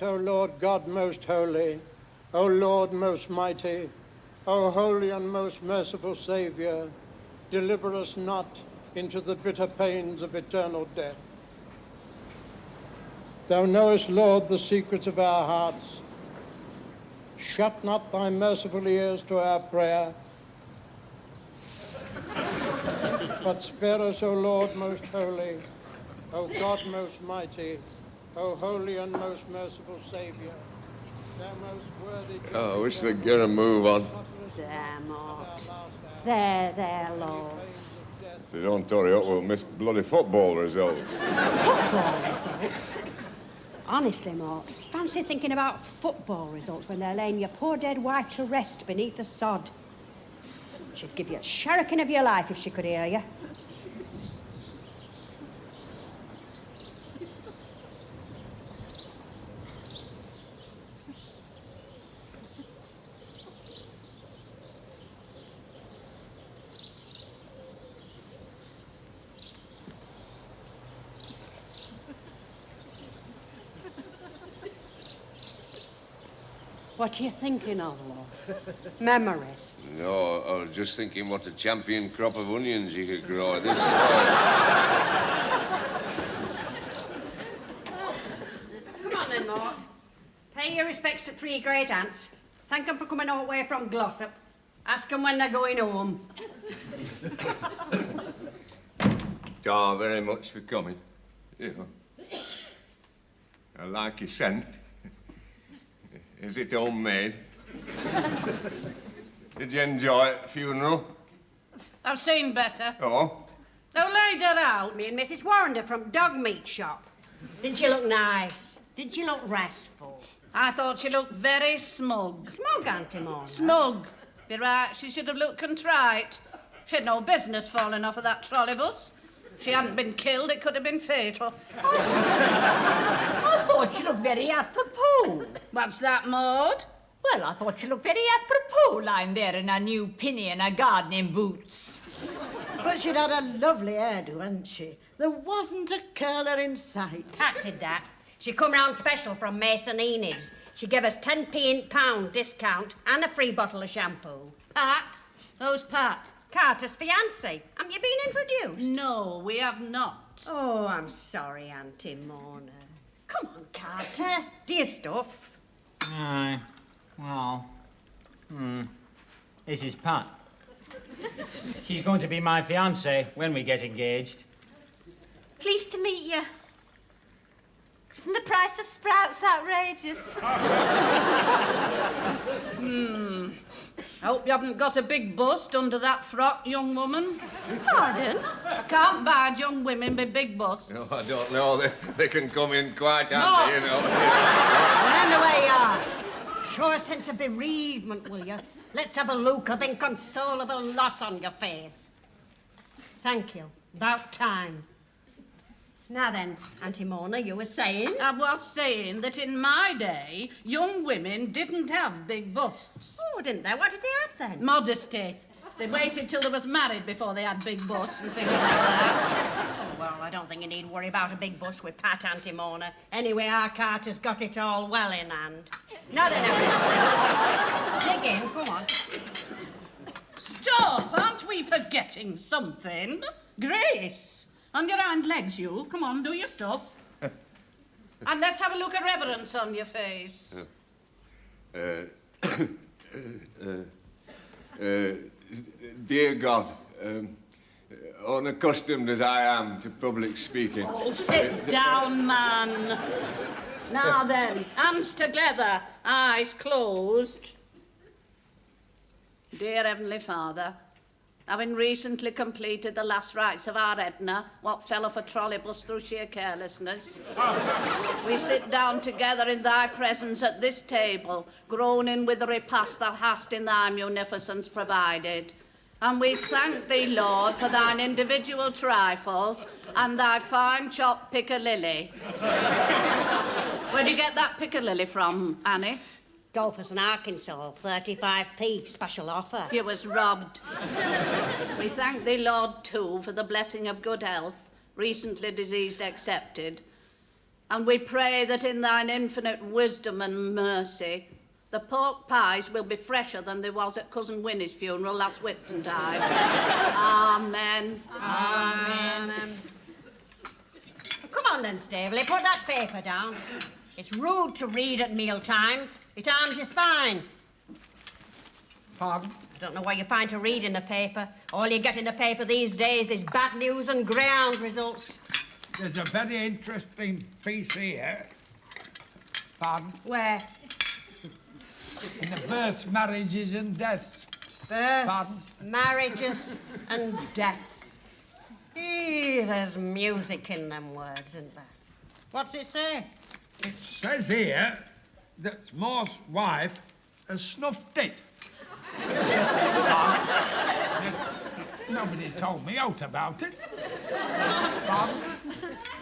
yet, O Lord God most holy, O Lord most mighty, O holy and most merciful Saviour, deliver us not into the bitter pains of eternal death. Thou knowest, Lord, the secrets of our hearts. Shut not thy merciful ears to our prayer, but spare us, O Lord most holy, O God most mighty, O holy and most merciful Saviour, thou most worthy... Oh, I wish they'd get a move on. There, Mort. There, love. If they don't hurry up, we'll miss bloody football results. Football results? Honestly, Mort, fancy thinking about football results when they're laying your poor dead wife to rest beneath the sod. She'd give you a shuriken of your life if she could hear you. What are you thinking of, love? Memories? No, I was just thinking what a champion crop of onions you could grow at this soil. Come on then, Mort. Pay your respects to three great aunts. Thank them for coming all the way from Glossop. Ask them when they're going home. Ta very much for coming. You know. I like your scent. Is it homemade? Did you enjoy it, funeral? I've seen better. Oh? Now laid her out. Me and Mrs. Warrender from Dog Meat Shop. Didn't she look nice? Didn't she look restful? I thought she looked very smug. Smug, Auntie Mona. Smug. You're right, she should have looked contrite. She had no business falling off of that trolleybus. If she hadn't been killed, it could have been fatal. I thought she looked very apropos. What's that, Maud? Well, I thought she looked very apropos lying there in her new pinny and her gardening boots. But she'd had a lovely hairdo, hadn't she? There wasn't a curler in sight. Acted that. She come round special from Mason Enid's. She gave us 10p in pound discount and a free bottle of shampoo. Pat? Who's Pat? Carter's fiancé. Haven't you been introduced? No, we have not. Oh, I'm sorry, Auntie Mona. Come on, Carter. Do your stuff. Aye. Well, this is Pat. She's going to be my fiancée when we get engaged. Pleased to meet you. Isn't the price of sprouts outrageous? I hope you haven't got a big bust under that frock, young woman. Pardon? I can't bide young women with big busts. No, I don't know. They can come in quite handy, you know. Remember where you are. Show a sense of bereavement, will you? Let's have a look of inconsolable loss on your face. Thank you. About time. Now then, Auntie Mona, you were saying? I was saying that in my day, young women didn't have big busts. Oh, didn't they? What did they have then? Modesty. They waited till they was married before they had big busts and things like that. Oh, well, I don't think you need worry about a big bush with Pat, Auntie Mona. Anyway, our Carter's got it all well in hand. Now then, everybody. Dig in, come on. Stop! Aren't we forgetting something? Grace! On your hind legs, you. Come on, do your stuff. And let's have a look of reverence on your face. Dear God, unaccustomed as I am to public speaking... Oh, sit down, man. Now then, hands together, eyes closed. Dear Heavenly Father, having recently completed the last rites of our Edna, what fell off a trolleybus through sheer carelessness, we sit down together in thy presence at this table, groaning with the repast thou hast in thy munificence provided. And we thank thee, Lord, for thine individual trifles and thy fine chopped piccalilli. Where'd you get that piccalilli from, Annie? Dolphus and Arkansas, 35p, special offer. You was robbed. We thank thee, Lord, too, for the blessing of good health, recently diseased accepted. And we pray that in thine infinite wisdom and mercy, the pork pies will be fresher than they was at Cousin Winnie's funeral last Whitsuntide. Amen. Amen. Come on then, Staveley, put that paper down. It's rude to read at meal times. It harms your spine. Pardon? I don't know what you find to read in the paper. All you get in the paper these days is bad news and ground results. There's a very interesting piece here. Pardon? Where? In the births, marriages and deaths. Births, Pardon? marriages and deaths. There's music in them words, isn't there? What's it say? It says here that Moore's wife has snuffed it. Nobody told me out about it. Pardon?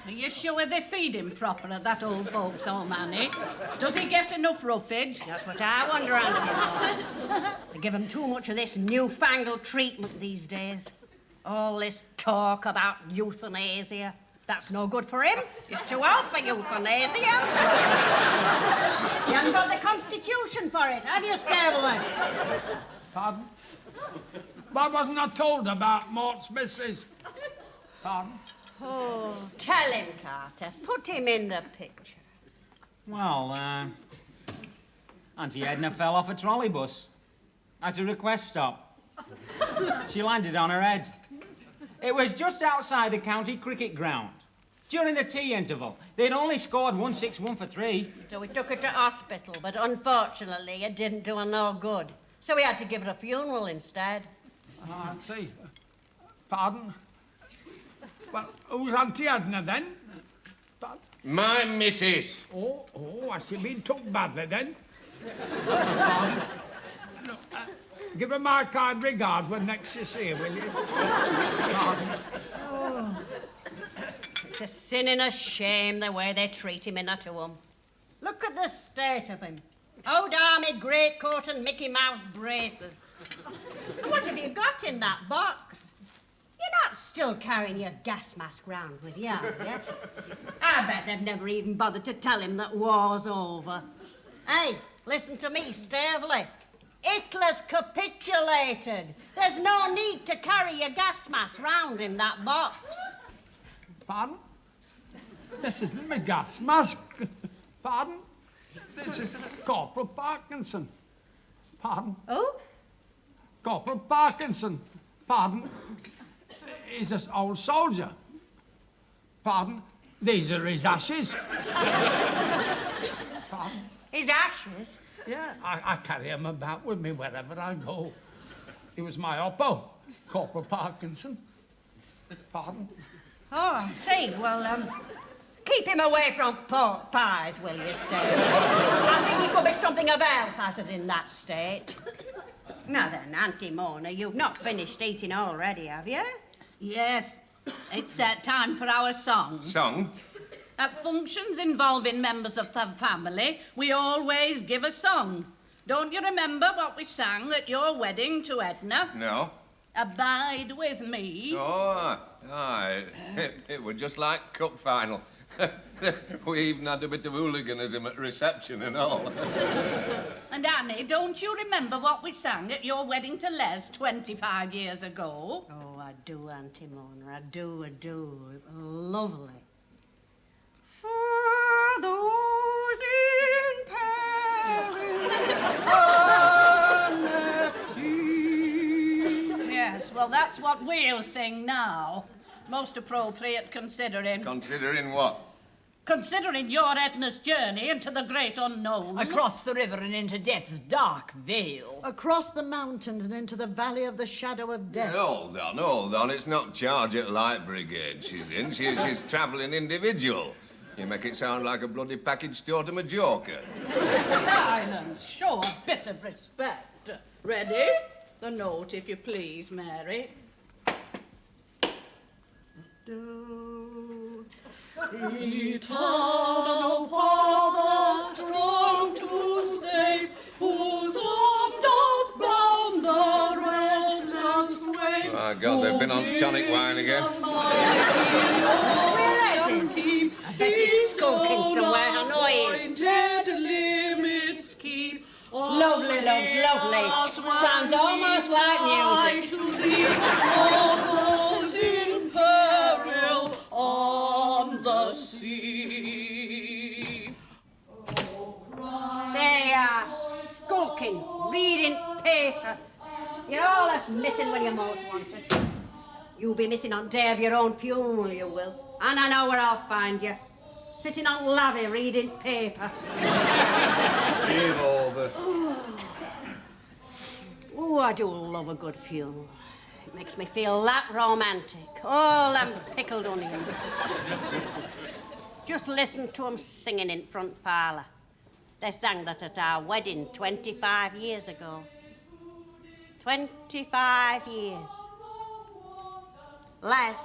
Are you sure they feed him proper at that old folks' home, Annie? Does he get enough roughage? That's what I wonder, Auntie. They give him too much of this newfangled treatment these days. All this talk about euthanasia. That's no good for him. He's too old for euthanasia. You haven't got the constitution for it, have you, Staveley? Pardon? Why wasn't I told about Mort's missus? Pardon? Oh, tell him, Carter. Put him in the picture. Well, Auntie Edna fell off a trolleybus at a request stop. She landed on her head. It was just outside the county cricket ground. During the tea interval, they'd only scored 161 for 3. So we took her to hospital, but unfortunately it didn't do her no good. So we had to give her a funeral instead. I see. Pardon? Well, who's Auntie Edna then? Pardon? My missus. Oh, I see. Been took badly then. Pardon? No, give her my kind regard when next you see her, will you? Pardon? It's a sin and a shame the way they treat him in that home. Look at the state of him. Old army greatcoat and Mickey Mouse braces. And what have you got in that box? You're not still carrying your gas mask round with you, are you? I bet they've never even bothered to tell him that war's over. Hey, listen to me, Staveley. Hitler's capitulated. There's no need to carry your gas mask round in that box. Pardon? This isn't my gas mask. Pardon? This is Corporal Parkinson. Pardon? Oh? Corporal Parkinson. Pardon? He's an old soldier. Pardon? These are his ashes. Pardon? His ashes? Yeah, I carry him about with me wherever I go. He was my oppo, Corporal Parkinson. Pardon? Oh, I see. Well, keep him away from pork pies, will you, Staveley? I think he could be something of health hazard in that state. Now then, Auntie Mona, you've not finished eating already, have you? Yes. It's time for our song. Song? At functions involving members of the family, we always give a song. Don't you remember what we sang at your wedding to Edna? No. Abide with me. Oh, aye. It was just like cup final. We even had a bit of hooliganism at reception and all. And Annie, don't you remember what we sang at your wedding to Les 25 years ago? Oh, I do, Auntie Mona. I do. Lovely. For those in peril on the sea. Yes, well, that's what we'll sing now. Most appropriate considering... Considering what? Considering your Edna's journey into the great unknown. Across the river and into death's dark vale. Across the mountains and into the valley of the shadow of death. Hold on. It's not charge at Light Brigade she's in. She's travelling individual. You make it sound like a bloody package store to Majorca. Silence. Show a bit of respect. Ready? The note, if you please, Mary. Eternal Father, strong to save, whose arm doth bound the restless wave. My God, they've been on tonic wine again. Where is it? Bet he's skulking somewhere, I know he is. Limits keep. Lovely, loves, lovely. Sounds almost like music. To thee, all those in peril on the sea. There you are, skulking, reading paper. You're all that's missing when you're most wanted. You'll be missing on day of your own funeral, you will. And I know where I'll find you. Sitting on lavvy reading paper. Give over. Oh, I do love a good funeral. It makes me feel that romantic. All them pickled onions. Just listen to 'em singing in front parlour. They sang that at our wedding 25 years ago. 25 years. Les,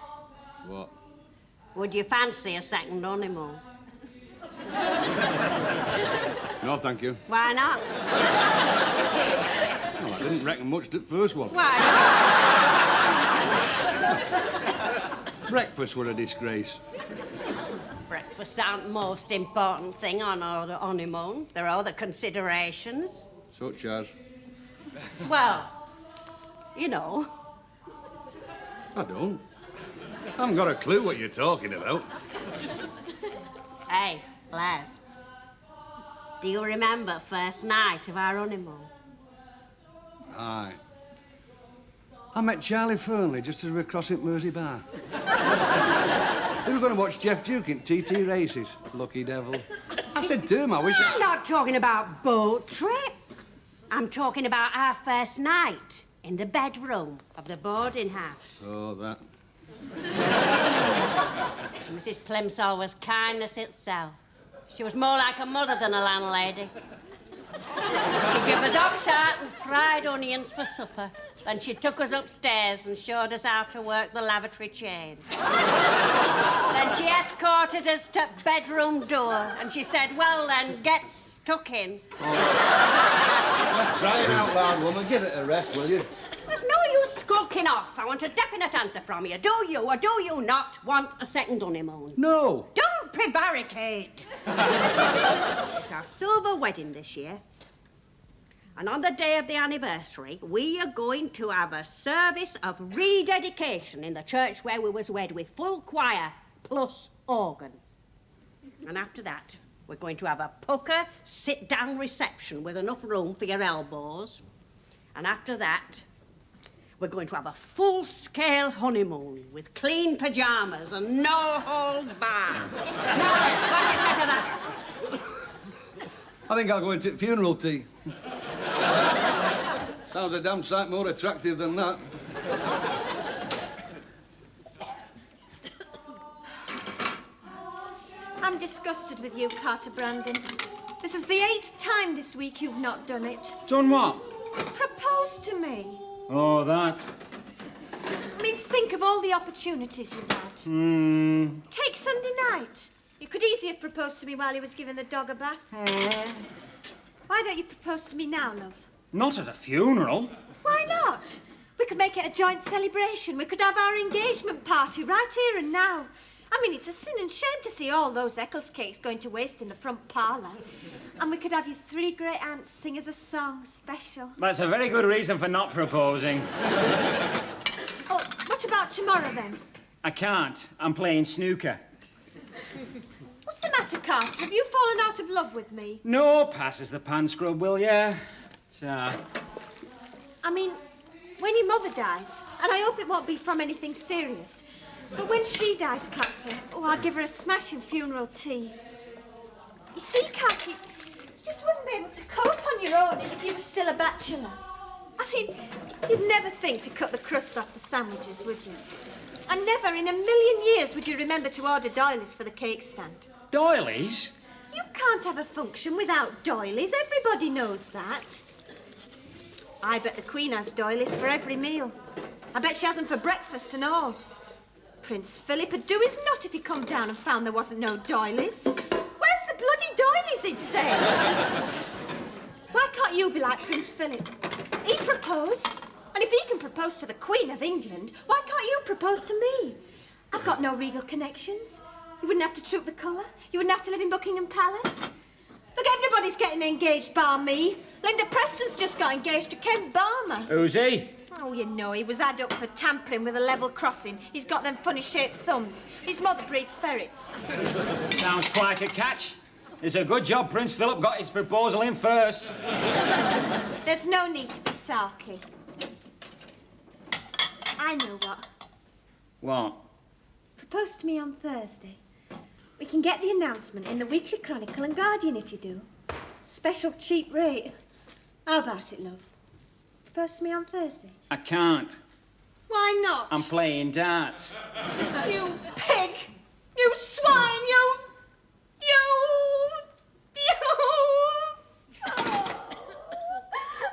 What? would you fancy a second honeymoon? No, thank you. Why not? Well, I didn't reckon much at first one. Why Breakfast were a disgrace. not? Breakfast aren't the most important thing on our honeymoon. There are other considerations. Such as? Well, you know. I don't. I haven't got a clue what you're talking about. Hey, Les. Do you remember first night of our honeymoon? Aye. I met Charlie Fernley just as we were crossing Mersey Bar. We were going to watch Jeff Duke in TT races. Lucky devil. I said to him, I wish I'm not talking about boat trip. I'm talking about our first night in the bedroom of the boarding house. Oh, that. Mrs. Plimsoll was kindness itself. She was more like a mother than a landlady. She'd give us ox-heart and fried onions for supper. Then she took us upstairs and showed us how to work the lavatory chain. Then she escorted us to bedroom door and she said, well then, get stuck in. Crying out loud, woman. Give it a rest, will you? There's no use skulking off. I want a definite answer from you. Do you or do you not want a second honeymoon? No. Don't prevaricate. It's our silver wedding this year. And on the day of the anniversary, we are going to have a service of rededication in the church where we was wed with full choir plus organ. And after that, we're going to have a pucker sit-down reception with enough room for your elbows. And after that, we're going to have a full-scale honeymoon with clean pyjamas and no holds barred. Now, what do you say to that? I think I'll go into funeral tea. Sounds a damn sight more attractive than that. I'm disgusted with you, Carter Brandon. This is the 8th time this week you've not done it. Done what? Propose to me. Oh, that. I mean, think of all the opportunities you've had. Take Sunday night. You could easily have proposed to me while he was giving the dog a bath. Why don't you propose to me now, love? Not at a funeral. Why not? We could make it a joint celebration. We could have our engagement party right here and now. I mean, it's a sin and shame to see all those Eccles cakes going to waste in the front parlour. And we could have your 3 great aunts sing us a song special. That's a very good reason for not proposing. Oh, what about tomorrow, then? I can't. I'm playing snooker. What's the matter, Carter? Have you fallen out of love with me? No, passes the pan scrub, will ya? I mean, when your mother dies, and I hope it won't be from anything serious, but when she dies, Carter, I'll give her a smashing funeral tea. You see, Carter, you just wouldn't be able to cope on your own if you were still a bachelor. I mean, you'd never think to cut the crusts off the sandwiches, would you? And never in a million years would you remember to order doilies for the cake stand. Doilies? You can't have a function without doilies. Everybody knows that. I bet the Queen has doilies for every meal. I bet she has them for breakfast and all. Prince Philip would do his nut if he come down and found there wasn't no doilies. Where's the bloody doilies, he'd say? Why can't you be like Prince Philip? He proposed. And if he can propose to the Queen of England, why can't you propose to me? I've got no regal connections. You wouldn't have to troop the colour. You wouldn't have to live in Buckingham Palace. Look, everybody's getting engaged bar me. Linda Preston's just got engaged to Ken Barmer. Who's he? Oh, you know, he was had up for tampering with a level crossing. He's got them funny-shaped thumbs. His mother breeds ferrets. Sounds quite a catch. It's a good job Prince Philip got his proposal in first. There's no need to be sarky. I know what. What? Propose to me on Thursday. We can get the announcement in the Weekly Chronicle and Guardian if you do. Special cheap rate. How about it, love? Propose to me on Thursday. I can't. Why not? I'm playing darts. You pig! You swine! You...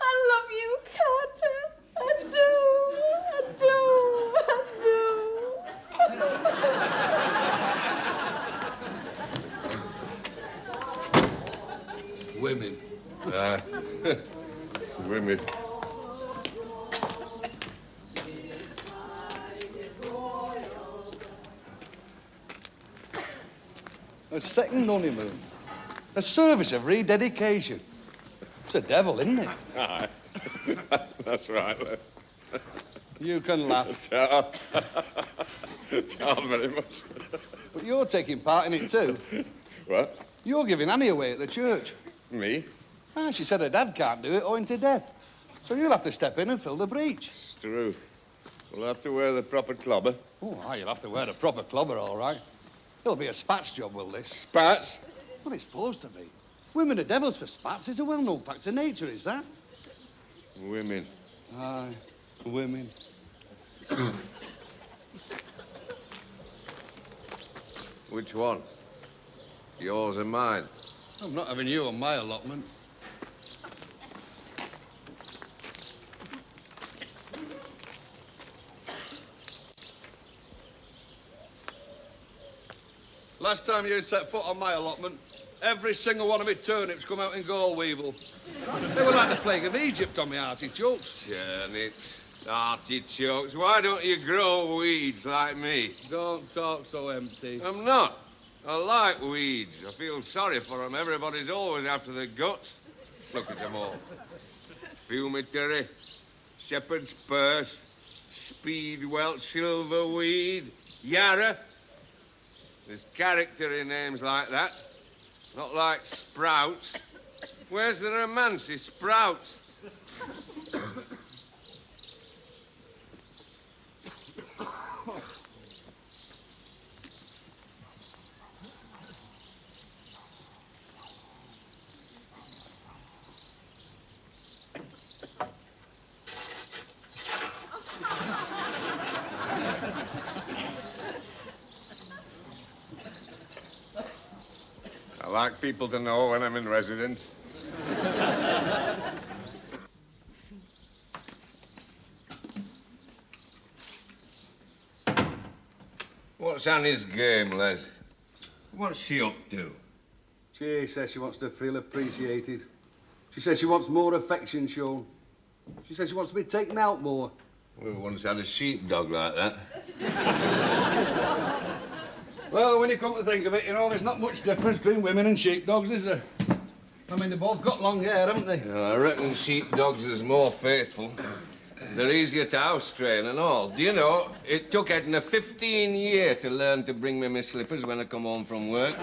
I love you, Carter. I do. Women. Women. A second honeymoon. A service of rededication. It's a devil, isn't it? Aye. That's right, Les. You can laugh. Don't very much. But you're taking part in it too. What? You're giving Annie away at the church. Me? Ah, she said her dad can't do it owing to death. So you'll have to step in and fill the breach. It's true. We'll have to wear the proper clobber. Oh, aye, you'll have to wear the proper clobber, all right. It'll be a spats job, will this? Spats? Well, it's supposed to be. Women are devils for spats. It's a well-known fact of nature, is that? Women. Aye, women. Which one? Yours or mine? I'm not having you on my allotment. Last time you set foot on my allotment, every single one of me turnips come out in gall weevil. They were like the plague of Egypt on me artichokes. Turnips, artichokes. Why don't you grow weeds like me? Don't talk so empty. I'm not. I like weeds. I feel sorry for them. Everybody's always after the guts. Look at them all. Fumitory, shepherd's purse, speedwell, silverweed, yarrow. There's character in names like that. Not like Sprout. Where's the romance in Sprout? I like people to know when I'm in residence. What's Annie's game, Les? What's she up to? She says she wants to feel appreciated. She says she wants more affection shown. She says she wants to be taken out more. We once had a sheepdog like that. Well, when you come to think of it, you know, there's not much difference between women and sheepdogs, is there? I mean, they've both got long hair, haven't they? I reckon sheepdogs is more faithful. They're easier to house train and all. Do you know, it took Edna 15 years to learn to bring me my slippers when I come home from work.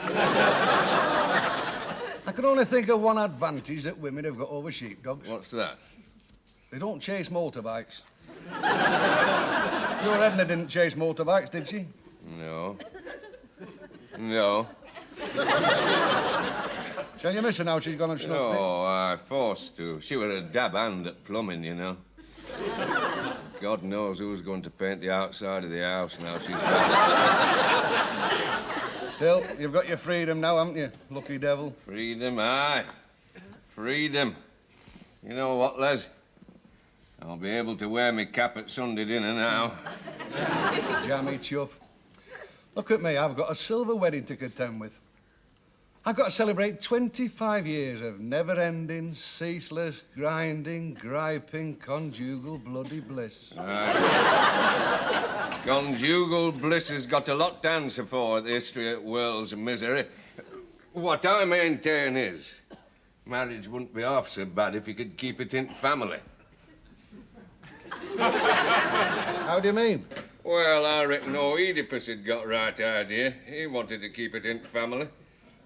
I can only think of one advantage that women have got over sheepdogs. What's that? They don't chase motorbikes. Your Edna didn't chase motorbikes, did she? No. No. Shall you miss her now she's gone and snuffed it? Oh, I forced to. She were a dab hand at plumbing, you know. God knows who's going to paint the outside of the house now she's back. Still, you've got your freedom now, haven't you, lucky devil? Freedom, aye. Freedom. You know what, Les? I'll be able to wear my cap at Sunday dinner now. Jammy chuff. Look at me, I've got a silver wedding to contend with. I've got to celebrate 25 years of never-ending, ceaseless, grinding, griping, conjugal bloody bliss. Conjugal bliss has got a lot to answer for at the history of the world's misery. What I maintain is, marriage wouldn't be half so bad if you could keep it in family. How do you mean? Well, I reckon Oedipus had got right idea. He wanted to keep it in family.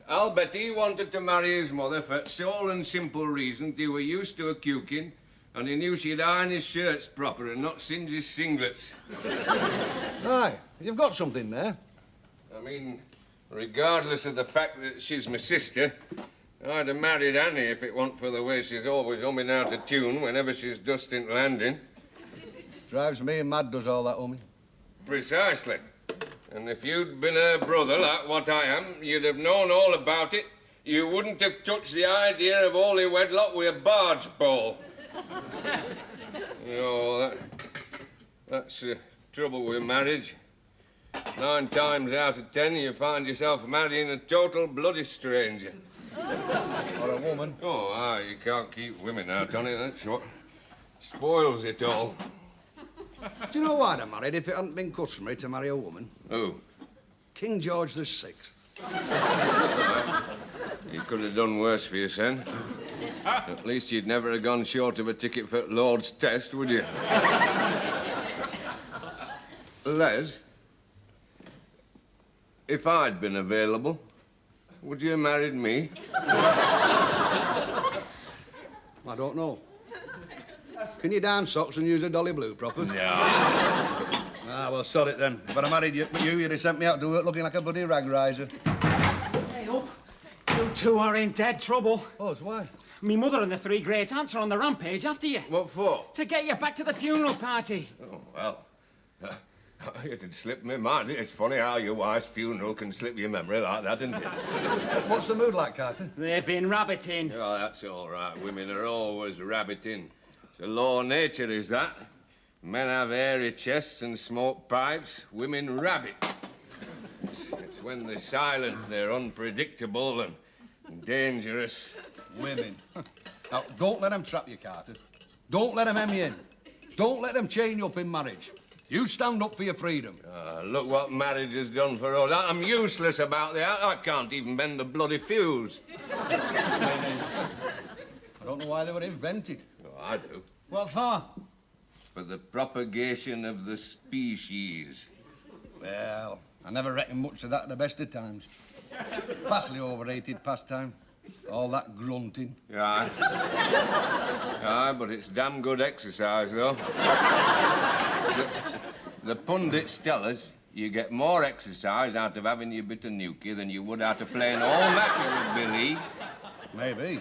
I'll bet he wanted to marry his mother for sole and simple reason they were used to a cuking, and he knew she'd iron his shirts proper and not singe his singlets. Aye, you've got something there. I mean, regardless of the fact that she's my sister, I'd have married Annie if it weren't for the way she's always humming out of tune whenever she's dusting landing. Drives me mad, does all that humming. Precisely. And if you'd been her brother, like what I am, you'd have known all about it. You wouldn't have touched the idea of holy wedlock with a barge pole. You know, that's the trouble with marriage. 9 times out of 10, you find yourself marrying a total bloody stranger. Or a woman. Oh, aye, you can't keep women out on it. That's what spoils it all. Do you know why I married if it hadn't been customary to marry a woman? Who? King George VI. You could have done worse for your son. At least you'd never have gone short of a ticket for Lord's test, would you? Les, if I'd been available, would you have married me? I don't know. Can you darn socks and use a dolly blue proper? No. Ah, well, sod it then. If I'd have married you'd have sent me out to work looking like a bloody rag riser. Hey, up. You two are in dead trouble. Oh, so why? Me mother and the 3 great aunts are on the rampage after you. What for? To get you back to the funeral party. Oh, well. It had slipped my mind. It's funny how your wife's funeral can slip your memory like that, isn't it? What's the mood like, Carter? They've been rabbiting. Oh, that's all right. Women are always rabbiting. It's a law of nature, is that? Men have hairy chests and smoke pipes. Women rabbit. It's when they're silent, they're unpredictable and dangerous. Women. Now, don't let them trap you, Carter. Don't let them hem you in. Don't let them chain you up in marriage. You stand up for your freedom. Look what marriage has done for us. I'm useless about that. I can't even bend the bloody fuse. I don't know why they were invented. Oh, I do. What for? For the propagation of the species. Well, I never reckon much of that at the best of times. Vastly overrated pastime. All that grunting. Aye. Aye, but it's damn good exercise, though. The pundits tell us you get more exercise out of having your bit of nuki than you would out of playing all match of rugby league. Maybe.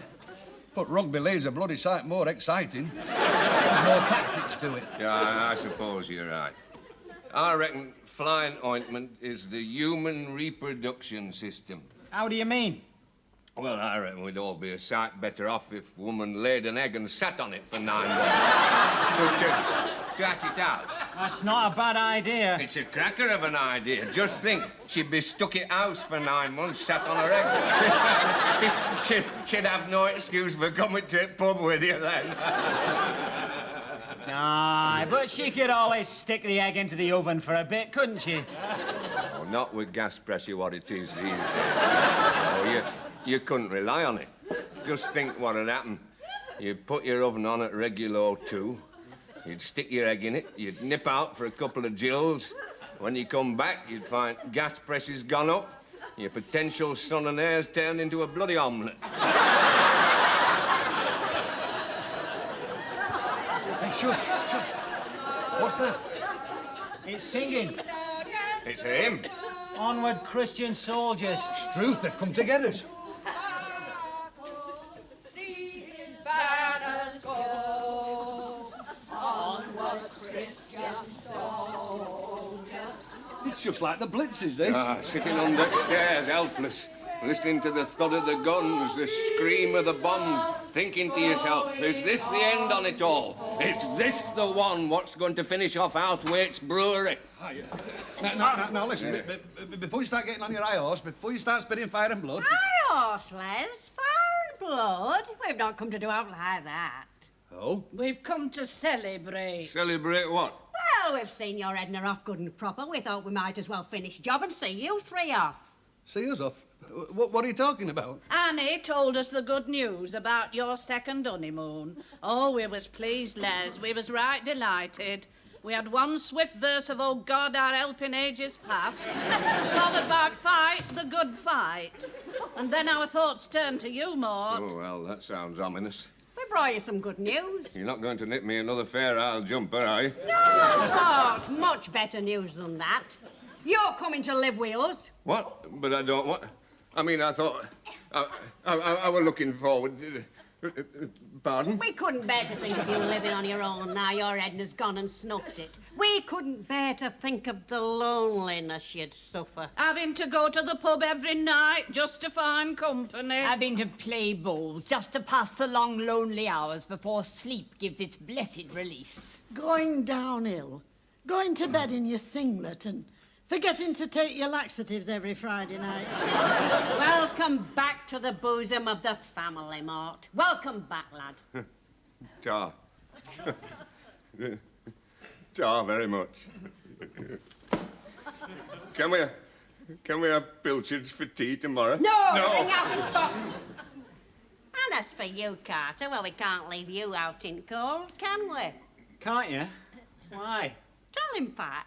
But rugby league's a bloody sight more exciting. There's more tactics to it. Yeah, I suppose you're right. I reckon flying ointment is the human reproduction system. How do you mean? Well, I reckon we'd all be a sight better off if woman laid an egg and sat on it for 9 months. Just to scratch it out. That's not a bad idea. It's a cracker of an idea. Just think, she'd be stuck at house for 9 months, sat on her egg. She'd have no excuse for coming to the pub with you then. Aye, but she could always stick the egg into the oven for a bit, couldn't she? Oh, not with gas pressure what it is these days. Oh, you couldn't rely on it. Just think what'd happen. You'd put your oven on at regular 2, you'd stick your egg in it, you'd nip out for a couple of jills. When you come back, you'd find gas pressure's gone up, your potential son and heir's turned into a bloody omelette. Hey, shush, shush. What's that? It's singing. It's him. Onward, Christian soldiers. Struth, they've come to get us. Banners go, onward, Christian soldiers. It's just like the Blitzes, this. Sitting under stairs, helpless, listening to the thud of the guns, the scream of the bombs, thinking to yourself, is this the end on it all? Is this the one what's going to finish off Outhwaite's brewery? Now, listen, before you start getting on your high horse, before you start spitting fire and blood... High course, Les. Fire and blood. We've not come to do out like that. Oh? We've come to celebrate. Celebrate what? Well, we've seen your Edna off good and proper. We thought we might as well finish job and see you three off. See us off? What are you talking about? Annie told us the good news about your second honeymoon. Oh, we was pleased, Les. We was right delighted. We had one swift verse of "Oh God, our help in ages past," followed by "Fight the good fight." And then our thoughts turned to you, Mort. Oh, well, that sounds ominous. We brought you some good news. You're not going to knit me another fair Isle jumper, are you? No, Mort. Much better news than that. You're coming to live with us. What? But I don't want... I mean, I thought... I was looking forward to... Pardon? We couldn't bear to think of you living on your own now your Edna's gone and snuffed it. We couldn't bear to think of the loneliness you'd suffer. Having to go to the pub every night just to find company. Having to play bowls just to pass the long, lonely hours before sleep gives its blessed release. Going downhill, going to bed in your singlet and forgetting to take your laxatives every Friday night. Welcome back to the bosom of the family, Mort. Welcome back, lad. Ta. Ta very much. Can we have pilchards for tea tomorrow? No! Ring out in spots. And as for you, Carter, well, we can't leave you out in cold, can we? Can't you? Why? Tell him, Pat.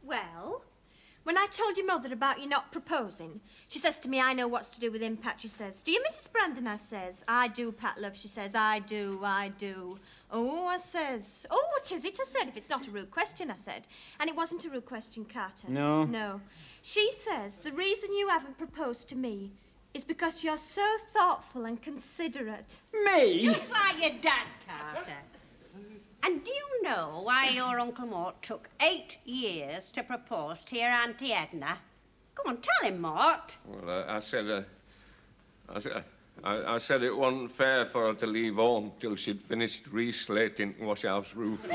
Well, when I told your mother about you not proposing, she says to me, I know what's to do with him, Pat. She says, do you, Mrs. Brandon? I says, I do, Pat, love. She says, I do. Oh, I says, oh, what is it? I said, if it's not a rude question, I said. And it wasn't a rude question, Carter. No? No. She says, the reason you haven't proposed to me is because you're so thoughtful and considerate. Me? Just like your dad, Carter. And do you know why your Uncle Mort took 8 years to propose to your Auntie Edna? Come on, tell him, Mort. Well, I said it wasn't fair for her to leave home till she'd finished re-slating washhouse roof. And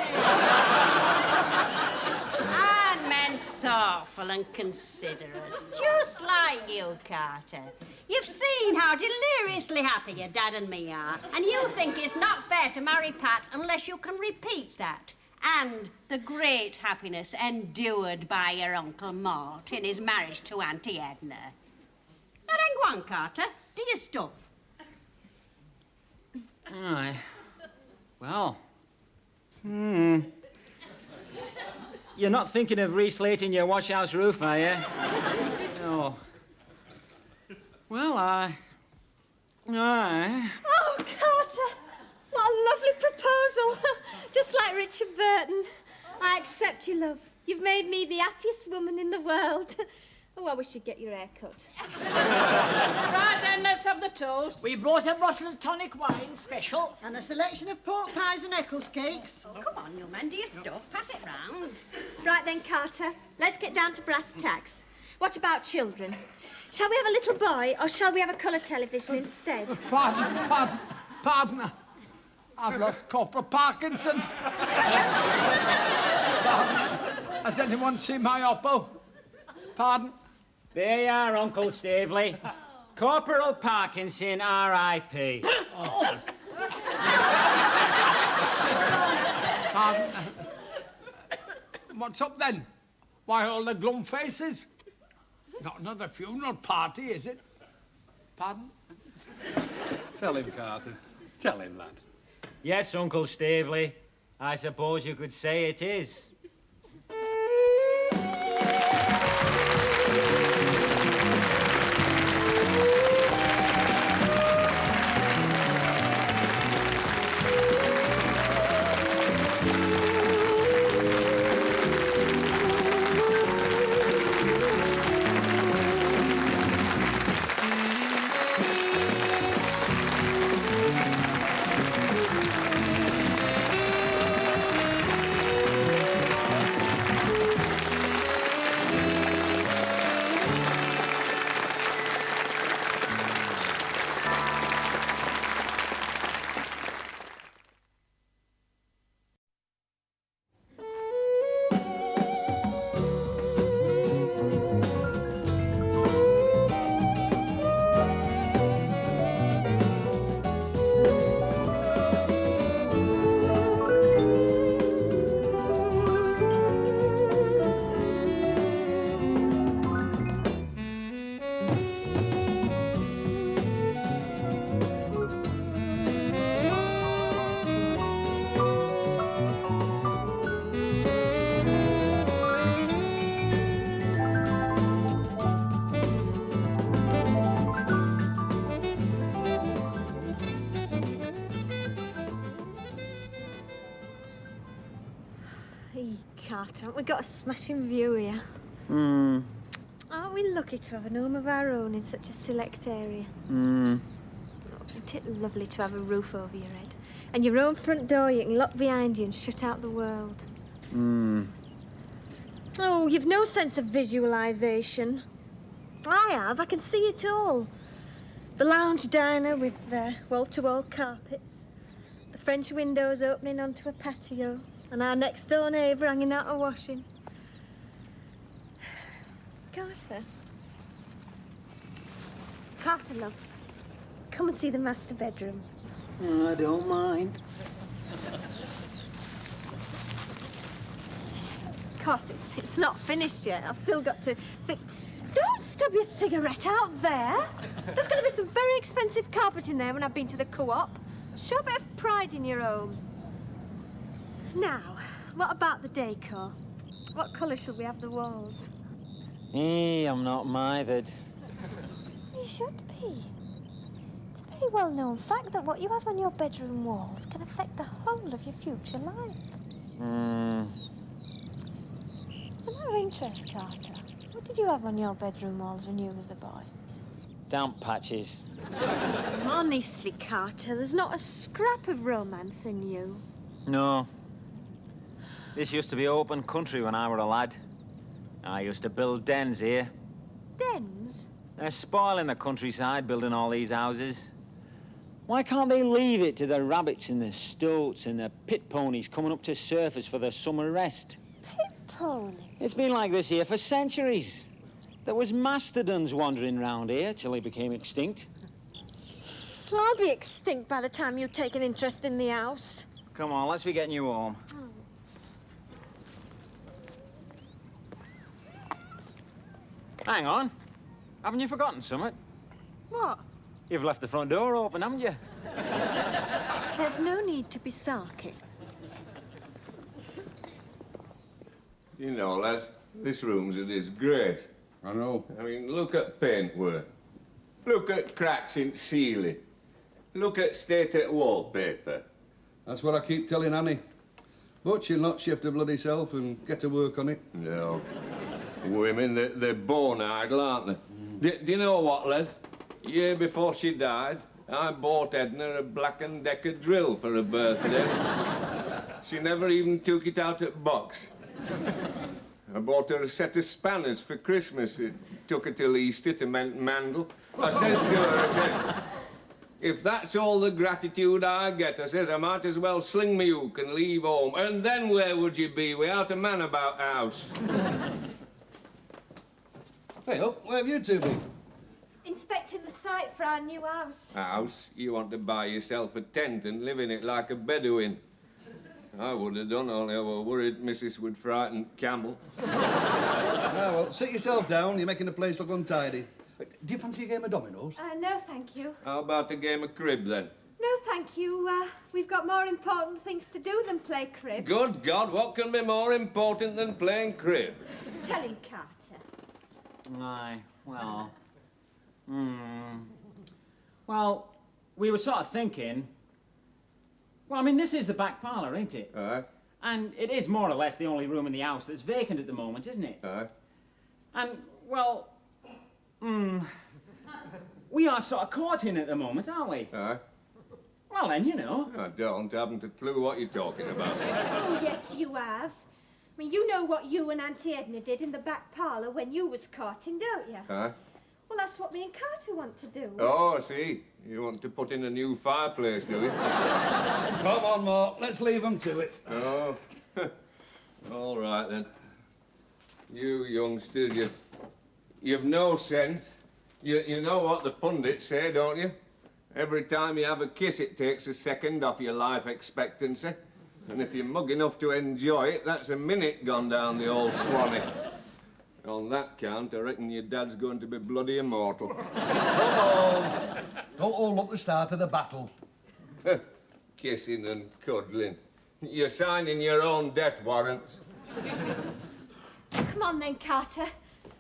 men thoughtful and considerate, just like you, Carter. You've seen how deliriously happy your dad and me are, and you think it's not fair to marry Pat unless you can repeat that. And the great happiness endured by your Uncle Mort in his marriage to Auntie Edna. Now then, go on, Carter. Do your stuff. Aye. Well. You're not thinking of reslating your washhouse roof, are you? No. Well, Aye. Oh, Carter, what a lovely proposal. Just like Richard Burton. I accept you, love. You've made me the happiest woman in the world. Oh, I wish you'd get your hair cut. Right then, let's have the toast. We brought a bottle of tonic wine special. And a selection of pork pies and Eccles cakes. Oh, come on, you men, do your stuff. Pass it round. Right then, Carter, let's get down to brass tacks. What about children? Shall we have a little boy, or shall we have a colour television instead? Pardon. I've lost Corporal Parkinson. Has anyone seen my oppo? Pardon? There you are, Uncle Stavely. Corporal Parkinson, R.I.P. Pardon? What's up then? Why all the glum faces? Not another funeral party, is it? Pardon? Tell him, Carter. Tell him, lad. Yes, Uncle Stavely. I suppose you could say it is. Gee, Carter, haven't we got a smashing view here? Aren't we lucky to have an home of our own in such a select area? Isn't it lovely to have a roof over your head? And your own front door you can lock behind you and shut out the world. Oh, you've no sense of visualisation. I have. I can see it all. The lounge diner with wall-to-wall carpets. The French windows opening onto a patio. And our next-door neighbour hanging out a washing. Carter. Carter, love. Come and see the master bedroom. I don't mind. Of course, it's not finished yet. I've still got to... Don't stub your cigarette out there. There's going to be some very expensive carpet in there when I've been to the co-op. Show a bit of pride in your home. Now, what about the decor? What colour shall we have the walls? I'm not mithered. You should be. It's a very well-known fact that what you have on your bedroom walls can affect the whole of your future life. It's a matter of interest, Carter. What did you have on your bedroom walls when you was a boy? Damp patches. Honestly, Carter, there's not a scrap of romance in you. No. This used to be open country when I were a lad. I used to build dens here. Dens? They're spoiling the countryside, building all these houses. Why can't they leave it to the rabbits and the stoats and the pit ponies coming up to surface for their summer rest? Pit ponies? It's been like this here for centuries. There was mastodons wandering round here till they became extinct. I'll be extinct by the time you take an interest in the house. Come on, let's be getting you home. Hang on. Haven't you forgotten something? What? You've left the front door open, haven't you? There's no need to be sarky. You know, lads, this room's a disgrace. I know. I mean, look at paintwork. Look at cracks in ceiling. Look at stated wallpaper. That's what I keep telling Annie. But she'll not shift her bloody self and get to work on it. No. Women, they're born idle, aren't they? Do you know what, Les? Year before she died, I bought Edna a Black & Decker drill for her birthday. She never even took it out of box. I bought her a set of spanners for Christmas. It took her till Easter to mandle. I says to her, I said, if that's all the gratitude I get, I says, I might as well sling me hook and leave home. And then where would you be without a man about house? Hey, up, where have you two been? Inspecting the site for our new house. House? You want to buy yourself a tent and live in it like a Bedouin. I would have done, only I was worried Mrs. would frighten Campbell. Ah, well, sit yourself down. You're making the place look untidy. Do you fancy a game of dominoes? No, thank you. How about a game of crib, then? No, thank you. We've got more important things to do than play crib. Good God, what can be more important than playing crib? Tell him, Carter. Aye, well... Well, we were sort of thinking... Well, I mean, this is the back parlour, ain't it? Aye. And it is more or less the only room in the house that's vacant at the moment, isn't it? Aye. And, well... we are sort of caught in at the moment, aren't we? Aye. Well, then, you know. I haven't a clue what you're talking about. Oh, yes, you have. I mean, you know what you and Auntie Edna did in the back parlour when you was courting, don't you? Aye. Well, that's what me and Carter want to do. Oh, I see. You want to put in a new fireplace, do you? Come on, Mark. Let's leave them to it. Oh. All right, then. You youngsters, you've no sense. You know what the pundits say, don't you? Every time you have a kiss, it takes a second off your life expectancy. And if you're mug enough to enjoy it, that's a minute gone down the old swanny. On that count, I reckon your dad's going to be bloody immortal. Come on. Don't all look the start of the battle. Kissing and cuddling. You're signing your own death warrants. Come on then, Carter.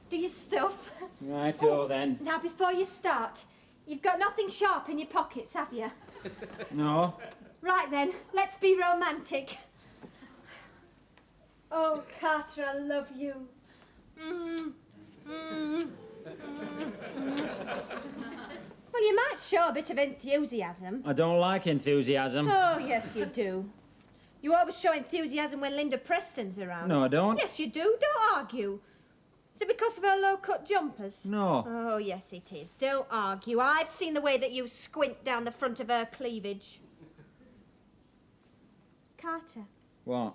Do your stuff. Righto, then. Now, before you start, you've got nothing sharp in your pockets, have you? No. Right then, let's be romantic. Oh, Carter, I love you. Well, you might show a bit of enthusiasm. I don't like enthusiasm. Oh, yes, you do. You always show enthusiasm when Linda Preston's around. No, I don't. Yes, you do. Don't argue. Is it because of her low-cut jumpers? No. Oh, yes, it is. Don't argue. I've seen the way that you squint down the front of her cleavage. Carter, What?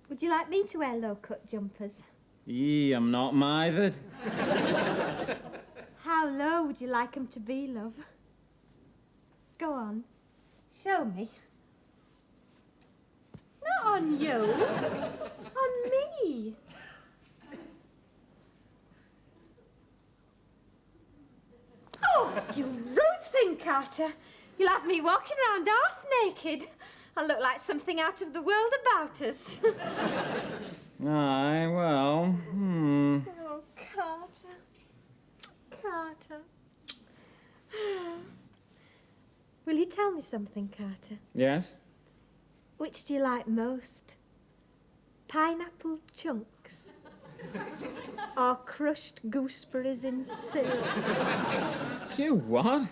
would you like me to wear low-cut jumpers? I'm not mithered. How low would you like 'em to be, love? Go on. Show me. Not on you. On me. Oh, you rude thing, Carter. You'll have me walking around half naked. I look like something out of the world about us. Aye, well, Oh, Carter. Carter. Will you tell me something, Carter? Yes? Which do you like most? Pineapple chunks? Or crushed gooseberries in syrup? You what?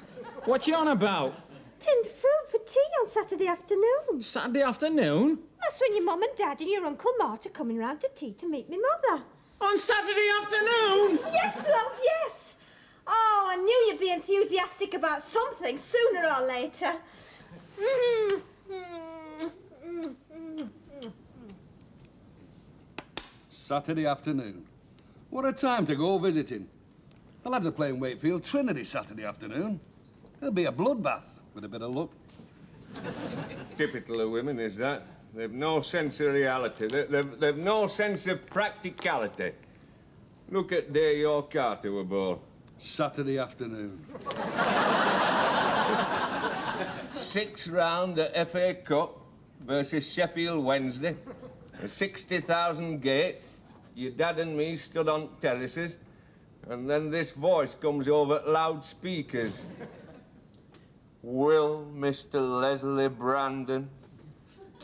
What you on about? Tinned fruit for tea on Saturday afternoon. Saturday afternoon? That's when your mum and dad and your Uncle Mort are coming round to tea to meet me mother. On Saturday afternoon? Yes, love, yes. Oh, I knew you'd be enthusiastic about something sooner or later. Saturday afternoon. What a time to go visiting. The lads are playing Wakefield Trinity Saturday afternoon. It'll be a bloodbath, with a bit of luck. Typical of women, is that? They've no sense of reality. They've no sense of practicality. Look at day your Carter were born. Saturday afternoon. 6 round at FA Cup versus Sheffield Wednesday. A 60,000 gate. Your dad and me stood on terraces. And then this voice comes over loudspeakers. Will Mr. Leslie Brandon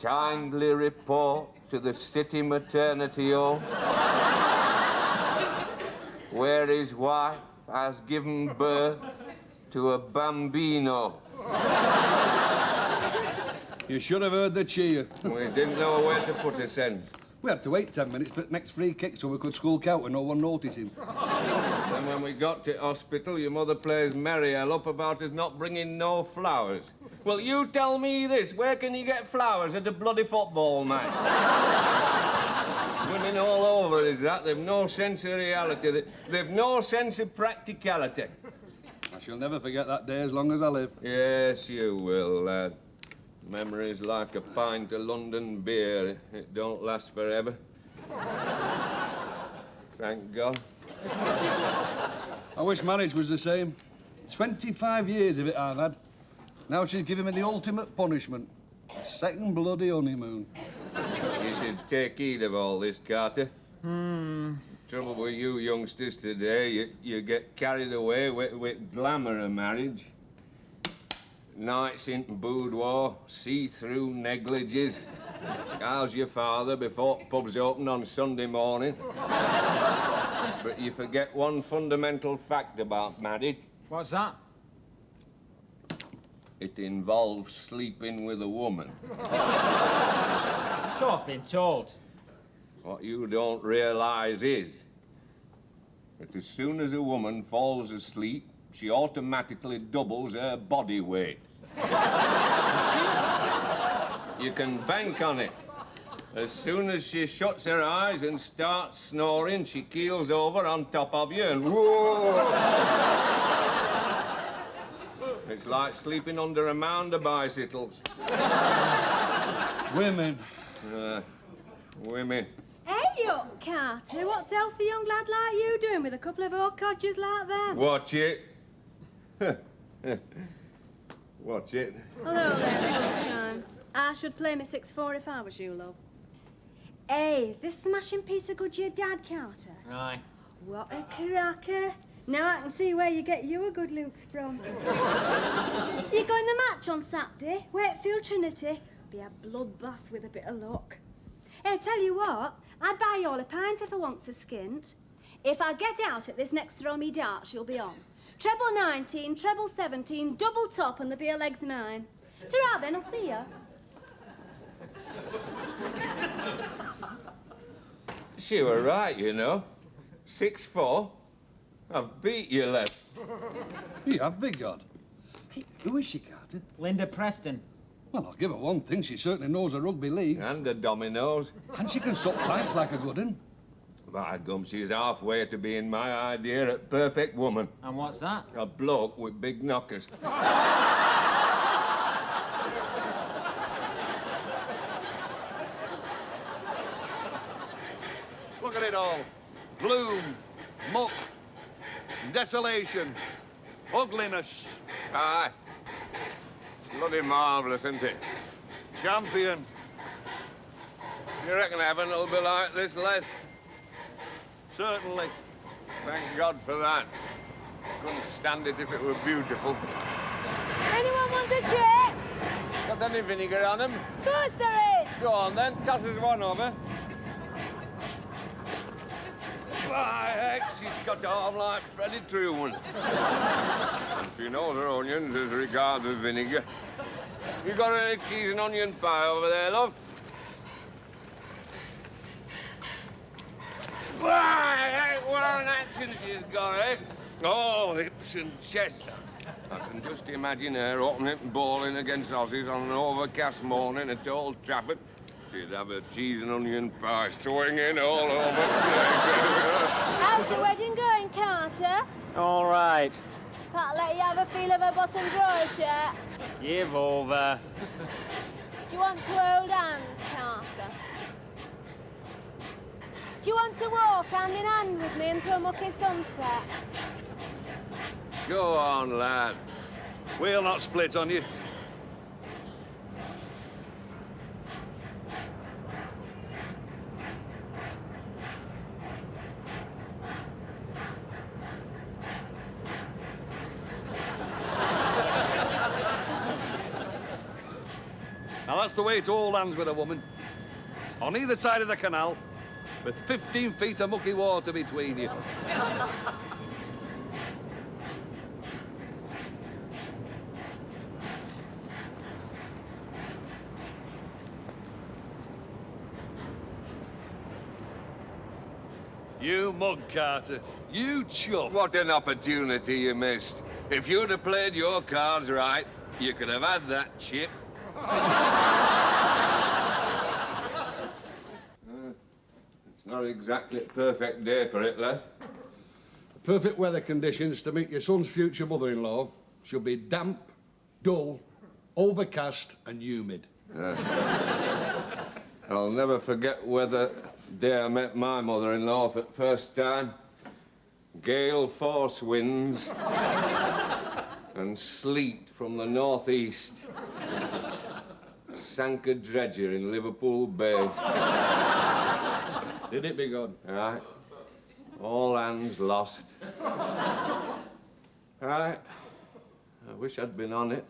kindly report to the city maternity home where his wife has given birth to a bambino? You should have heard the cheer. We didn't know where to put us in. We had to wait 10 minutes for the next free kick so we could skulk out with no one noticing. And when we got to hospital, your mother plays merry hell up about us not bringing no flowers. Well, you tell me this. Where can you get flowers at a bloody football match? Women all over is that. They've no sense of reality. They've no sense of practicality. I shall never forget that day as long as I live. Yes, you will, lad. Memories like a pint of London beer. It don't last forever. Thank God. I wish marriage was the same. 25 years of it I've had. Now she's giving me the ultimate punishment. A second bloody honeymoon. You should take heed of all this, Carter. Trouble with you youngsters today, you get carried away with glamour of marriage. Nights in boudoir, see-through negligees. How's your father before pubs open on Sunday morning? But you forget one fundamental fact about marriage. What's that? It involves sleeping with a woman. So I've been told. What you don't realise is that as soon as a woman falls asleep, she automatically doubles her body weight. You can bank on it. As soon as she shuts her eyes and starts snoring, she keels over on top of you and whoa! It's like sleeping under a mound of bicycles. Women. Women. Hey up, Carter. What's else a young lad like you doing with a couple of old codgers like that? Watch it. Watch it. Hello there, sunshine. I should play me 6-4 if I was you, love. Hey, is this smashing piece of good your dad, Carter? Aye. What a cracker. Now I can see where you get your good looks from. You going the match on Saturday? Wakefield Trinity? Be a bloodbath with a bit of luck. Hey, tell you what, I'd buy you all a pint if I want to skint. If I get out at this next throw me darts, you'll be on. Treble 19, treble 17, double top, and the beer leg's mine. Ta-ra then, I'll see you. She were right, you know. 6'4". I've beat you, Les. You have, big God. Hey, who is she, Carter? Linda Preston. Well, I'll give her one thing. She certainly knows a rugby league. And the dominoes. And she can suck pints like a good un. By gum, she's halfway to being my idea at perfect woman. And what's that? A bloke with big knockers. Look at it all. Gloom, muck, desolation, ugliness. Aye. Bloody marvellous, isn't it? Champion. You reckon heaven will be like this, Les? Certainly. Thank God for that. Couldn't stand it if it were beautiful. Anyone want a drink? Got any vinegar on them? Of course there is. Go on then, toss us one over. Why, heck, she's got arm like Freddie Truman. And she knows her onions as regards as vinegar. You got any cheese and onion pie over there, love? Why, heck, what an action she's got, eh? All hips and chest. I can just imagine her opening and bowling against Aussies on an overcast morning at Old Trafford. She'd have a cheese and onion pie swinging all over the place. How's the wedding going, Carter? All right. Can't let you have a feel of her bottom drawer shirt. Give over. Do you want to hold hands, Carter? Do you want to walk hand in hand with me into a mucky sunset? Go on, lad. We'll not split on you. Now that's the way to all hands with a woman. On either side of the canal, with 15 feet of mucky water between you. You mug, Carter. You chuff. What an opportunity you missed. If you'd have played your cards right, you could have had that chip. It's not exactly a perfect day for it, Les. Perfect weather conditions to meet your son's future mother-in-law should be damp, dull, overcast and humid. I'll never forget the day I met my mother-in-law for the first time. Gale force winds and sleet from the northeast. Sank a dredger in Liverpool Bay. Did it be good? Aye. All hands lost. Aye. I wish I'd been on it.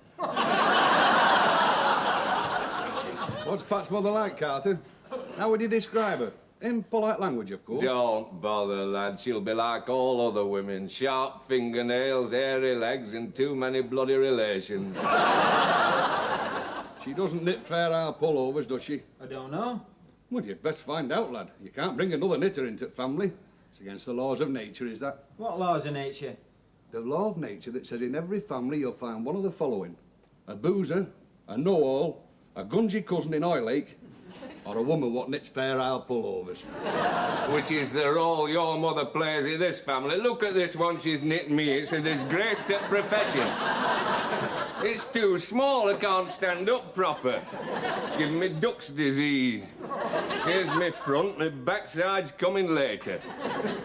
What's Pat's mother like, Carter? How would you describe her? In polite language, of course. Don't bother, lad. She'll be like all other women. Sharp fingernails, hairy legs, and too many bloody relations. She doesn't knit fair our pullovers, does she? I don't know. Well, you'd best find out, lad. You can't bring another knitter into the family. It's against the laws of nature, is that? What laws of nature? The law of nature that says in every family you'll find one of the following. A boozer, a know-all, a gungy cousin in Oil Lake, or a woman what knits fair isle pullovers. Which is the role your mother plays in this family. Look at this one she's knitting me. It's a disgrace to profession. It's too small, I can't stand up proper. Giving me duck's disease. Here's me front, my backside's coming later.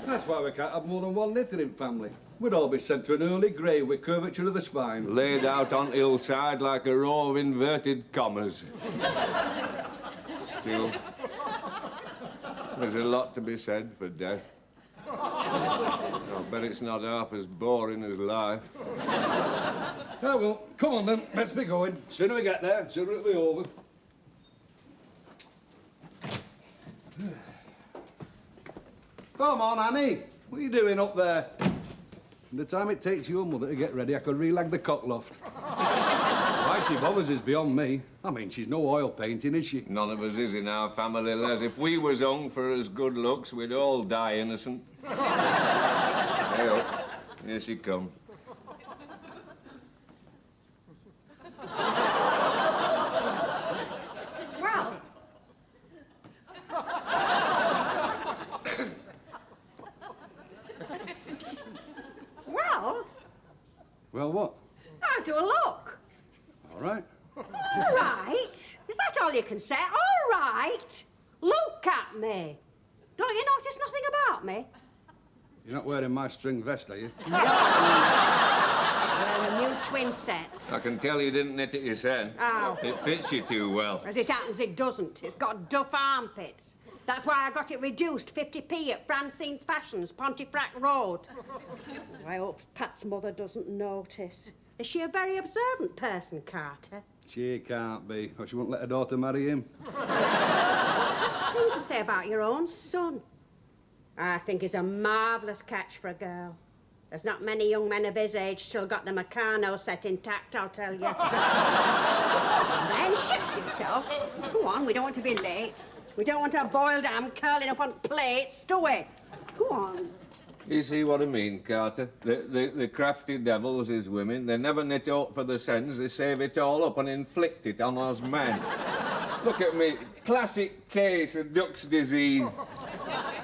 That's why we can't have more than one knitter in family. We'd all be sent to an early grave with curvature of the spine. Laid out on hillside like a row of inverted commas. Still, there's a lot to be said for death. I bet it's not half as boring as life. Oh, well, come on then, let's be going. Sooner we get there, sooner it'll be over. Come on, Annie. What are you doing up there? From the time it takes your mother to get ready, I could relag the cockloft. Why she bothers is beyond me. I mean, she's no oil painting, is she? None of us is in our family, Les. If we was hung for as good looks, we'd all die innocent. Hey, up. Here she come. Well. Well, Well, what? I'll do a look. All right. All right. Is that all you can say? All right. Look at me. Don't you notice nothing about me? You're not wearing my string vest, are you? Wearing a new twin set. I can tell you didn't knit it yourself. Ow. It fits you too well. As it happens, it doesn't. It's got duff armpits. That's why I got it reduced 50p at Francine's Fashions, Pontefract Road. I hope Pat's mother doesn't notice. Is she a very observant person, Carter? She can't be, or she wouldn't let her daughter marry him. Thing to say about your own son. I think he's a marvellous catch for a girl. There's not many young men of his age still got the Meccano set intact, I'll tell you. Then shut yourself. Go on, we don't want to be late. We don't want our boiled ham curling up on plates, do we? Go on. You see what I mean, Carter? The crafty devils is women. They never knit out for the sens. They save it all up and inflict it on us men. Look at me. Classic case of duck's disease.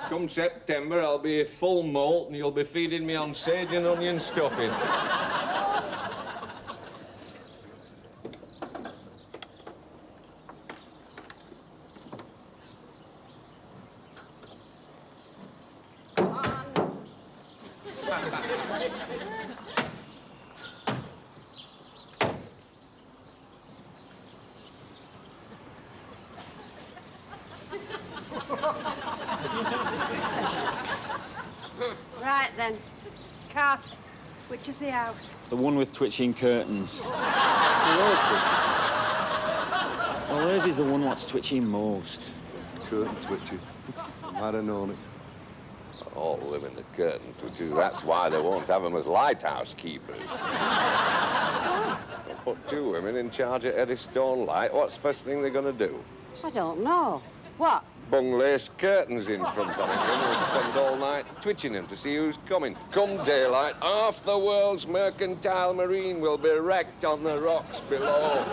Come September, I'll be a full molt and you'll be feeding me on sage and onion stuffing. Right then. Carter, which is the house? The one with twitching curtains. They're all twitching. Well, hers is the one what's twitching most. Curtain twitching. Might have known it. All live in the curtain twitches. That's why they won't have them as lighthouse keepers. They'll put two women in charge of Eddystone Light. What's the first thing they're going to do? I don't know. What? Bung lace curtains in front of him and spend all night twitching him to see who's coming. Come daylight, half the world's mercantile marine will be wrecked on the rocks below.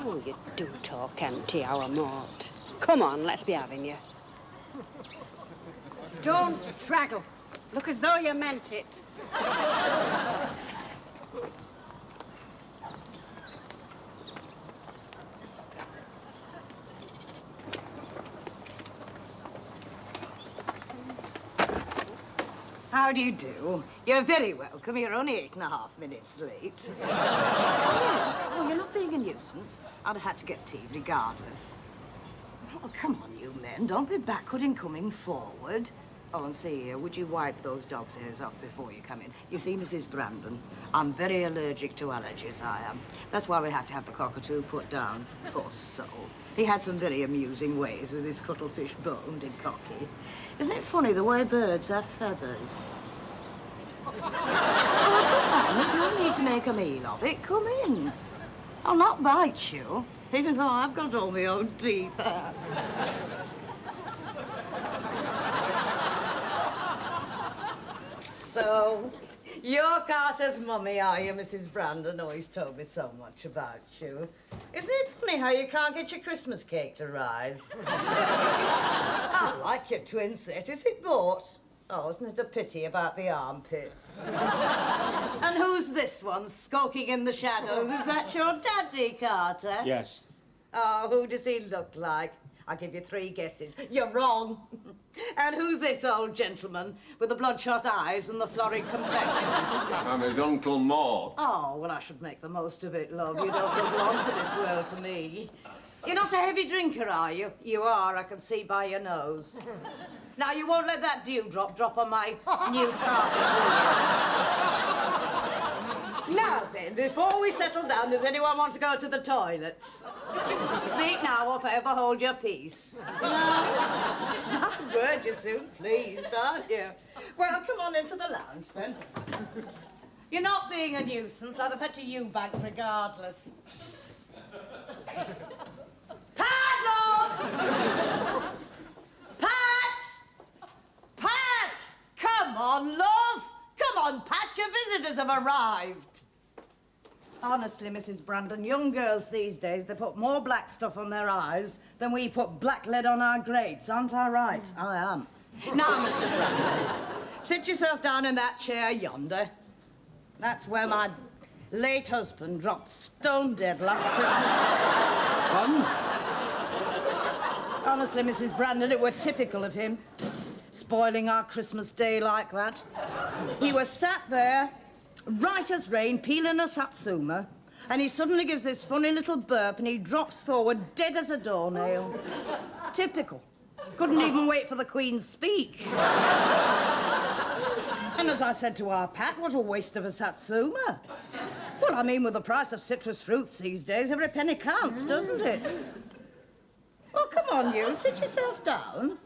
Oh, you do talk empty, our mort. Come on, let's be having you. Don't straggle. Look as though you meant it. How do you do? You're very welcome. You're only 8.5 minutes late. Oh, you're not being a nuisance. I'd have had to get tea regardless. Oh, come on, you men. Don't be backward in coming forward. Oh, and see here, would you wipe those dog's ears off before you come in? You see, Mrs. Brandon, I'm very allergic to allergies, I am. That's why we had to have the cockatoo put down. Poor soul. He had some very amusing ways with his cuttlefish bone, did Cocky. Isn't it funny the way birds have feathers? Oh, come on, there's no need to make a meal of it. Come in. I'll not bite you, even though I've got all my own teeth. So, you're Carter's mummy, are you, Mrs. Brandon? Oh, he's told me so much about you. Isn't it funny how you can't get your Christmas cake to rise? I like your twin set. Is it bought? Oh, isn't it a pity about the armpits? And who's this one, skulking in the shadows? Is that your daddy, Carter? Yes. Oh, who does he look like? I'll give you 3 guesses. You're wrong. And who's this old gentleman with the bloodshot eyes and the florid complexion? I'm his Uncle Mort. Oh, well, I should make the most of it, love. You don't belong for this world to me. You're not a heavy drinker, are you? You are, I can see by your nose. Now, you won't let that dewdrop drop on my new carpet, will you? Now, then, before we settle down, does anyone want to go to the toilets? Speak now or forever hold your peace. No? Good. glad you're soon pleased, aren't you? Well, come on into the lounge, then. You're not being a nuisance. I'd have had to U-bank regardless. Pat, love! Pat! Pat! Come on, love! Come on, Pat, your visitors have arrived. Honestly, Mrs. Brandon, young girls these days, they put more black stuff on their eyes than we put black lead on our grates. Aren't I right? I am. Now, Mr. Brandon, sit yourself down in that chair yonder. That's where my late husband dropped stone dead last Christmas. Honestly, Mrs. Brandon, it were typical of him, spoiling our Christmas day like that. He was sat there, right as rain, peeling a satsuma, and he suddenly gives this funny little burp and he drops forward dead as a doornail. Typical. Couldn't even wait for the Queen's speech. And as I said to our Pat, what a waste of a satsuma. Well, I mean, with the price of citrus fruits these days, every penny counts, doesn't it? Oh, come on, you. Sit yourself down.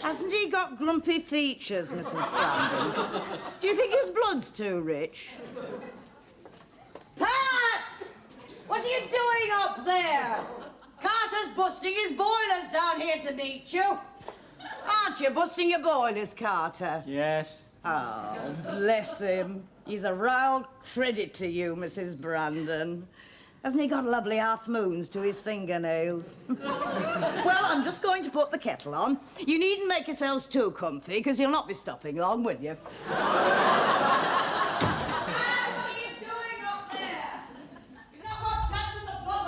Hasn't he got grumpy features, Mrs. Brandon? Do you think his blood's too rich? Pat! What are you doing up there? Carter's busting his boilers down here to meet you. Aren't you busting your boilers, Carter? Yes. Oh, bless him. He's a real credit to you, Mrs. Brandon. Hasn't he got lovely half-moons to his fingernails? Well, I'm just going to put the kettle on. You needn't make yourselves too comfy, because you'll not be stopping long, will you? What are you doing up there? You've not got time to the plug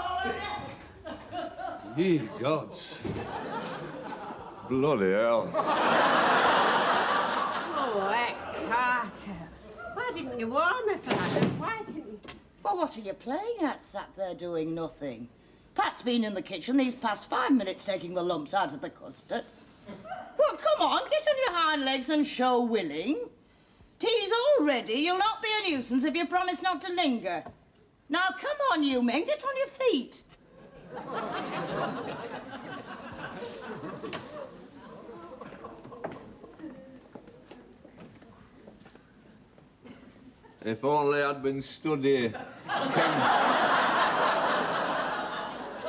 already? Ye gods. Bloody hell. Oh, Carter. Why didn't you warn us, Adam? Why didn't you? Well, what are you playing at, sat there doing nothing? Pat's been in the kitchen these past 5 minutes taking the lumps out of the custard. Well, come on, get on your hind legs and show willing. Tea's all ready. You'll not be a nuisance if you promise not to linger. Now, come on, you men, get on your feet. If only I'd been stood here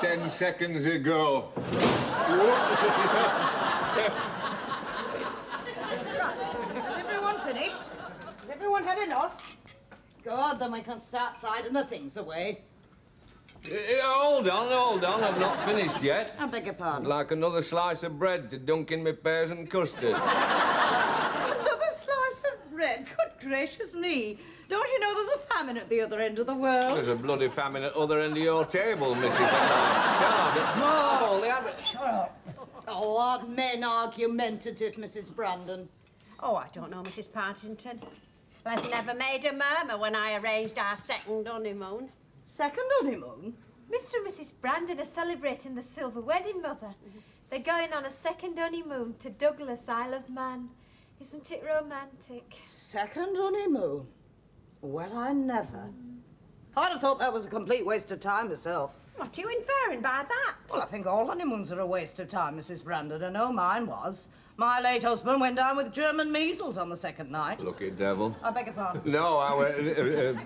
10 seconds ago. Has everyone finished? Has everyone had enough? Good, then we can start siding the things away. Hold on, I've not finished yet. I beg your pardon? I'd like another slice of bread to dunk in my pears and custard. Another slice of bread? Good gracious me. Don't you know there's a famine at the other end of the world? There's a bloody famine at the other end of your table, Mrs. Starved. Shut up. Oh, aren't men argumentative, Mrs. Brandon? Oh, I don't know, Mrs. Partington. I've never made a murmur when I arranged our second honeymoon. Second honeymoon? Mr. and Mrs. Brandon are celebrating the silver wedding, Mother. They're going on a second honeymoon to Douglas, Isle of Man. Isn't it romantic? Second honeymoon? Well, I never. I'd have thought that was a complete waste of time myself. What are you inferring by that? Well, I think all honeymoons are a waste of time, Mrs. Brandon. I know mine was. My late husband went down with German measles on the second night. Lucky devil. I beg your pardon? No,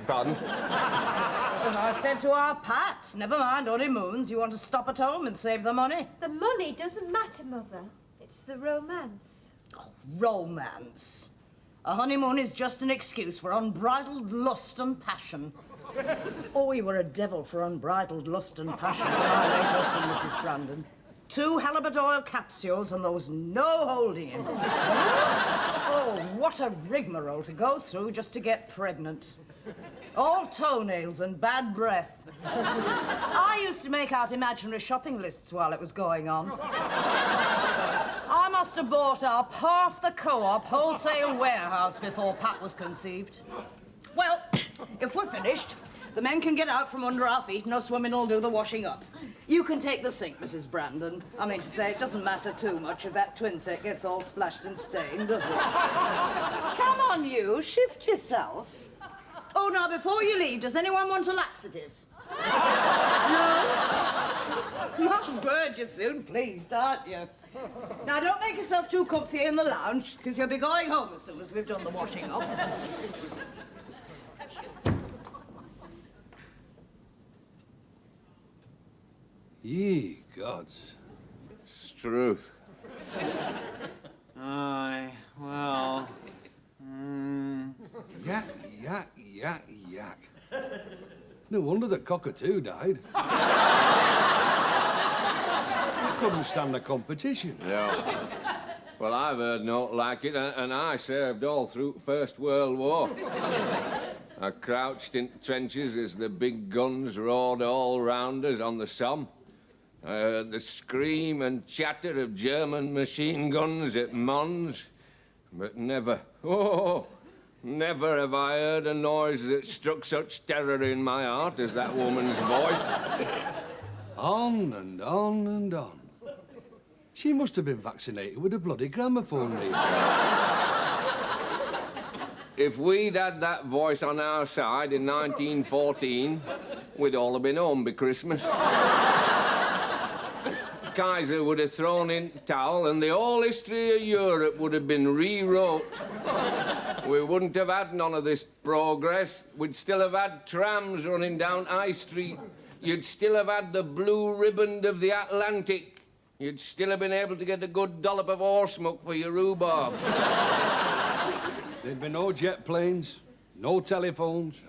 pardon? And I said to our Pat, never mind honeymoons, you want to stop at home and save the money. The money doesn't matter, Mother. It's the romance. Oh, romance. A honeymoon is just an excuse for unbridled lust and passion. Oh, you were a devil for unbridled lust and passion for my late husband, Mrs. Brandon. 2 halibut oil capsules and there was no holding him. Oh, what a rigmarole to go through just to get pregnant. All toenails and bad breath. I used to make out imaginary shopping lists while it was going on. I must have bought up half the co-op wholesale warehouse before Pat was conceived. Well, if we're finished, the men can get out from under our feet and us women will do the washing up. You can take the sink, Mrs. Brandon. I mean to say, it doesn't matter too much if that twin set gets all splashed and stained, does it? Come on, you, shift yourself. Oh, now, before you leave, does anyone want a laxative? No? My word, you're soon pleased, aren't you? Now, don't make yourself too comfy in the lounge, because you'll be going home as soon as we've done the washing up. Ye gods. Struth. Aye, well... Yak, yak, yak, yak. No wonder the cockatoo died. He couldn't stand the competition. No. Well, I've heard naught like it, and I served all through First World War. I crouched in trenches as the big guns roared all round us on the Somme. I heard the scream and chatter of German machine guns at Mons, but never, never have I heard a noise that struck such terror in my heart as that woman's voice. On and on and on. She must have been vaccinated with a bloody gramophone reel. If we'd had that voice on our side in 1914, we'd all have been home by Christmas. Kaiser would have thrown in the towel and the whole history of Europe would have been rewrote. We wouldn't have had none of this progress. We'd still have had trams running down High Street. You'd still have had the blue ribbon of the Atlantic. You'd still have been able to get a good dollop of horsemuck for your rhubarb. There'd be no jet planes, no telephones,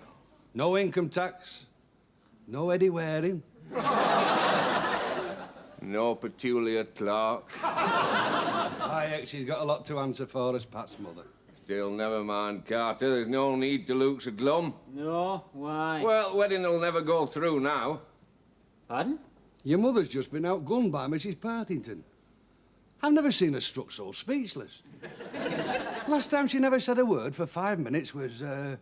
no income tax, no Eddie Waring. No Petulia Clark. Aye, she's got a lot to answer for as Pat's mother. Still, never mind, Carter. There's no need to look so glum. No? Why? Well, wedding will never go through now. Pardon? Your mother's just been outgunned by Mrs. Partington. I've never seen her struck so speechless. Last time she never said a word for 5 minutes was, it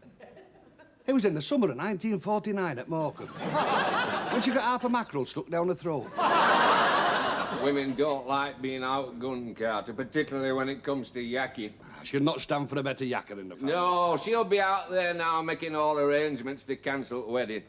was in the summer of 1949 at Morecambe, when she got half a mackerel stuck down her throat. Women don't like being outgunned, Carter, particularly when it comes to yakking. She'll not stand for a better yakker in the family. No, she'll be out there now making all arrangements to cancel the wedding.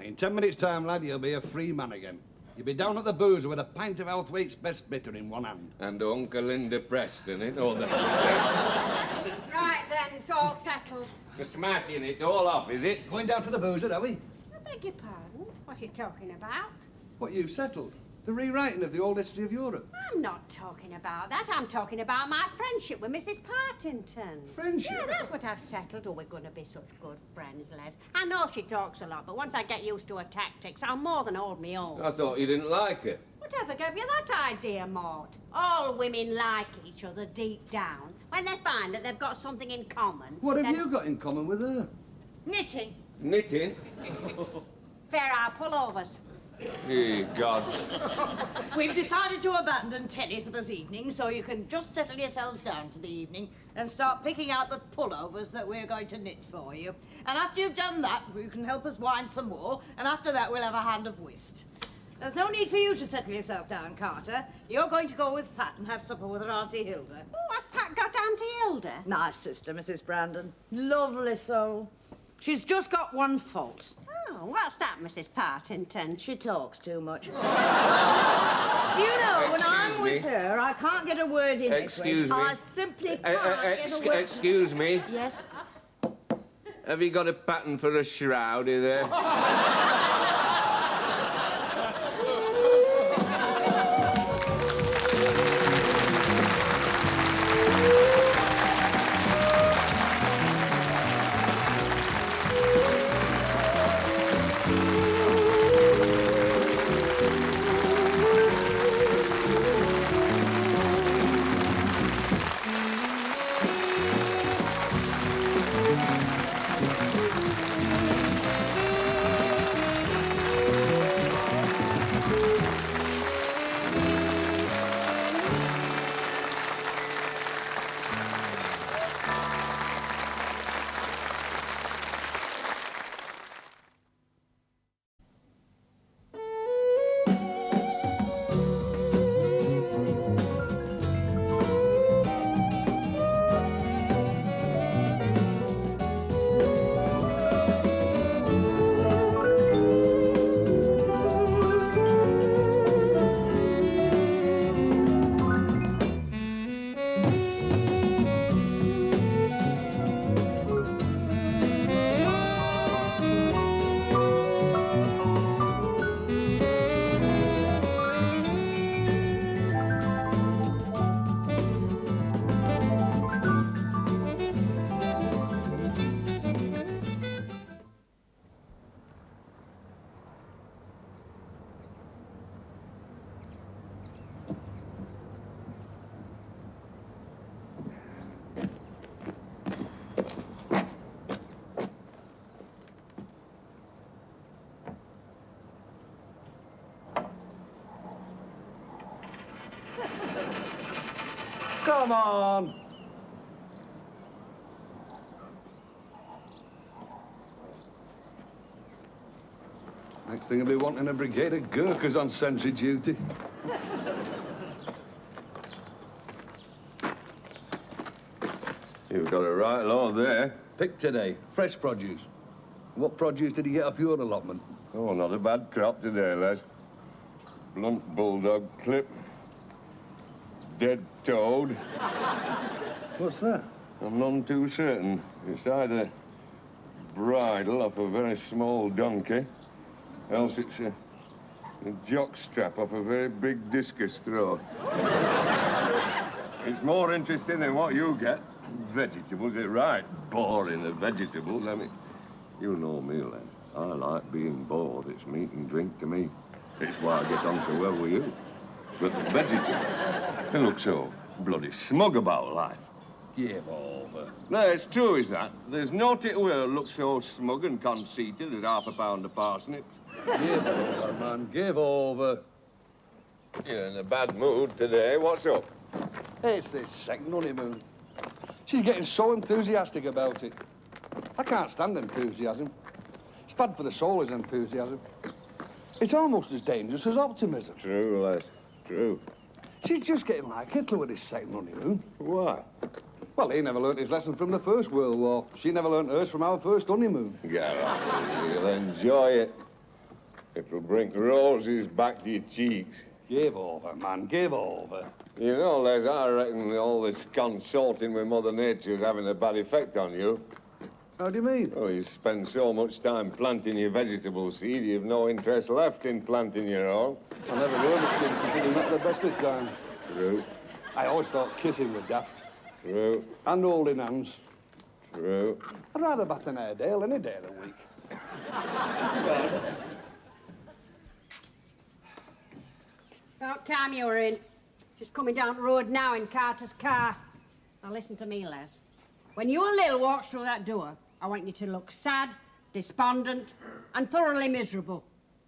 In 10 minutes' time, lad, you'll be a free man again. You'll be down at the boozer with a pint of Outhwaite's best bitter in one hand. And Uncle Linda Preston in other. Right then, it's all settled. Mr. Martin, it's all off, is it? Going down to the boozer, are we? I beg your pardon? What are you talking about? What you've settled? The rewriting of the old history of Europe. I'm not talking about that. I'm talking about my friendship with Mrs. Partington. Friendship? Yeah, that's what I've settled. Oh, we're going to be such good friends, Les. I know she talks a lot, but once I get used to her tactics, I'll more than hold me own. I thought you didn't like her. Whatever gave you that idea, Maud? All women like each other deep down. When they find that they've got something in common... What have you got in common with her? Knitting. Knitting? Fair our pullovers. Ye gods. We've decided to abandon Tenny for this evening, so you can just settle yourselves down for the evening and start picking out the pullovers that we're going to knit for you. And after you've done that, you can help us wind some more, and after that we'll have a hand of whist. There's no need for you to settle yourself down, Carter. You're going to go with Pat and have supper with her Auntie Hilda. Oh, has Pat got Auntie Hilda? Nice sister, Mrs. Brandon. Lovely soul. She's just got one fault. Oh, what's that, Mrs. Partington? She talks too much. You know, when I'm with her, I can't get a word in. Excuse me. I simply can't get a word. Excuse me. Yes? Have you got a pattern for a shroud there? Come on. Next thing I'll be wanting a brigade of Gurkhas on sentry duty. You've got a right lot there. Picked today, fresh produce. What produce did you get off your allotment? Oh, not a bad crop today, Les. Blunt bulldog clip. Dead toad. What's that? I'm none too certain. It's either bridle off a very small donkey, else it's a jock strap off a very big discus throw. It's more interesting than what you get. Vegetables, it's right boring of vegetables. I mean, you know me, Les. I like being bored. It's meat and drink to me. It's why I get on so well with you. But the vegetables, they look so bloody smug about life. Give over. No, it's true, is that? There's naught it will look so smug and conceited as half a pound of parsnips. Give over, man, give over. You're in a bad mood today. What's up? It's this second honeymoon. She's getting so enthusiastic about it. I can't stand enthusiasm. It's bad for the soul, is enthusiasm. It's almost as dangerous as optimism. True, Les. True. She's just getting like Hitler with his second honeymoon. Why? Well, he never learnt his lesson from the First World War. She never learnt hers from our first honeymoon. Get on, you'll enjoy it. It'll bring roses back to your cheeks. Give over, man, give over. You know, Les, I reckon all this consorting with Mother Nature is having a bad effect on you. How do you mean? Oh, you spend so much time planting your vegetable seed, you've no interest left in planting your own. I never learned it, Jim. She didn't at the best of times. True. I always thought kissing was daft. True. And holding hands. True. I'd rather bath in Airedale any day of the week. About time you were in. Just coming down the road now in Carter's car. Now listen to me, Les. When you and Lil walks through that door, I want you to look sad, despondent, and thoroughly miserable.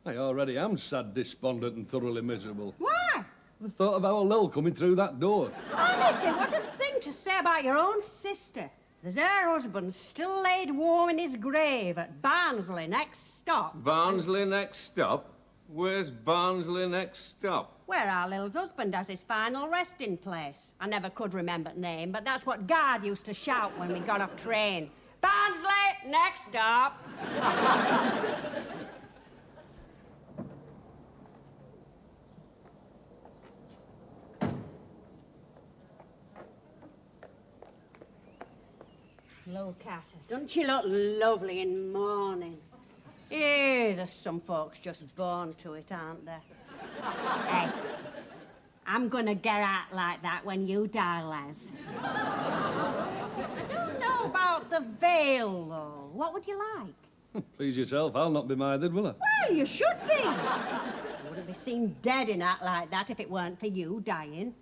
I already am sad, despondent, and thoroughly miserable. Why? The thought of our Lil coming through that door. Honestly, what a thing to say about your own sister. There's her husband still laid warm in his grave at Barnsley next stop. Barnsley next stop? Where's Barnsley next stop? Where our Lil's husband has his final resting place. I never could remember the name, but that's what Guard used to shout when we got off train. Barnsley, next stop. Look at her. Doesn't she look lovely in mourning? Yeah, there's some folks just born to it, aren't there? Hey, I'm gonna get out like that when you die, Les. I don't know about the veil, though. What would you like? Please yourself, I'll not be mithered, will I? Well, you should be. You wouldn't be seen dead in that like that if it weren't for you dying.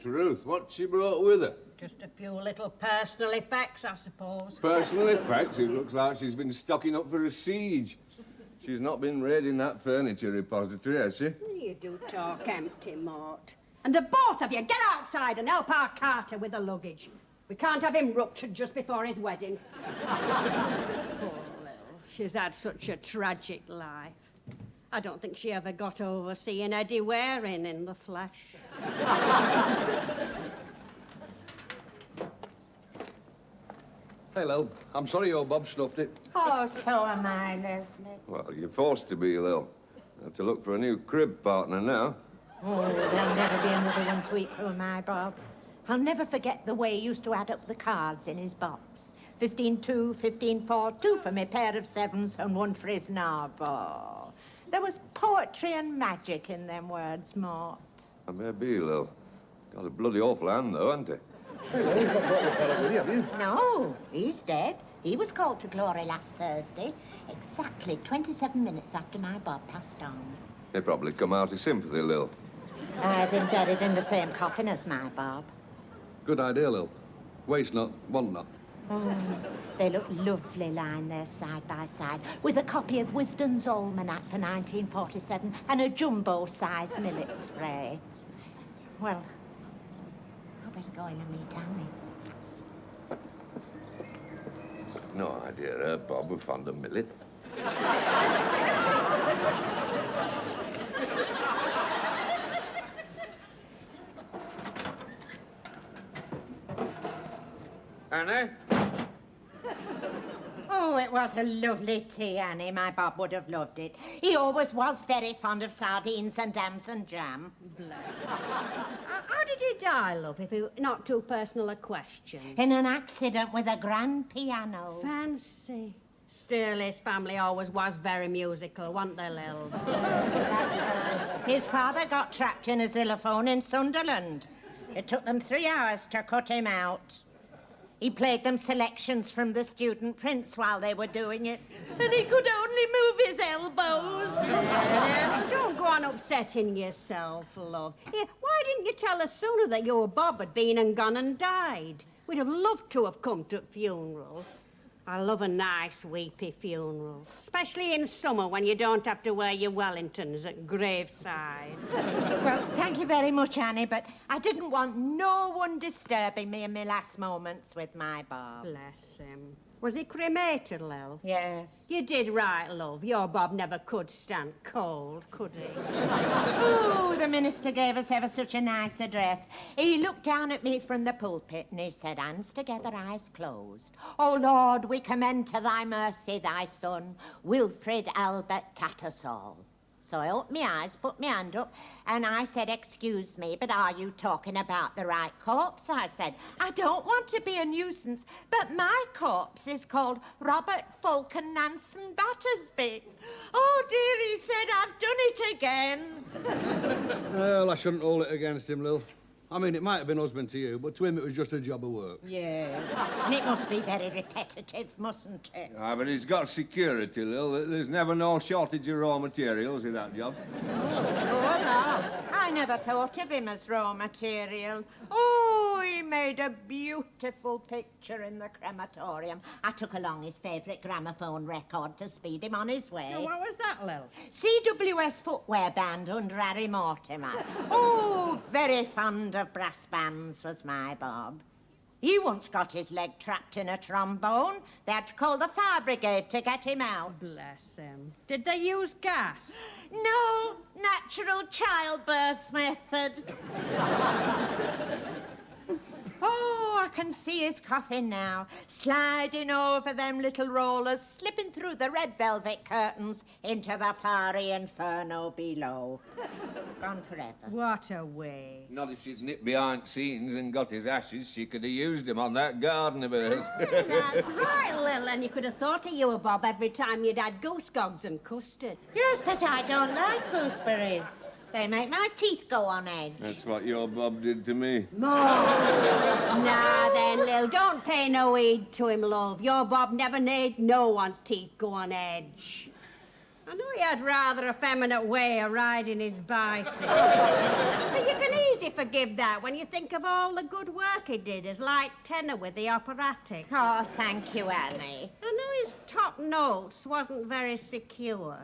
Truth, what she brought with her? Just a few little personal effects, I suppose. Personal effects? It looks like she's been stocking up for a siege. She's not been raiding that furniture repository, has she? You do talk empty, Mort. And the both of you, get outside and help our Carter with the luggage. We can't have him ruptured just before his wedding. Poor Lil. She's had such a tragic life. I don't think she ever got over seeing Eddie Waring in the flesh. Hey, Lil, I'm sorry your Bob snuffed it. Oh, so am I, Leslie. Well, you're forced to be, Lil. You have to look for a new crib partner now. Oh, there'll never be another one to equal my Bob. I'll never forget the way he used to add up the cards in his box. 15-2, 15-4, 2 for me pair of sevens and 1 for his narbo. There was poetry and magic in them words, Mort. I may be, Lil. Got a bloody awful hand, though, hasn't he? Well, you've not brought the fella with you, have you? No, he's dead. He was called to glory last Thursday, exactly 27 minutes after my Bob passed on. They probably come out of sympathy, Lil. I had him buried in the same coffin as my Bob. Good idea, Lil. Waste not, want not. Oh, they look lovely lying there side by side, with a copy of Wisden's Almanac for 1947 and a jumbo-sized millet spray. Well, I better go in and meet Annie. No idea her Bob was fond of millet. Annie? Oh, it was a lovely tea, Annie. My Bob would have loved it. He always was very fond of sardines and damson jam. Bless. How did he die, love, if it's not too personal a question? In an accident with a grand piano. Fancy. Still, his family always was very musical, weren't they, Lil? His father got trapped in a xylophone in Sunderland. It took them 3 hours to cut him out. He played them selections from the Student Prince while they were doing it, and he could only move his elbows. Don't go on upsetting yourself, love. Here, why didn't you tell us sooner that your Bob had been and gone and died? We'd have loved to have come to funerals. I love a nice, weepy funeral, especially in summer when you don't have to wear your Wellingtons at graveside. Well, thank you very much, Annie, but I didn't want no one disturbing me in my last moments with my Bob. Bless him. Was he cremated, Lil? Yes. You did right, love. Your Bob never could stand cold, could he? Oh, the minister gave us ever such a nice address. He looked down at me from the pulpit and he said, hands together, eyes closed. Oh, Lord, we commend to thy mercy thy son, Wilfred Albert Tattersall. So I opened my eyes, put my hand up, and I said, excuse me, but are you talking about the right corpse? I said, I don't want to be a nuisance, but my corpse is called Robert Fulken Nansen Battersby. Oh, dear, he said, I've done it again. Well, I shouldn't hold it against him, Lil. I mean, it might have been husband to you, but to him it was just a job of work. Yes, and it must be very repetitive, mustn't it? Ah, but he's got security, Lil. There's never no shortage of raw materials in that job. Oh, no. I never thought of him as raw material. Oh, he made a beautiful picture in the crematorium. I took along his favourite gramophone record to speed him on his way. Now, what was that, Lil? CWS Footwear Band under Harry Mortimer. Oh, very fond of brass bands was my Bob. He once got his leg trapped in a trombone. They had to call the fire brigade to get him out. Bless him. Did they use gas? No, natural childbirth method. Oh, I can see his coffin now, sliding over them little rollers, slipping through the red velvet curtains into the fiery inferno below. Gone forever. What a way. Not if she'd nipped behind scenes and got his ashes. She could have used him on that garden of hers. That's right, Lil, and you could have thought of you, Bob, every time you'd had goose gogs and custard. Yes, but I don't like gooseberries. They make my teeth go on edge. That's what your Bob did to me. Nah, then, Lil, don't pay no heed to him, love. Your Bob never made no one's teeth go on edge. I know he had rather a feminine way of riding his bicycle. But you can easily forgive that when you think of all the good work he did as light tenor with the operatic. Oh, thank you, Annie. I know his top notes wasn't very secure.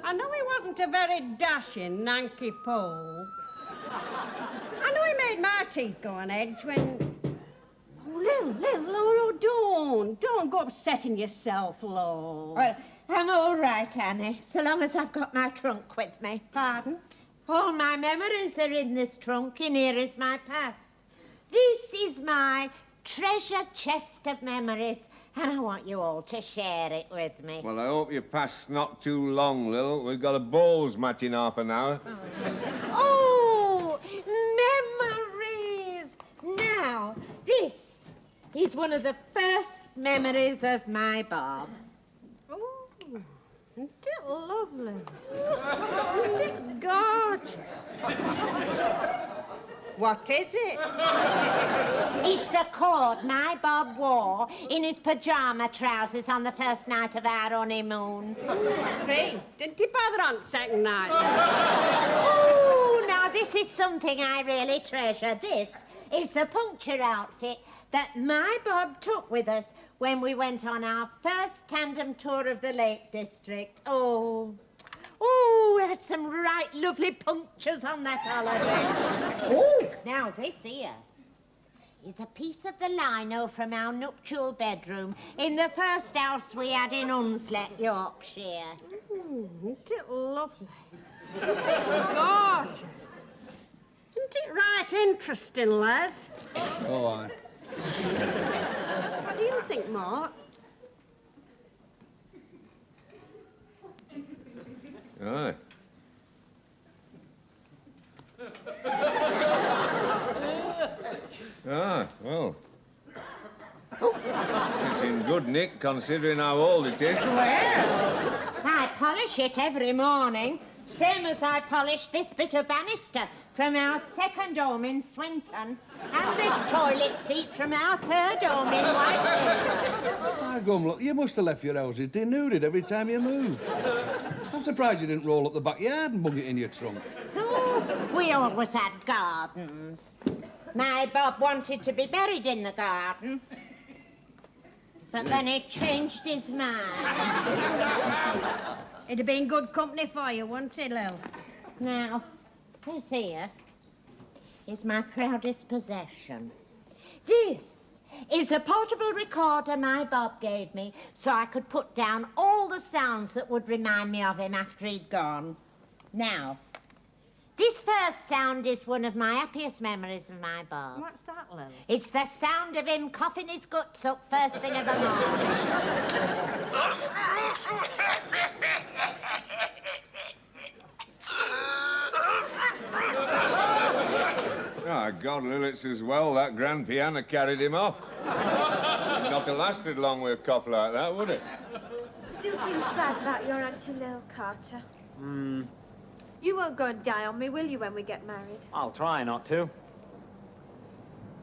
I know he wasn't a very dashing Nanky Pole. I know he made my teeth go on edge when... Oh, Lil, don't go upsetting yourself, love. Well, I'm all right, Annie, so long as I've got my trunk with me. Pardon? All my memories are in this trunk, and here is my past. This is my treasure chest of memories, and I want you all to share it with me. Well, I hope your past's not too long, Lil. We've got a bowls match in half an hour. Oh, memories! Now, this is one of the first memories of my Bob. Oh, isn't it lovely? Isn't it gorgeous? What is it? It's the coat my Bob wore in his pyjama trousers on the first night of our honeymoon. See, didn't he bother on second night? Oh, now this is something I really treasure. This is the puncture outfit that my Bob took with us when we went on our first tandem tour of the Lake District. Oh, we had some right lovely punctures on that holiday. Oh, now this here is a piece of the lino from our nuptial bedroom in the first house we had in Hunslet, Yorkshire. Isn't it lovely? Isn't it gorgeous? Isn't it right interesting, Les? Oh, aye. What do you think, Mort? Aye. Well. It's in good nick, considering how old it is. Well, I polish it every morning, same as I polish this bit of banister from our second home in Swinton, and this toilet seat from our third home in Whitehaven. Ah, gum, look, you must have left your houses denuded every time you moved. I'm surprised you didn't roll up the backyard and bung it in your trunk. Oh, we always had gardens. My Bob wanted to be buried in the garden, but then he changed his mind. It'd have been good company for you, wouldn't it, Lil? Now, this here is my proudest possession. This is the portable recorder my Bob gave me so I could put down all the sounds that would remind me of him after he'd gone. Now, this first sound is one of my happiest memories of my Bob. What's that, Lil? It's the sound of him coughing his guts up first thing of the morning. Oh, God, Lil, it's as well that grand piano carried him off. Not have lasted long with a cough like that, would it? I do feel sad about your Auntie Lil, Carter. You won't go and die on me, will you, when we get married? I'll try not to.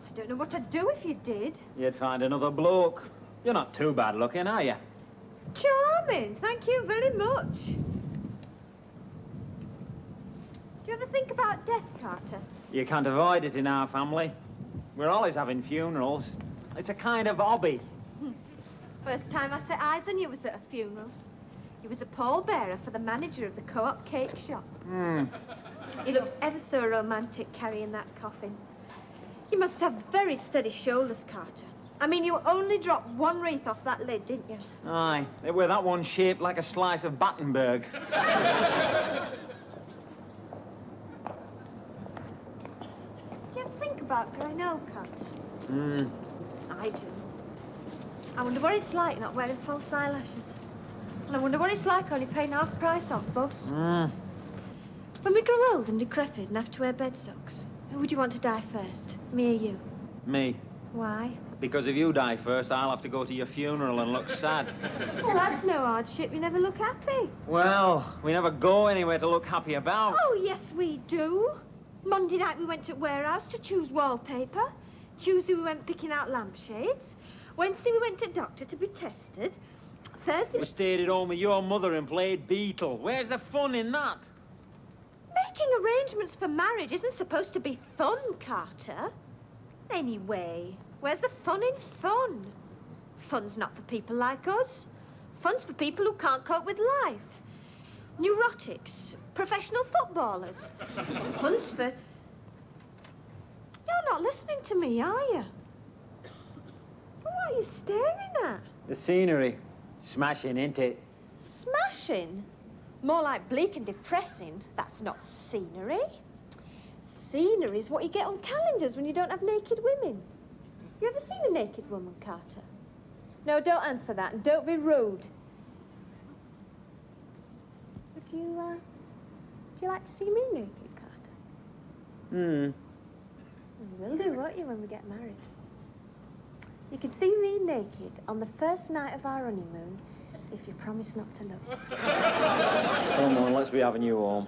I don't know what I'd do if you did. You'd find another bloke. You're not too bad looking, are you? Charming, thank you very much. Do you ever think about death, Carter? You can't avoid it in our family. We're always having funerals. It's a kind of hobby. First time I set eyes on you was at a funeral. You was a pallbearer for the manager of the Co-op cake shop. He looked ever so romantic carrying that coffin. You must have very steady shoulders, Carter. I mean, you only dropped one wreath off that lid, didn't you? Aye, it were that one shaped like a slice of Battenberg. Do you ever think about growing old, Carter? I do. I wonder what it's like not wearing false eyelashes. And I wonder what it's like only paying half price off bus. When we grow old and decrepit and have to wear bed socks, who would you want to die first, me or you? Me. Why? Because if you die first, I'll have to go to your funeral and look sad. Oh, that's no hardship. You never look happy. Well, we never go anywhere to look happy about. Oh, yes, we do. Monday night we went to warehouse to choose wallpaper. Tuesday we went picking out lampshades. Wednesday we went to doctor to be tested. Thursday... We stayed at home with your mother and played Beetle. Where's the fun in that? Making arrangements for marriage isn't supposed to be fun, Carter. Anyway, where's the fun in fun? Fun's not for people like us. Fun's for people who can't cope with life. Neurotics, professional footballers. Fun's for... You're not listening to me, are you? What are you staring at? The scenery. Smashing, ain't it? Smashing? More like bleak and depressing. That's not scenery. Scenery's what you get on calendars when you don't have naked women. You ever seen a naked woman, Carter? No, don't answer that, and don't be rude. Would you like to see me naked, Carter? Hmm. You will do, won't you, when we get married? You can see me naked on the first night of our honeymoon if you promise not to look. Come on, let's be having you home.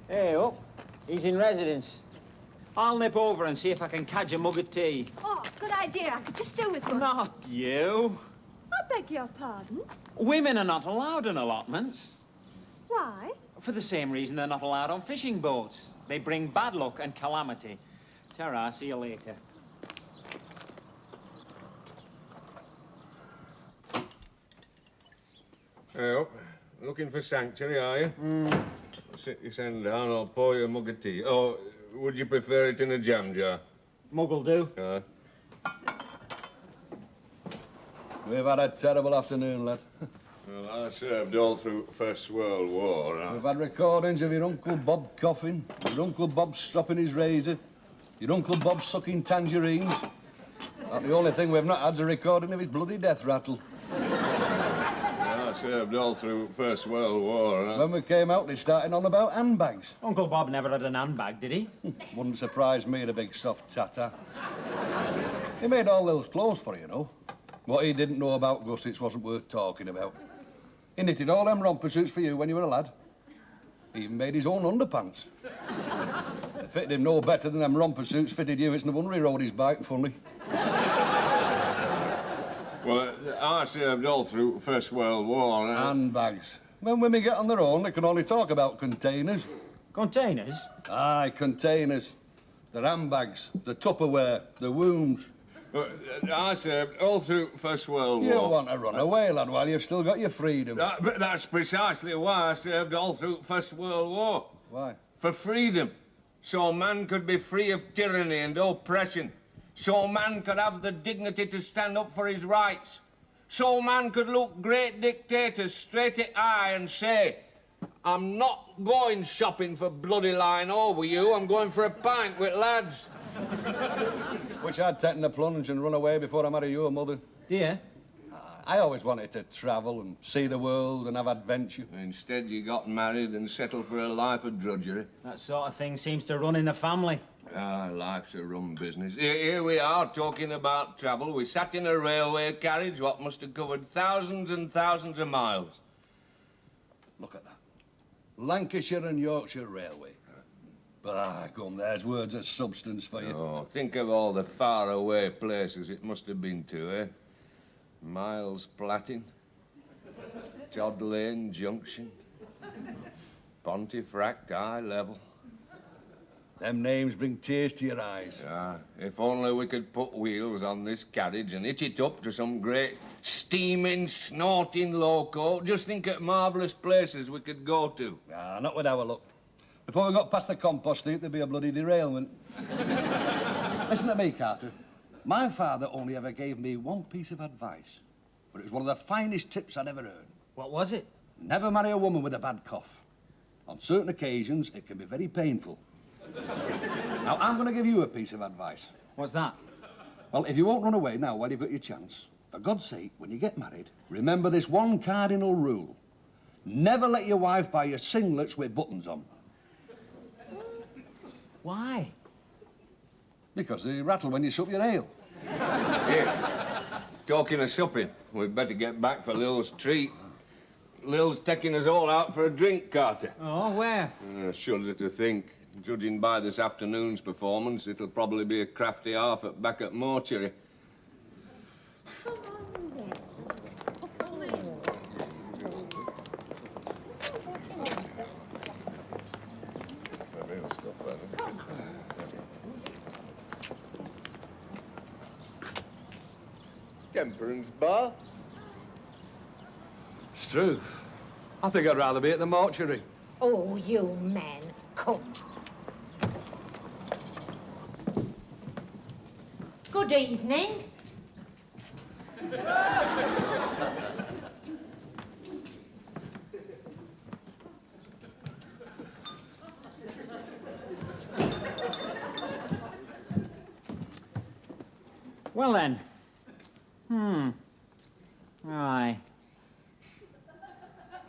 Hey, up. He's in residence. I'll nip over and see if I can catch a mug of tea. Oh, good idea. I could just do with one. Not you. I beg your pardon. Women are not allowed in allotments. Why? For the same reason they're not allowed on fishing boats. They bring bad luck and calamity. Ta-ra, see you later. Hey, up. Looking for sanctuary, are you? Sit your hand down, I'll pour you a mug of tea. Oh, would you prefer it in a jam jar? Mug'll do. We've had a terrible afternoon, lad. Well, I served all through First World War. We've had recordings of your Uncle Bob coughing, your Uncle Bob stropping his razor, your Uncle Bob sucking tangerines. Not the only thing we've not had's a recording of his bloody death rattle. I served all through First World War. When we came out, they started on about handbags. Uncle Bob never had an handbag, did he? Wouldn't surprise me, the big soft tatter. He made all those clothes for you, know. What he didn't know about gussets wasn't worth talking about. He knitted all them romper suits for you when you were a lad. He even made his own underpants. They fitted him no better than them romper suits fitted you. It's no wonder he rode his bike funny. Well, I served all through First World War. Handbags. When women get on their own, they can only talk about containers. Containers? Aye, containers. They're handbags, the Tupperware, the wombs. I served all through First World War. You want to run away, lad, while you've still got your freedom. But that's precisely why I served all through First World War. Why? For freedom. So man could be free of tyranny and oppression. So man could have the dignity to stand up for his rights. So man could look great dictators straight at eye and say, I'm not going shopping for bloody line over you, I'm going for a pint with lads. Wish I'd taken the plunge and run away before I married your mother. Yeah? I always wanted to travel and see the world and have adventure. Instead, you got married and settled for a life of drudgery. That sort of thing seems to run in the family. Life's a rum business. Here we are talking about travel. We sat in a railway carriage what must have covered thousands and thousands of miles. Look at that. Lancashire and Yorkshire Railway. Come, there's words of substance for you. Oh, think of all the faraway places it must have been to, eh? Miles Platting, Todd Lane Junction, Pontefract High Level. Them names bring tears to your eyes. If only we could put wheels on this carriage and hitch it up to some great steaming, snorting loco. Just think of marvellous places we could go to. Not with our luck. Before we got past the compost heap, there'd be a bloody derailment. Listen to me, Carter. My father only ever gave me one piece of advice, but it was one of the finest tips I'd ever heard. What was it? Never marry a woman with a bad cough. On certain occasions, it can be very painful. Now, I'm going to give you a piece of advice. What's that? Well, if you won't run away now while you've got your chance, for God's sake, when you get married, remember this one cardinal rule. Never let your wife buy you singlets with buttons on. Why? Because they rattle when you sup your ale. Here, talking of supping, we'd better get back for Lil's treat. Lil's taking us all out for a drink, Carter. Oh, where? Shudder to think. Judging by this afternoon's performance, it'll probably be a crafty half back at mortuary. Temperance bar? It's truth. I think I'd rather be at the mortuary. Oh, you men, come. Good evening. Well, then. Aye.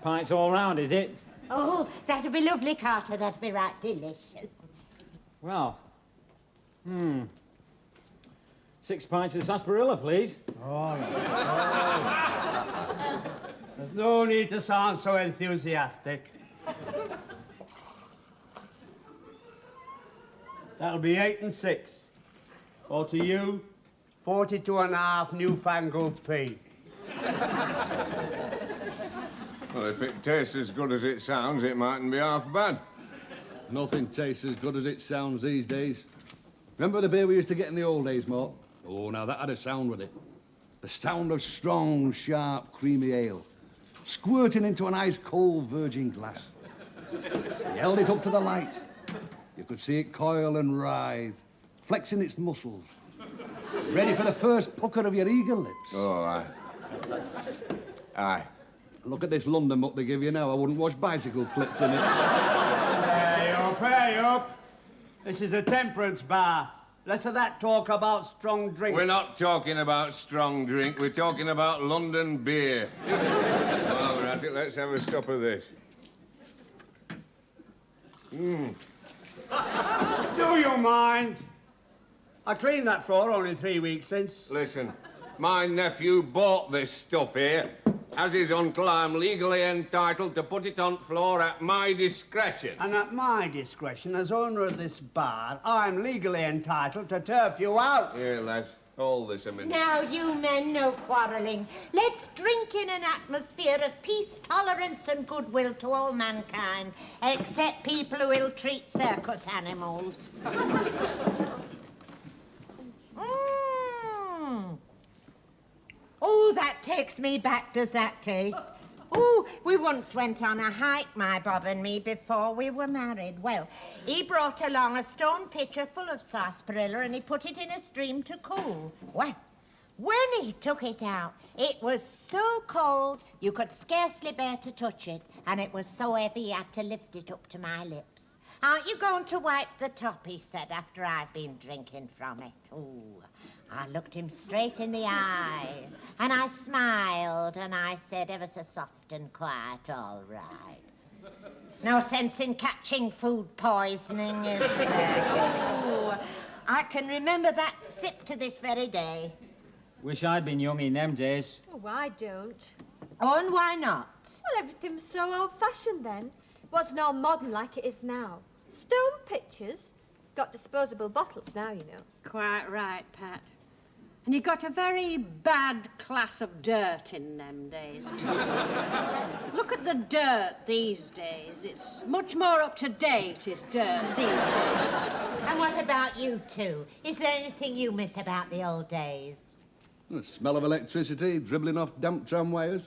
Pints all round, is it? Oh, that'd be lovely, Carter. That'd be right delicious. Well. 6 pints of sarsaparilla, please. Oh, There's no need to sound so enthusiastic. That'll be 8 and 6. Or to you, 42.5 newfangled p. Well, if it tastes as good as it sounds, it mightn't be half bad. Nothing tastes as good as it sounds these days. Remember the beer we used to get in the old days, Mort? Oh, now that had a sound with it. The sound of strong, sharp, creamy ale, squirting into an ice-cold virgin glass. You held it up to the light. You could see it coil and writhe, flexing its muscles, ready for the first pucker of your eager lips. Oh, aye. Aye. Look at this London muck they give you now. I wouldn't watch bicycle clips in it. Pay up. This is a temperance bar. Less of that talk about strong drink. We're not talking about strong drink. We're talking about London beer. Well, we're at it. Let's have a stop of this. Do you mind? I cleaned that floor only 3 weeks since. Listen, my nephew bought this stuff here. As his uncle, I'm legally entitled to put it on floor at my discretion. And at my discretion, as owner of this bar, I'm legally entitled to turf you out. Here, lads, hold this a minute. Now, you men, no quarrelling. Let's drink in an atmosphere of peace, tolerance and goodwill to all mankind, except people who ill-treat circus animals. Oh, that takes me back, does that taste? Oh, we once went on a hike, my Bob and me, before we were married. Well, he brought along a stone pitcher full of sarsaparilla and he put it in a stream to cool. Well, when he took it out, it was so cold you could scarcely bear to touch it, and it was so heavy he had to lift it up to my lips. Aren't you going to wipe the top, he said, after I'd been drinking from it. Ooh. I looked him straight in the eye, and I smiled, and I said, ever so soft and quiet, all right. No sense in catching food poisoning, is there? Ooh, I can remember that sip to this very day. Wish I'd been young in them days. Oh, I don't. Oh, and why not? Well, everything was so old-fashioned then. It wasn't all modern like it is now. Stone pitchers. Got disposable bottles now, you know. Quite right, Pat. And you got a very bad class of dirt in them days, too. Look at the dirt these days. It's much more up to date, is dirt these days. And what about you two? Is there anything you miss about the old days? The smell of electricity dribbling off damp tram wires.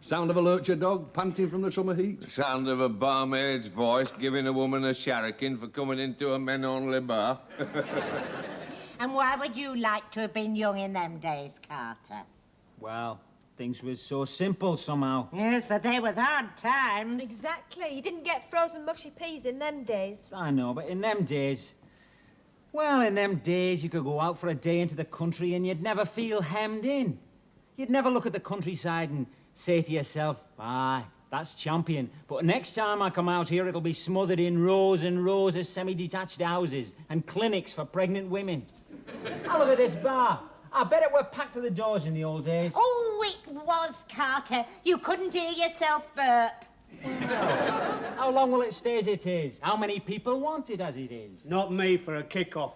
Sound of a lurcher dog panting from the summer heat. The sound of a barmaid's voice giving a woman a sharrikin for coming into a men-only bar. And why would you like to have been young in them days, Carter? Well, things was so simple somehow. Yes, but they was hard times. Exactly. You didn't get frozen mushy peas in them days. I know, but in them days... Well, in them days, you could go out for a day into the country and you'd never feel hemmed in. You'd never look at the countryside and say to yourself, aye, that's champion. But next time I come out here, it'll be smothered in rows and rows of semi-detached houses and clinics for pregnant women. Now look at this bar. I bet it were packed to the doors in the old days. Oh, it was, Carter. You couldn't hear yourself burp. How long will it stay as it is? How many people want it as it is? Not me for a kick-off.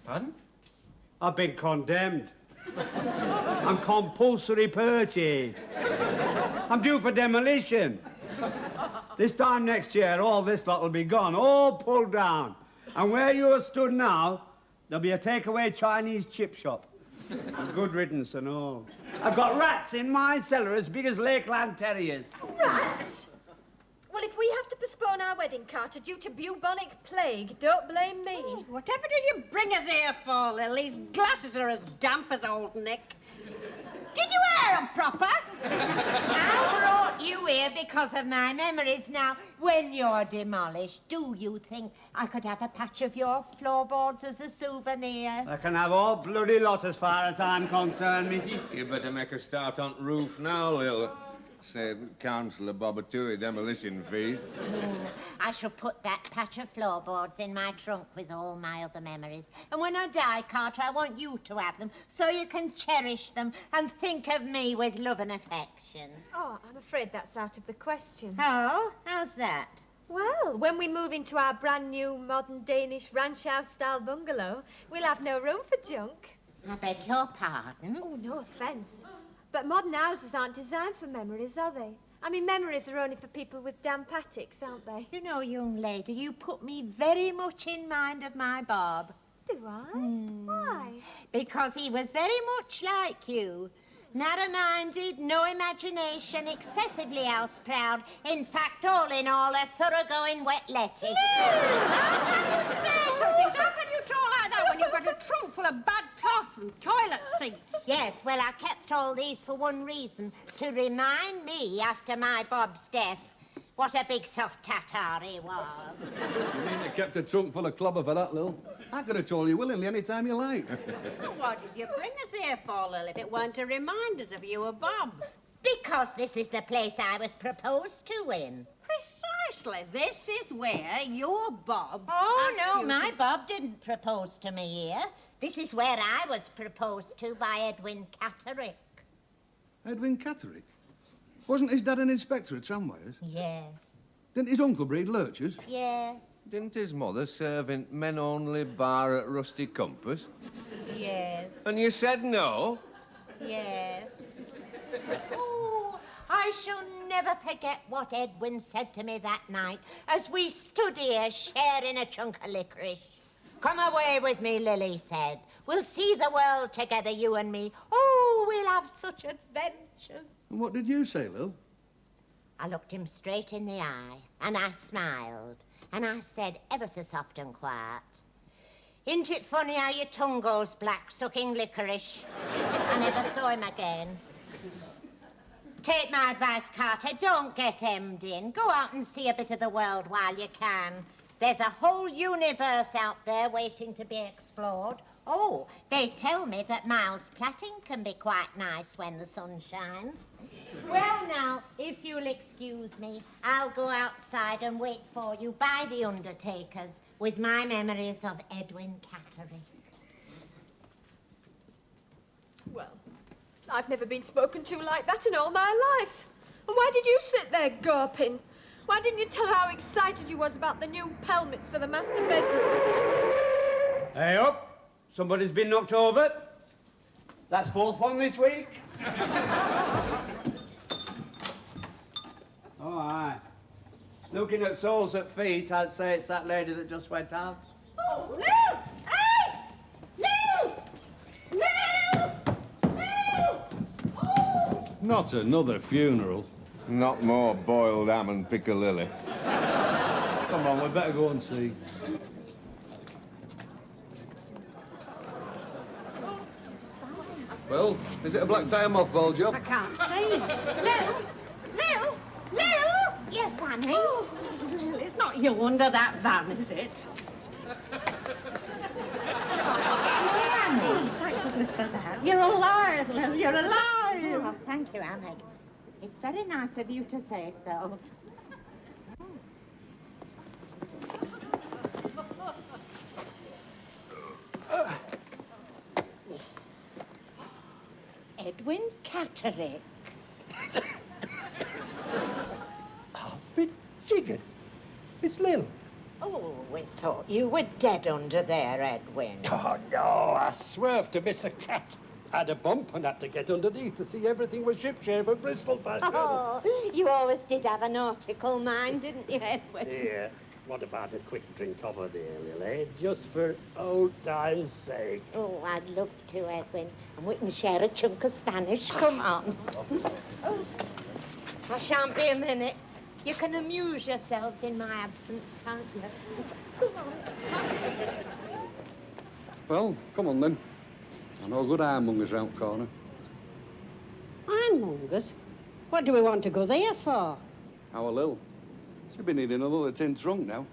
Pardon? I've been condemned. I'm compulsory purchase. I'm due for demolition. This time next year, all this lot will be gone, all pulled down. And where you're stood now, there'll be a takeaway Chinese chip shop. Good riddance and all. I've got rats in my cellar as big as Lakeland terriers. Rats? Well, if we have to postpone our wedding, Carter, due to bubonic plague, don't blame me. Oh, whatever did you bring us here for, Lil? These glasses are as damp as old Nick. Did you wear them proper? I brought you here because of my memories. Now, when you're demolished, do you think I could have a patch of your floorboards as a souvenir? I can have all bloody lot as far as I'm concerned, missus. You better make a start on roof now, Lil. Save Councillor Bobatui demolition fee. I shall put that patch of floorboards in my trunk with all my other memories. And when I die, Carter, I want you to have them so you can cherish them and think of me with love and affection. Oh, I'm afraid that's out of the question. Oh, how's that? Well, when we move into our brand new modern Danish ranch house style bungalow, we'll have no room for junk. I beg your pardon? Oh, no offence. But modern houses aren't designed for memories, are they? I mean, memories are only for people with damp attics, aren't they? You know, young lady, you put me very much in mind of my Bob. Do I? Why? Because he was very much like you. Narrow-minded, no imagination, excessively house-proud. In fact, all in all, a thoroughgoing wet letty. How can you say something? How can you talk like that when you've got a trunk full of bad cloths and toilet seats? Yes, well, I kept all these for one reason, to remind me, after my Bob's death, what a big soft tatar he was. You mean they kept a trunk full of clobber for that, Lil? I could have told you willingly any time you like. Well, what did you bring us here for, Lil, if it weren't to remind us of you or Bob? Because this is the place I was proposed to in. Precisely. This is where your Bob... Oh, asked no, you my to- Bob didn't propose to me here. This is where I was proposed to by Edwin Catterick. Edwin Catterick? Wasn't his dad an inspector at tramways? Yes. Didn't his uncle breed lurchers? Yes. Didn't his mother serve in men-only bar at Rusty Compass? Yes. And you said no? Yes. Oh, I shall never forget what Edwin said to me that night as we stood here sharing a chunk of licorice. Come away with me, Lily said. We'll see the world together, you and me. Oh, we'll have such adventures. And what did you say, Lil? I looked him straight in the eye and I smiled and I said ever so soft and quiet, "Isn't it funny how your tongue goes black sucking licorice?" I never saw him again. Take my advice, Carter. Don't get hemmed in. Go out and see a bit of the world while you can. There's a whole universe out there waiting to be explored. Oh, they tell me that Miles Platting can be quite nice when the sun shines. Well, now, if you'll excuse me, I'll go outside and wait for you by the undertaker's with my memories of Edwin Catterick. Well, I've never been spoken to like that in all my life. And why did you sit there gawping? Why didn't you tell her how excited you was about the new pelmets for the master bedroom? Hey up! Somebody's been knocked over. That's fourth one this week. Oh, aye. Looking at soles at feet, I'd say it's that lady that just went out. Oh, Lil! Hey! Lil! Lil! Lil! Oh! Not another funeral. Not more boiled ham and piccalilli. Come on, we better go and see. Well, is it a black tie and mothball job? I can't see. Lil! Lil! Lil! Yes, Annie? Lil, it's not you under that van, is it? Annie. Thank goodness for that. You're alive, Lil, you're alive. Oh, thank you, Annie. It's very nice of you to say so. Edwin Catterick. I'll be jiggered. It's Lil. Oh, we thought you were dead under there, Edwin. Oh, no, I swerved to miss a cat. Had a bump and had to get underneath to see everything was shipshape and Bristol fashion. Oh, you always did have a nautical mind, didn't you, Edwin? Yeah. What about a quick drink over there, Lily? Just for old time's sake. Oh, I'd love to, Edwin. And we can share a chunk of Spanish. Come on. Oh, I shan't be a minute. You can amuse yourselves in my absence, can't you? Well, come on then. I know good ironmongers round the corner. Ironmongers? What do we want to go there for? Our Lil. She'll be needing another tin trunk now.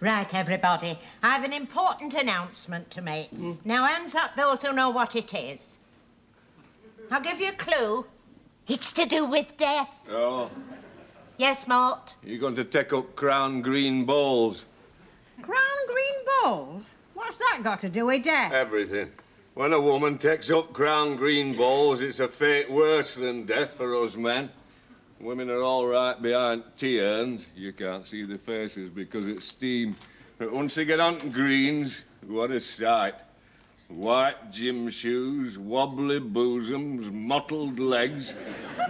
Right, everybody, I've an important announcement to make. Now, hands up those who know what it is. I'll give you a clue. It's to do with death. Oh, Yes, Mort? you're going to take up Crown Green Balls. Crown green balls? What's that got to do with death? Everything. When a woman takes up Crown Green Balls, it's a fate worse than death for us men. Women are all right behind tea urns. You can't see their faces because it's steam. But once they get onto greens, what a sight. White gym shoes, wobbly bosoms, mottled legs,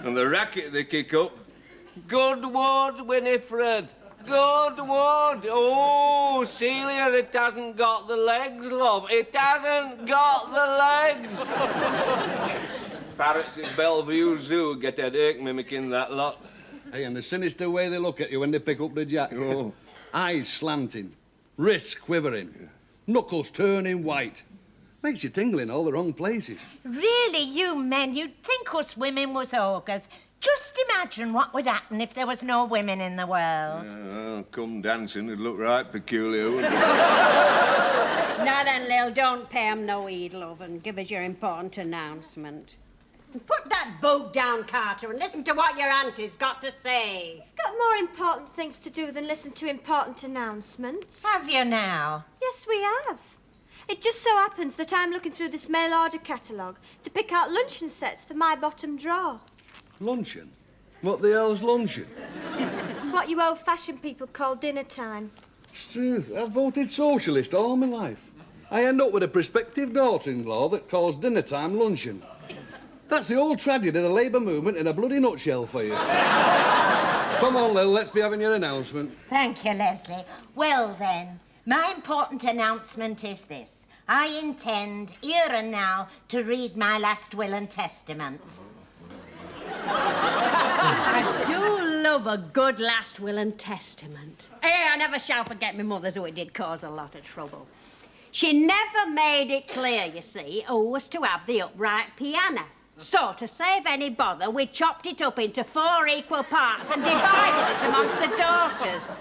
and the racket they kick up. Good word, Winifred. Good word. Oh, Celia, it hasn't got the legs, love. It hasn't got the legs. Parrots in Bellevue Zoo get headache mimicking that lot. Hey, and the sinister way they look at you when they pick up the jack. Oh. Eyes slanting, wrists quivering, knuckles turning white. Makes you tingle in all the wrong places. Really, you men, you'd think us women was ogres. Just imagine what would happen if there was no women in the world. Oh, come dancing, it'd look right peculiar, wouldn't it? Now then, Lil, don't pay 'em no heed, love, and give us your important announcement. And put that boat down, Carter, and listen to what your auntie's got to say. We've got more important things to do than listen to important announcements. Have you now? Yes, we have. It just so happens that I'm looking through this mail order catalogue to pick out luncheon sets for my bottom drawer. Luncheon? What the hell's luncheon? It's what you old-fashioned people call dinner time. Struth, I've voted socialist all my life. I end up with a prospective daughter-in-law that calls dinner time luncheon. That's the old tragedy of the Labour movement in a bloody nutshell for you. Come on, Lil, let's be having your announcement. Thank you, Leslie. Well, then, my important announcement is this. I intend, here and now, to read my last will and testament. I do love a good last will and testament. Hey, I never shall forget my mother's, though it did cause a lot of trouble. She never made it clear, you see, who was to have the upright piano. So, to save any bother, we chopped it up into 4 equal parts and divided it amongst the daughters.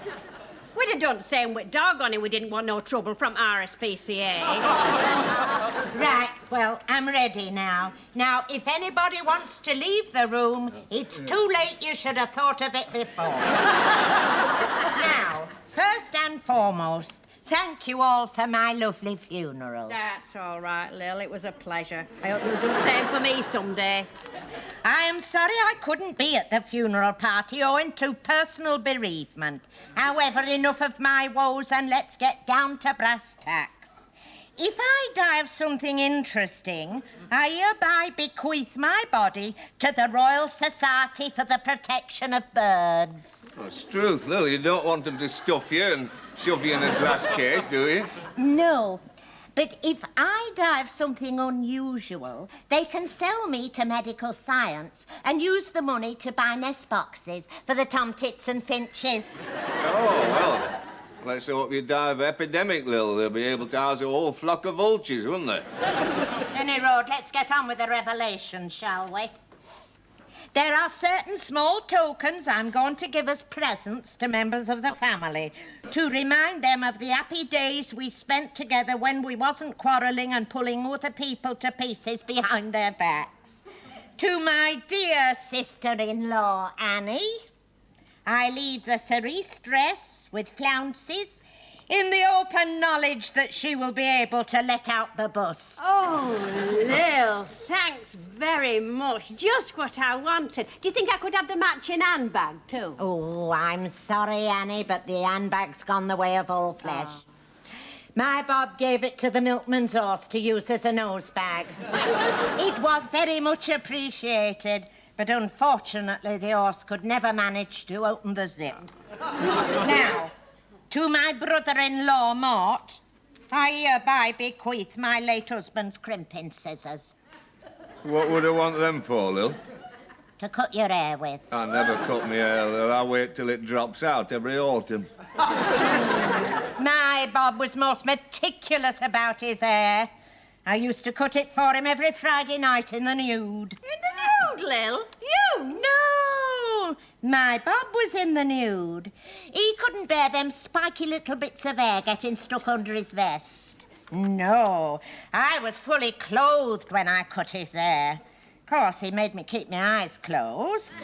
We'd have done the same with doggone it. We didn't want no trouble from RSPCA. Right, well, I'm ready now. Now, if anybody wants to leave the room, it's too late. You should have thought of it before. Now, first and foremost, thank you all for my lovely funeral. That's all right, Lil. It was a pleasure. I hope you'll do the same for me someday. I am sorry I couldn't be at the funeral party owing to personal bereavement. However, enough of my woes and let's get down to brass tacks. If I die of something interesting, I hereby bequeath my body to the Royal Society for the Protection of Birds. That's truth, Lil. You don't want them to stuff you and shove you in a glass case, do you? No. But if I die of something unusual, they can sell me to medical science and use the money to buy nest boxes for the tomtits and finches. Oh, well, let's hope you die of epidemic, Lil. They'll be able to house a whole flock of vultures, wouldn't they? Any road, let's get on with the revelation, shall we? There are certain small tokens I'm going to give as presents to members of the family to remind them of the happy days we spent together when we wasn't quarrelling and pulling other people to pieces behind their backs. To my dear sister-in-law, Annie, I leave the cerise dress with flounces in the open knowledge that she will be able to let out the bust. Oh, Lil, thanks very much. Just what I wanted. Do you think I could have the matching handbag, too? Oh, I'm sorry, Annie, but the handbag's gone the way of all flesh. My Bob gave it to the milkman's horse to use as a nose bag. It was very much appreciated, but unfortunately the horse could never manage to open the zip. Now, to my brother-in-law, Mort, I hereby bequeath my late husband's crimping scissors. What would I want them for, Lil? To cut your hair with. I never cut my hair, Lil. I wait till it drops out every autumn. My Bob was most meticulous about his hair. I used to cut it for him every Friday night in the nude. In the nude, Lil? You? No! My Bob was in the nude. He couldn't bear them spiky little bits of hair getting stuck under his vest. No, I was fully clothed when I cut his hair. Of course, he made me keep my eyes closed.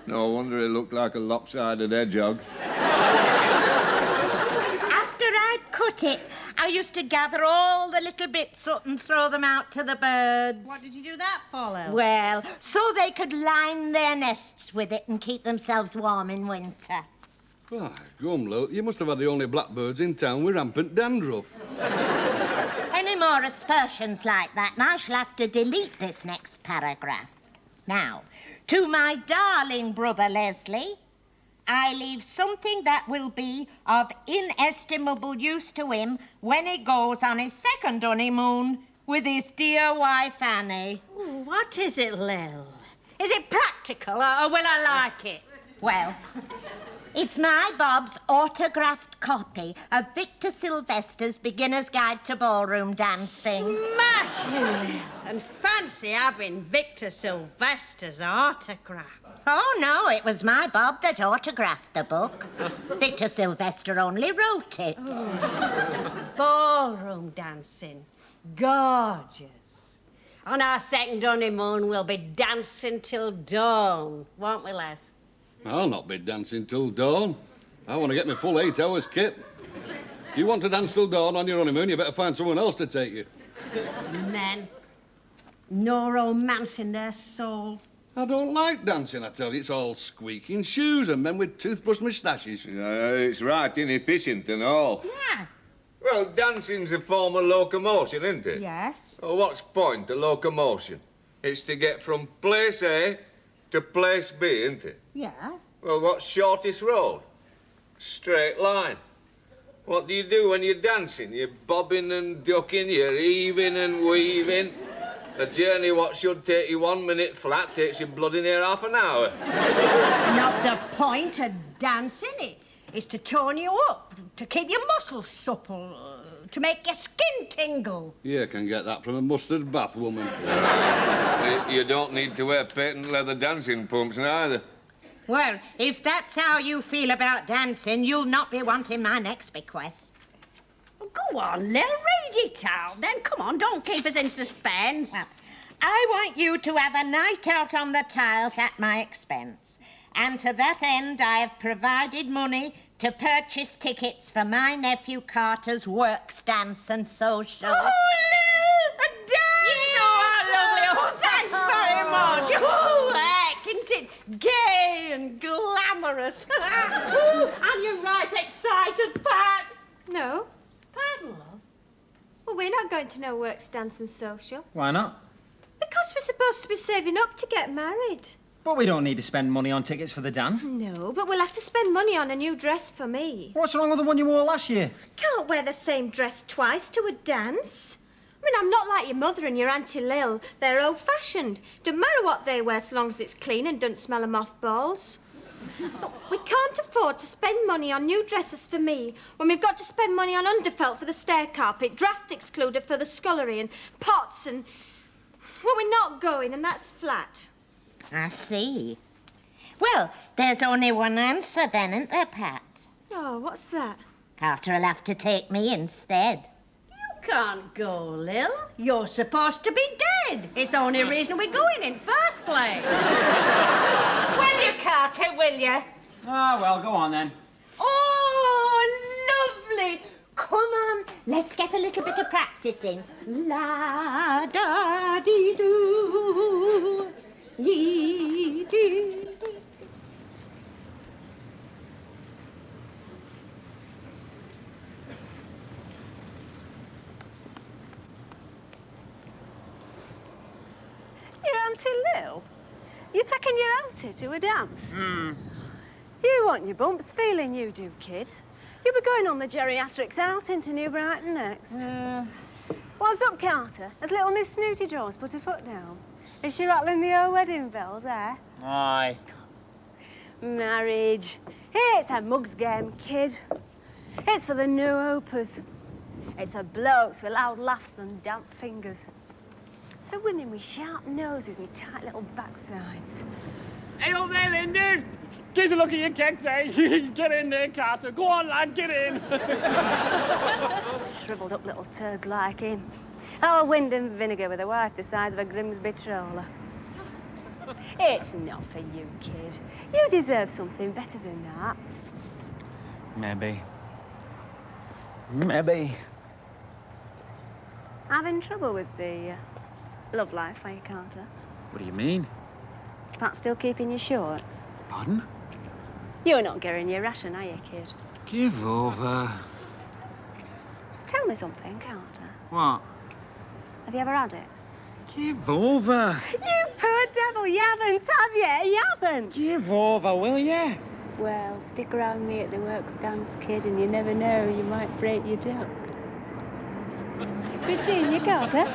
No wonder it looked like a lopsided hedgehog. After I'd cut it, I used to gather all the little bits up and throw them out to the birds. What did you do that for, Lil? Well, so they could line their nests with it and keep themselves warm in winter. Why, gum, Lil, you must have had the only blackbirds in town with rampant dandruff. Any more aspersions like that, and I shall have to delete this next paragraph. Now, to my darling brother Leslie, I leave something that will be of inestimable use to him when he goes on his second honeymoon with his dear wife Annie. Ooh, what is it, Lil? Is it practical, or will I like it? Well, it's my Bob's autographed copy of Victor Sylvester's Beginner's Guide to Ballroom Dancing. Smashing, Lil. And fancy having Victor Sylvester's autograph. Oh, no, it was my Bob that autographed the book. Victor Sylvester only wrote it. Ballroom dancing. Gorgeous. On our second honeymoon, we'll be dancing till dawn, won't we, Les? I'll not be dancing till dawn. I want to get my full 8 hours kit. You want to dance till dawn on your honeymoon, you better find someone else to take you. Men. No romance in their soul. I don't like dancing, I tell you. It's all squeaking shoes and men with toothbrush moustaches. It's right inefficient and all. Yeah. Well, dancing's a form of locomotion, isn't it? Yes. Well, what's point of locomotion? It's to get from place A to place B, isn't it? Yeah. Well, what's shortest road? Straight line. What do you do when you're dancing? You're bobbing and ducking, you're heaving and weaving. A journey what should take you 1 minute flat takes you bloody near half an hour. It's not the point of dancing. It's to tone you up, to keep your muscles supple, to make your skin tingle. You can get that from a mustard bath woman. You don't need to wear patent leather dancing pumps neither. Well, if that's how you feel about dancing, you'll not be wanting my next bequest. Well, go on, Lil, read it out. Then come on, don't keep us in suspense. Well, I want you to have a night out on the tiles at my expense. And to that end, I have provided money to purchase tickets for my nephew Carter's works, dance and social. Oh, Lil, a dance! Yes. Oh, lovely. Oh, thanks very much. Oh, heck, isn't it gay and glamorous? Oh, and you're right excited, Pat. No. Pardon, love? Well, we're not going to no works, dance and social. Why not? Because we're supposed to be saving up to get married. But we don't need to spend money on tickets for the dance. No, but we'll have to spend money on a new dress for me. What's wrong with the one you wore last year? Can't wear the same dress twice to a dance. I mean, I'm not like your mother and your Auntie Lil. They're old-fashioned. Don't matter what they wear so long as it's clean and don't smell of mothballs. We can't afford to spend money on new dresses for me when we've got to spend money on underfelt for the stair carpet, draft excluder for the scullery and pots and... Well, we're not going, and that's flat. I see. Well, there's only one answer then, isn't there, Pat? Oh, what's that? Carter'll have to take me instead. You can't go, Lil. You're supposed to be dead. It's the only reason we're going in first place. Will you, Carter, will you? Ah, well, go on then. Oh, lovely. Come on, let's get a little bit of practice in. La-da-dee-doo, lee-dee. Your Auntie Lil? You're taking your auntie to a dance? You want your bumps, feeling you do, kid. You'll be going on the geriatrics outing to New Brighton next. What's up, Carter? Has little Miss Snooty Jaws put her foot down? Is she rattling the old wedding bells, eh? Aye. Marriage. It's a mug's game, kid. It's for the new hopers. It's for blokes with loud laughs and damp fingers. It's for women with sharp noses and tight little backsides. Hey, up there, Lyndon! Give us a look at your keks, eh? Get in there, Carter. Go on, lad, get in. Shrivelled up little turds like him. Our wind and vinegar with a wife the size of a Grimsby trawler. It's not for you, kid. You deserve something better than that. Maybe. Maybe. Having trouble with the love life, are you, Carter? What do you mean? Pat still keeping you short? Pardon? You're not getting your ration, are you, kid? Give over. Tell me something, Carter. What? Have you ever had it? Give over. You poor devil, you haven't, have you? You haven't. Give over, will ya? Well, stick around me at the works dance, kid, and you never know, you might break your duck. Good seeing you, Carter.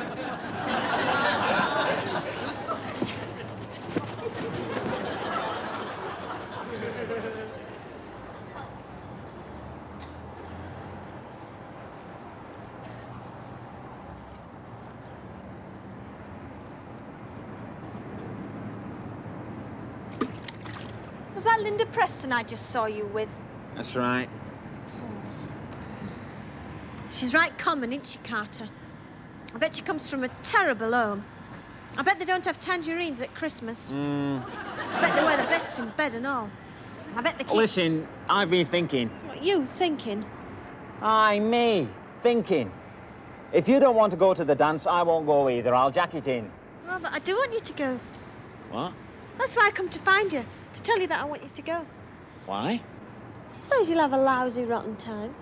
Was that Linda Preston I just saw you with? That's right. She's right common, isn't she, Carter? I bet she comes from a terrible home. I bet they don't have tangerines at Christmas. I bet they wear the best in bed and all. I bet they keep... Listen, I've been thinking. What, you thinking? Aye, me. Thinking. If you don't want to go to the dance, I won't go either. I'll jack it in. Oh, but I do want you to go. What? That's why I come to find you, to tell you that I want you to go. Why? Says you'll have a lousy, rotten time.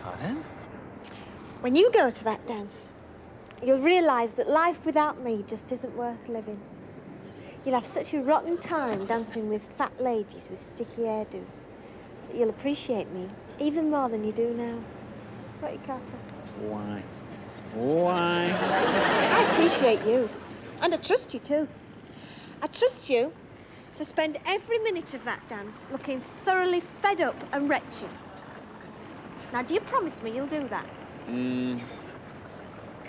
Pardon? When you go to that dance, you'll realise that life without me just isn't worth living. You'll have such a rotten time dancing with fat ladies with sticky hairdos that you'll appreciate me even more than you do now. What, you, Carter? Why? Why? I appreciate you. And I trust you, too. I trust you to spend every minute of that dance looking thoroughly fed up and wretched. Now, do you promise me you'll do that?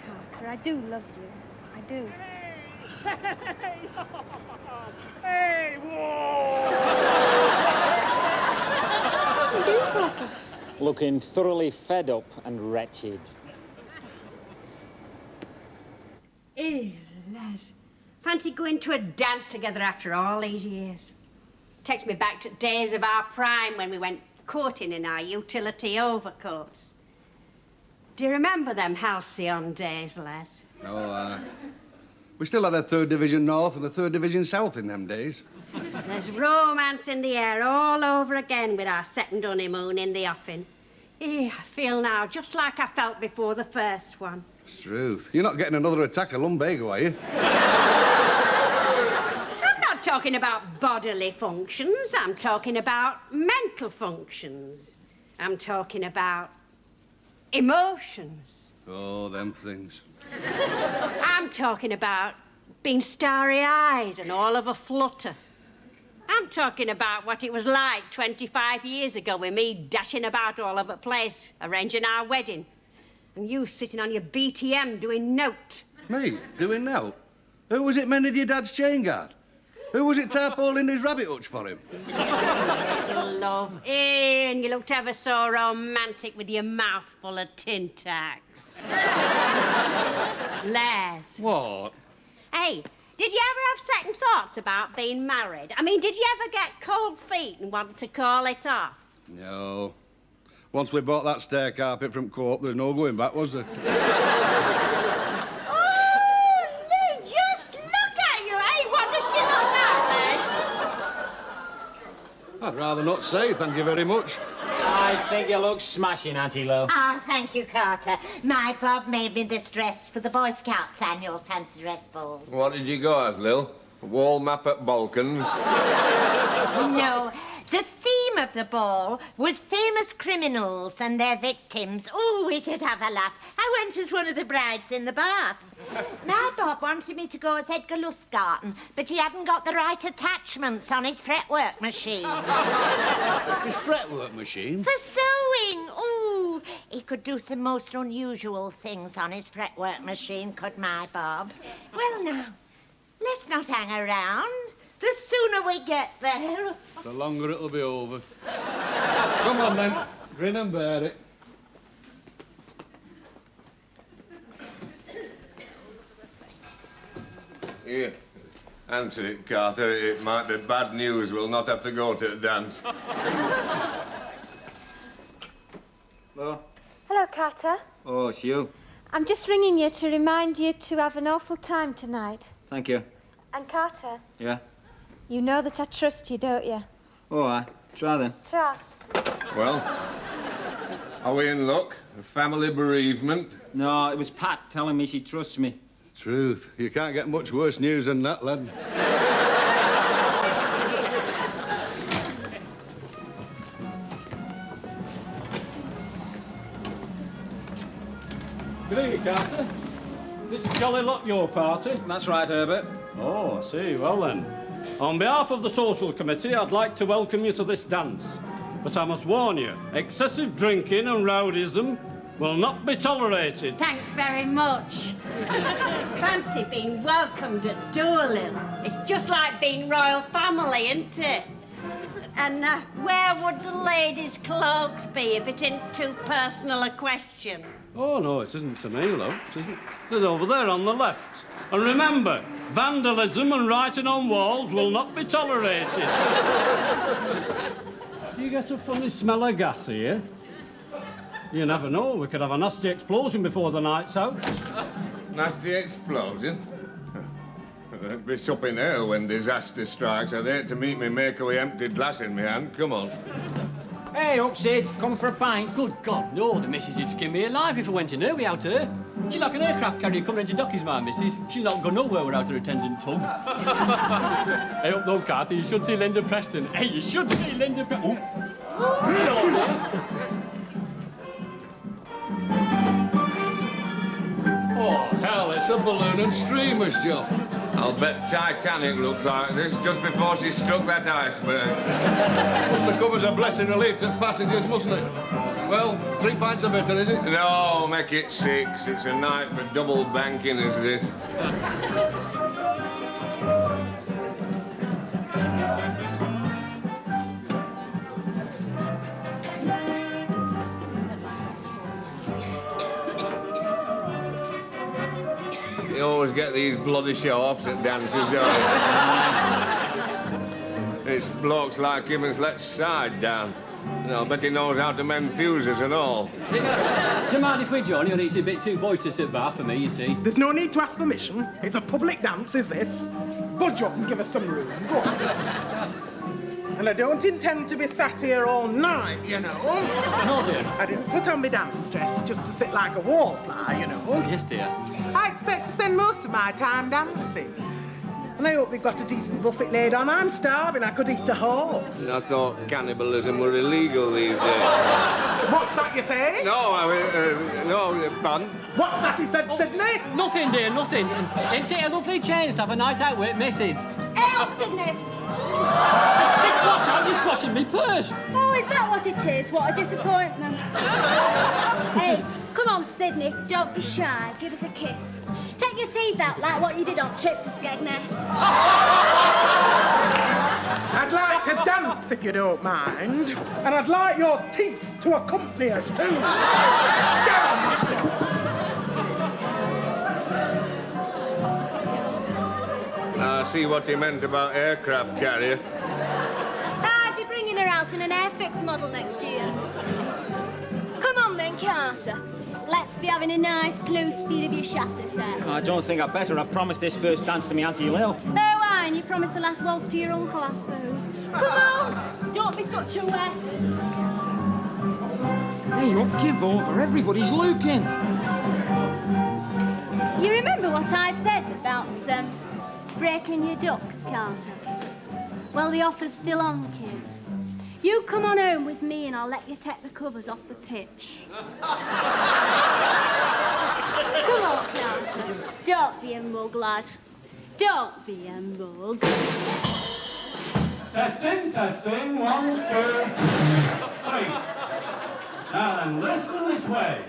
Carter, I do love you. I do. Hey, whoa! You do, Carter. Looking thoroughly fed up and wretched. Eh, lads. Fancy going to a dance together after all these years. Takes me back to days of our prime when we went courting in our utility overcoats. Do you remember them halcyon days, lads? Oh, we still had a 3rd Division North and a 3rd Division South in them days. There's romance in the air all over again with our second honeymoon in the offing. I feel now just like I felt before the first one. It's truth. You're not getting another attack of lumbago, are you? I'm not talking about bodily functions. I'm talking about mental functions. I'm talking about emotions. Oh, them things. I'm talking about being starry-eyed and all of a flutter. I'm talking about what it was like 25 years ago with me dashing about all over the place, arranging our wedding, and you sitting on your BTM doing note. Me? Doing now? Who was it mended your dad's chain guard? Who was it tarpaulin his rabbit hutch for him? Love. And you looked ever so romantic with your mouth full of tin tacks. Les. What? Hey, Did you ever have second thoughts about being married? I mean, did you ever get cold feet and want to call it off? No. Once we bought that stair carpet from Co-op, there's no going back, was there? Oh, Lou, just look at you, eh? What does she look like, I'd rather not say, thank you very much. I think you look smashing, Auntie Lou. Ah, thank you, Carter. My Bob made me this dress for the Boy Scouts annual fancy dress ball. What did you go as, Lil? A wall map at Balkans? No, the theme of the ball was famous criminals and their victims. Oh, we did have a laugh. I went as one of the brides in the bath. My Bob wanted me to go as Edgar Lustgarten, but he hadn't got the right attachments on his fretwork machine. His fretwork machine? For sewing. Oh, he could do some most unusual things on his fretwork machine, could my Bob. Well, now, let's not hang around. The sooner we get there... The longer it'll be over. Come on, then. Grin and bear it. Here. Answer it, Carter. It might be bad news. We'll not have to go to the dance. Hello? Hello, Carter. Oh, it's you. I'm just ringing you to remind you to have an awful time tonight. Thank you. And Carter, Yeah? you know that I trust you, don't you? All right. Try then. Try. Well, are we in luck? A family bereavement? No, it was Pat telling me she trusts me. It's truth. You can't get much worse news than that, lad. Good evening, Carter. This is jolly lot your party. That's right, Herbert. Oh, I see. Well, then. On behalf of the Social Committee, I'd like to welcome you to this dance. But I must warn you, excessive drinking and rowdyism will not be tolerated. Thanks very much. Fancy being welcomed at Doolin. It's just like being royal family, isn't it? And where would the ladies' cloaks be if it isn't too personal a question? Oh, no, it isn't to me, love. It isn't. It's over there on the left. And remember, vandalism and writing on walls will not be tolerated. Do you get a funny smell of gas here? You never know. We could have a nasty explosion before the night's out. Nasty explosion? It'd be supping hell when disaster strikes. I'd hate to meet me maker with empty glass in my hand. Come on. Hey, Upsid, come for a pint. Good God, no, the missus would skin me alive if I went in her without her. She's like an aircraft carrier coming into dockies, my missus. She'll not go nowhere without her attendant tug. Hey, up, no, Carter, you should see Linda Preston. Hey, you should see Linda Preston. Oh, hell, it's a balloon and streamers job. I'll bet Titanic looked like this just before she struck that iceberg. Must have come as a blessing relief to passengers, mustn't it? Well, 3 pints of bitter, is it? No, make it 6. It's a night for double banking as this. You always get these bloody show-offs at dances, don't you? It's blokes like him as lets side down. I bet he knows how to mend fuses and all. Do you mind if we join you? It's a bit too boisterous at bar for me, you see. There's no need to ask permission. It's a public dance, is this? Budge up and give us some room. Go on. And I don't intend to be sat here all night, you know. No, dear. I didn't put on my dance dress just to sit like a wallflower, you know. Yes, dear. I expect to spend most of my time dancing. And I hope they've got a decent buffet laid on. I'm starving. I could eat a horse. I thought cannibalism were illegal these days. What's that you say? No, I mean, no, pardon? What's that he said, Sydney? Nothing, dear, nothing. Ain't it a lovely change to have a night out with Mrs.? Hey, up, Sydney! What's that? You're squashing me purse. Oh, is that what it is? What a disappointment. Hey, come on, Sydney. Don't be shy. Give us a kiss. Take your teeth out like what you did on the trip to Skegness. I'd like to dance, if you don't mind. And I'd like your teeth to accompany us, too. Go on. see what he meant about aircraft carrier. Ah, they're bringing her out in an Airfix model next year. Come on then, Carter. Let's be having a nice close feed of your chassis set. I don't think I'd better. I've promised this first dance to me Auntie Lil. Oh, aye, and you promised the last waltz to your uncle, I suppose. Come on! Don't be such a wet. Hey, look, give over. Everybody's looking. You remember what I said about, breaking your duck, Carter? Well, the offer's still on, kid. You come on home with me and I'll let you take the covers off the pitch. Come on, Carter. Don't be a mug, lad. Don't be a mug. Testing, testing. 1, 2, 3. Now then, listen this way.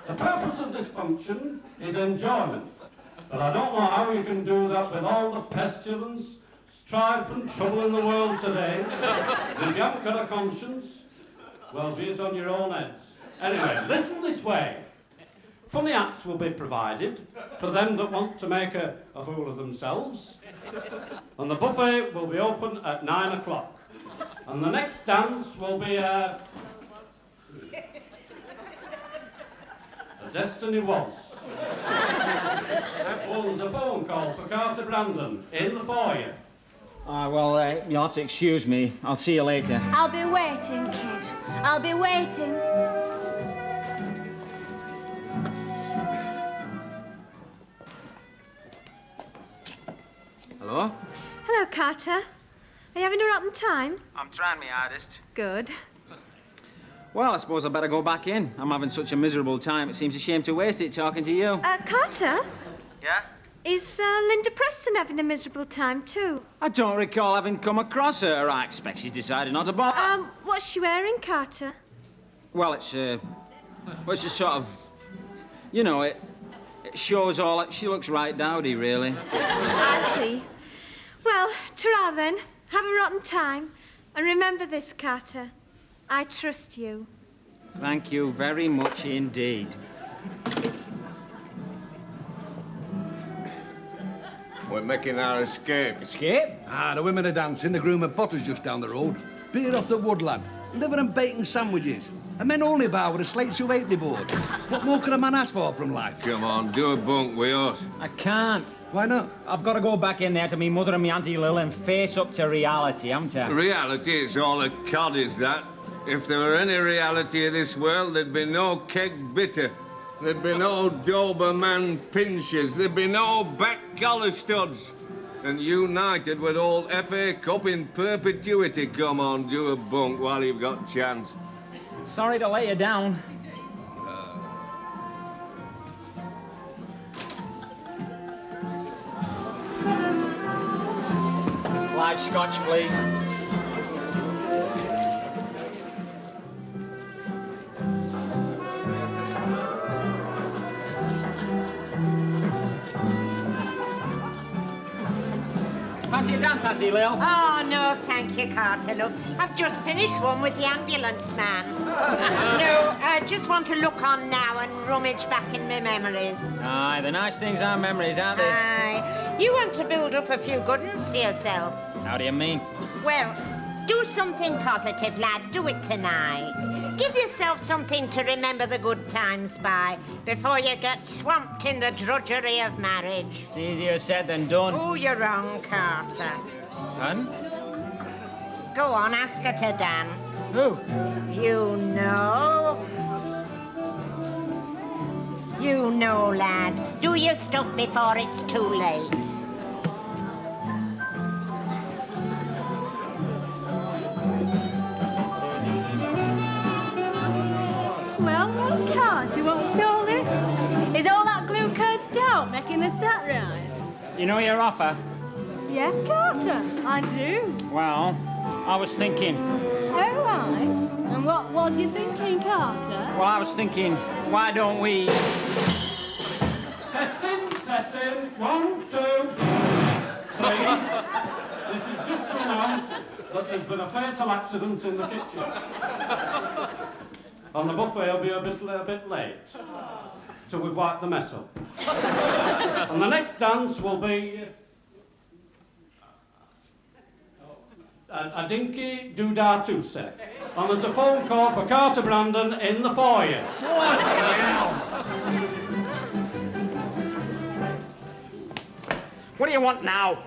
The purpose of this function is enjoyment. But I don't know how you can do that with all the pestilence, strife and trouble in the world today. If you haven't got a conscience, well, be it on your own heads. Anyway, listen this way. Funny acts will be provided for them that want to make a fool of themselves. And the buffet will be open at 9 o'clock. And the next dance will be a Destiny Waltz. Oh, there's a phone call for Carter Brandon in the foyer. Well, you'll have to excuse me. I'll see you later. I'll be waiting, kid. I'll be waiting. Hello? Hello, Carter. Are you having a rotten time? I'm trying my hardest. Good. Well, I suppose I'd better go back in. I'm having such a miserable time, it seems a shame to waste it talking to you. Carter? Yeah? Is Linda Preston having a miserable time, too? I don't recall having come across her. I expect she's decided not to bother. What's she wearing, Carter? Well, it's just sort of... You know, it shows all... She looks right dowdy, really. I see. Well, ta-ra then. Have a rotten time. And remember this, Carter. I trust you. Thank you very much indeed. We're making our escape. Escape? Ah, the women are dancing, the groom and potter's just down the road. Beer off the woodland, liver and bacon sandwiches. A men only bar with a slate to halfpenny board. What more could a man ask for from life? Come on, do a bunk with us. I can't. Why not? I've got to go back in there to me mother and me Auntie Lil and face up to reality, haven't I? Reality, it's all a cod, is that? If there were any reality in this world, there'd be no keg bitter. There'd be no Doberman pinches. There'd be no back collar studs. And United would hold FA Cup in perpetuity. Come on, do a bunk while you've got chance. Sorry to let you down. Live scotch, please. Fancy a dance, Auntie Lil? Oh, no, thank you, Carter, love. I've just finished one with the ambulance man. No, I just want to look on now and rummage back in my memories. Aye, the nice things are memories, aren't they? Aye. You want to build up a few good uns for yourself. How do you mean? Well, do something positive, lad. Do it tonight. Give yourself something to remember the good times by before you get swamped in the drudgery of marriage. It's easier said than done. Oh, you're wrong, Carter. Hun? Go on, ask her to dance. Who? You know. You know, lad. Do your stuff before it's too late. Well, Carter, what's all this? Is all that glucose stout making the sat rise? You know your offer? Yes, Carter, I do. Well, I was thinking... Oh, right. And what was you thinking, Carter? Well, I was thinking, why don't we... Testing, testing. 1, 2, 3. This is just to announce that there's been a fatal accident in the kitchen. And the buffet will be a bit late. So we've wiped the mess up. And the next dance will be... a dinky doodah two-set. And there's a phone call for Carter Brandon in the foyer. What the hell? What do you want now?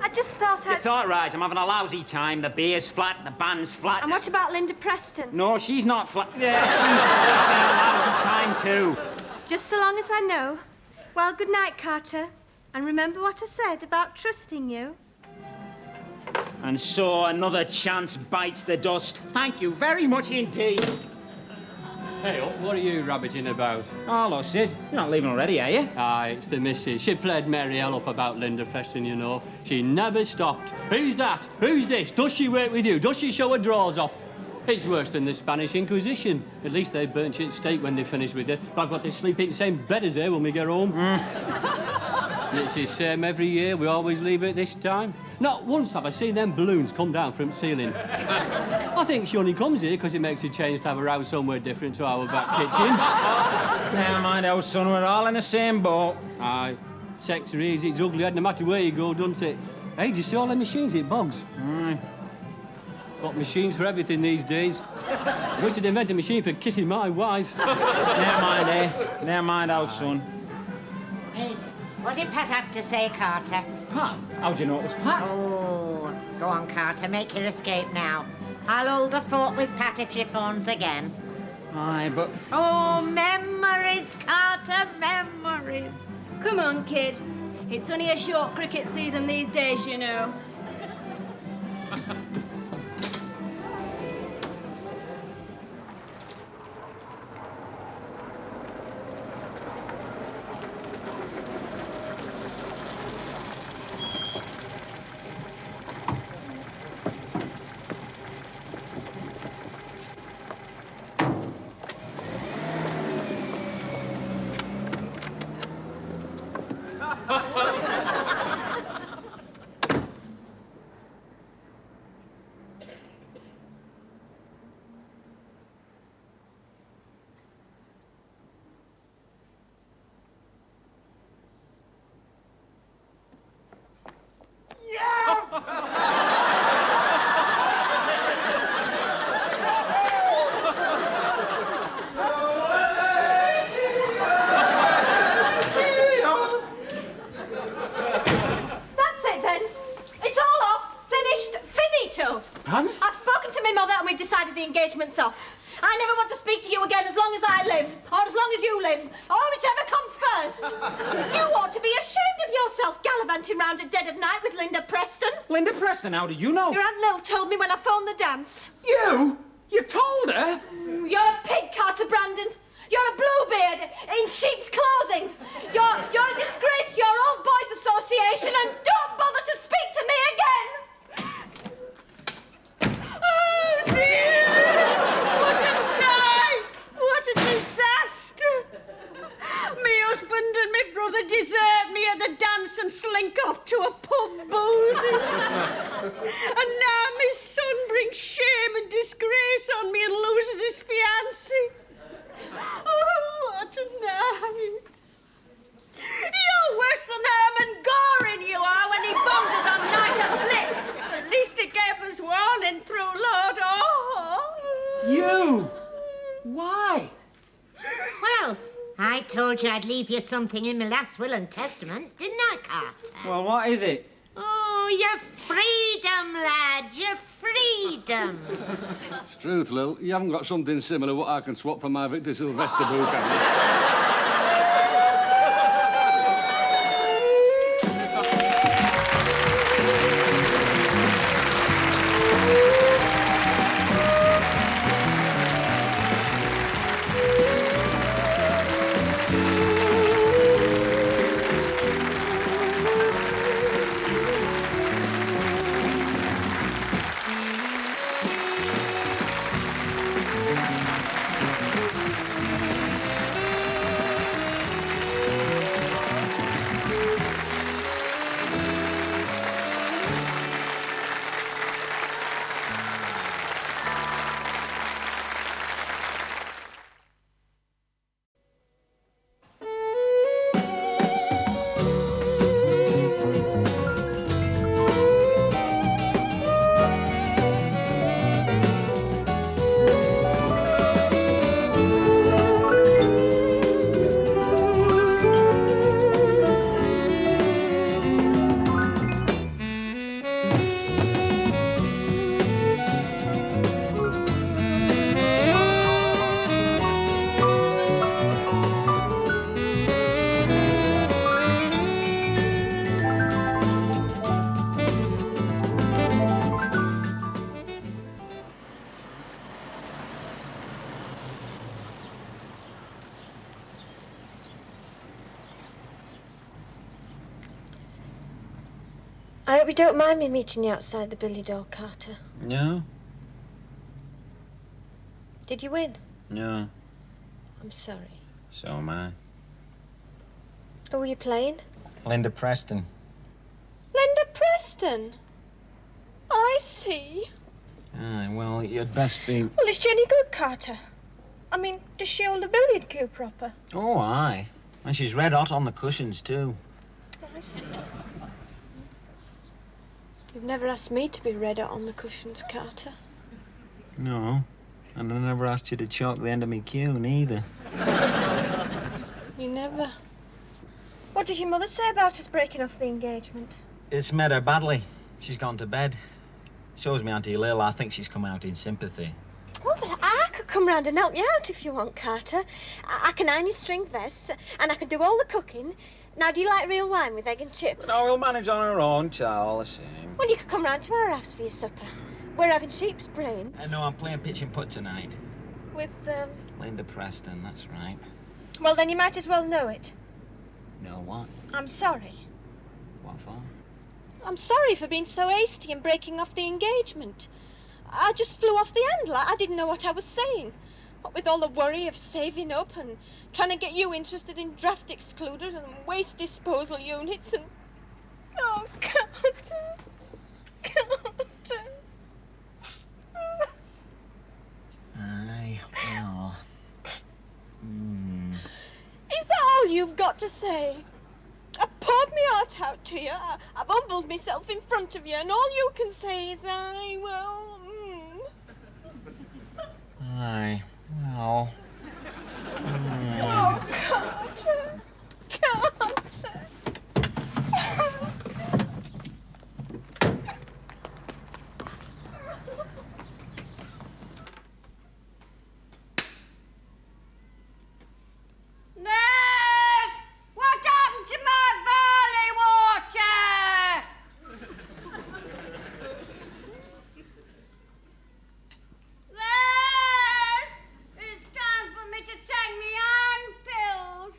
I just thought You thought right, I'm having a lousy time. The beer's flat, the band's flat. And what about Linda Preston? No, she's not flat. Yeah, she's having a lousy time too. Just so long as I know. Well, good night, Carter. And remember what I said about trusting you. And so another chance bites the dust. Thank you very much indeed. Hey, what are you rabbiting about? Oh, hello, Sid. You're not leaving already, are you? Aye, it's the missus. She played Mary L up about Linda Preston, you know. She never stopped. Who's that? Who's this? Does she work with you? Does she show her drawers off? It's worse than the Spanish Inquisition. At least they burnt you at stake when they finished with her. I've got to sleep in the same bed as her when we get home. And it's the same every year. We always leave her at this time. Not once have I seen them balloons come down from the ceiling. I think she only comes here because it makes a change to have her house somewhere different to our back kitchen. Never mind, old son, we're all in the same boat. Aye. Sex are easy, it's ugly, no matter where you go, doesn't it? Hey, do you see all them machines it bogs? Aye. Got machines for everything these days. I wish I'd invent a machine for kissing my wife. Never mind, eh? Never mind, old son. Hey, what did Pat have to say, Carter? Pat? How'd you know it was Pat? Oh, go on, Carter, make your escape now. I'll hold the fort with Pat if she phones again. Aye, but... Oh, memories, Carter, memories. Come on, kid. It's only a short cricket season these days, you know. That's it then. It's all off. Finished. Finito. Pardon? I've spoken to my mother and we've decided the engagement's off. I never want to speak to you again as long as I live, or as long as you live, or whichever comes first. You ought to be ashamed of yourself gallivanting round at dead of night with Linda Preston. Linda Preston, how did you know? Your Aunt Lil told me when I phoned the dance. You? You told her? You're a pig, Carter Brandon. You're a bluebeard in sheep's clothing. You're a disgrace to your old boys association, and don't bother to speak to me again. Oh, dear! What a night! What a disaster! Me husband and me brother desert me at the dance and slink off to a pub boozing. And now my son brings shame and disgrace on me and loses his fiancée. Oh, what a night! You're worse than Herman Goring, you are, when he bombed us on Night at the Blitz. At least he gave us warning through Lord Oh. You? Why? Well, I told you I'd leave you something in my last will and testament, didn't I, Carter? Well, what is it? Oh, your freedom, lad, your freedom. It's truth, Lil. You haven't got something similar what I can swap for my Victor Sylvester book, have you? I hope you don't mind me meeting you outside the billiard hall, Carter. No? Did you win? No. I'm sorry. So am I. Who were you playing? Linda Preston. Linda Preston. I see. Aye, well, you'd best be... Well, is Jenny good, Carter? I mean, does she hold a billiard cue proper? Oh, aye. And she's red hot on the cushions, too. Oh, I see. You've never asked me to be red hot on the cushions, Carter. No. And I never asked you to chalk the end of me cue, neither. You never. What does your mother say about us breaking off the engagement? It's met her badly. She's gone to bed. So's me Auntie Lil. I think she's come out in sympathy. Well, I could come round and help you out if you want, Carter. I can iron your string vests, and I can do all the cooking. Now, do you like real wine with egg and chips? No, we'll manage on our own, all the same. Well, you could come round to our house for your supper. We're having sheep's brains. No, I'm playing pitch and putt tonight. With, Linda Preston, that's right. Well, then you might as well know it. No, what? I'm sorry. What for? I'm sorry for being so hasty and breaking off the engagement. I just flew off the handle. I didn't know what I was saying. What with all the worry of saving up and trying to get you interested in draft excluders and waste disposal units and... Oh, Carter. Carter. Aye, well... Is that all you've got to say? I poured my heart out to you. I've humbled myself in front of you, and all you can say is, aye, well, Aye, well... Oh, Carter. Carter. What happened to my barley water? Les, it's time for me to take me iron pills.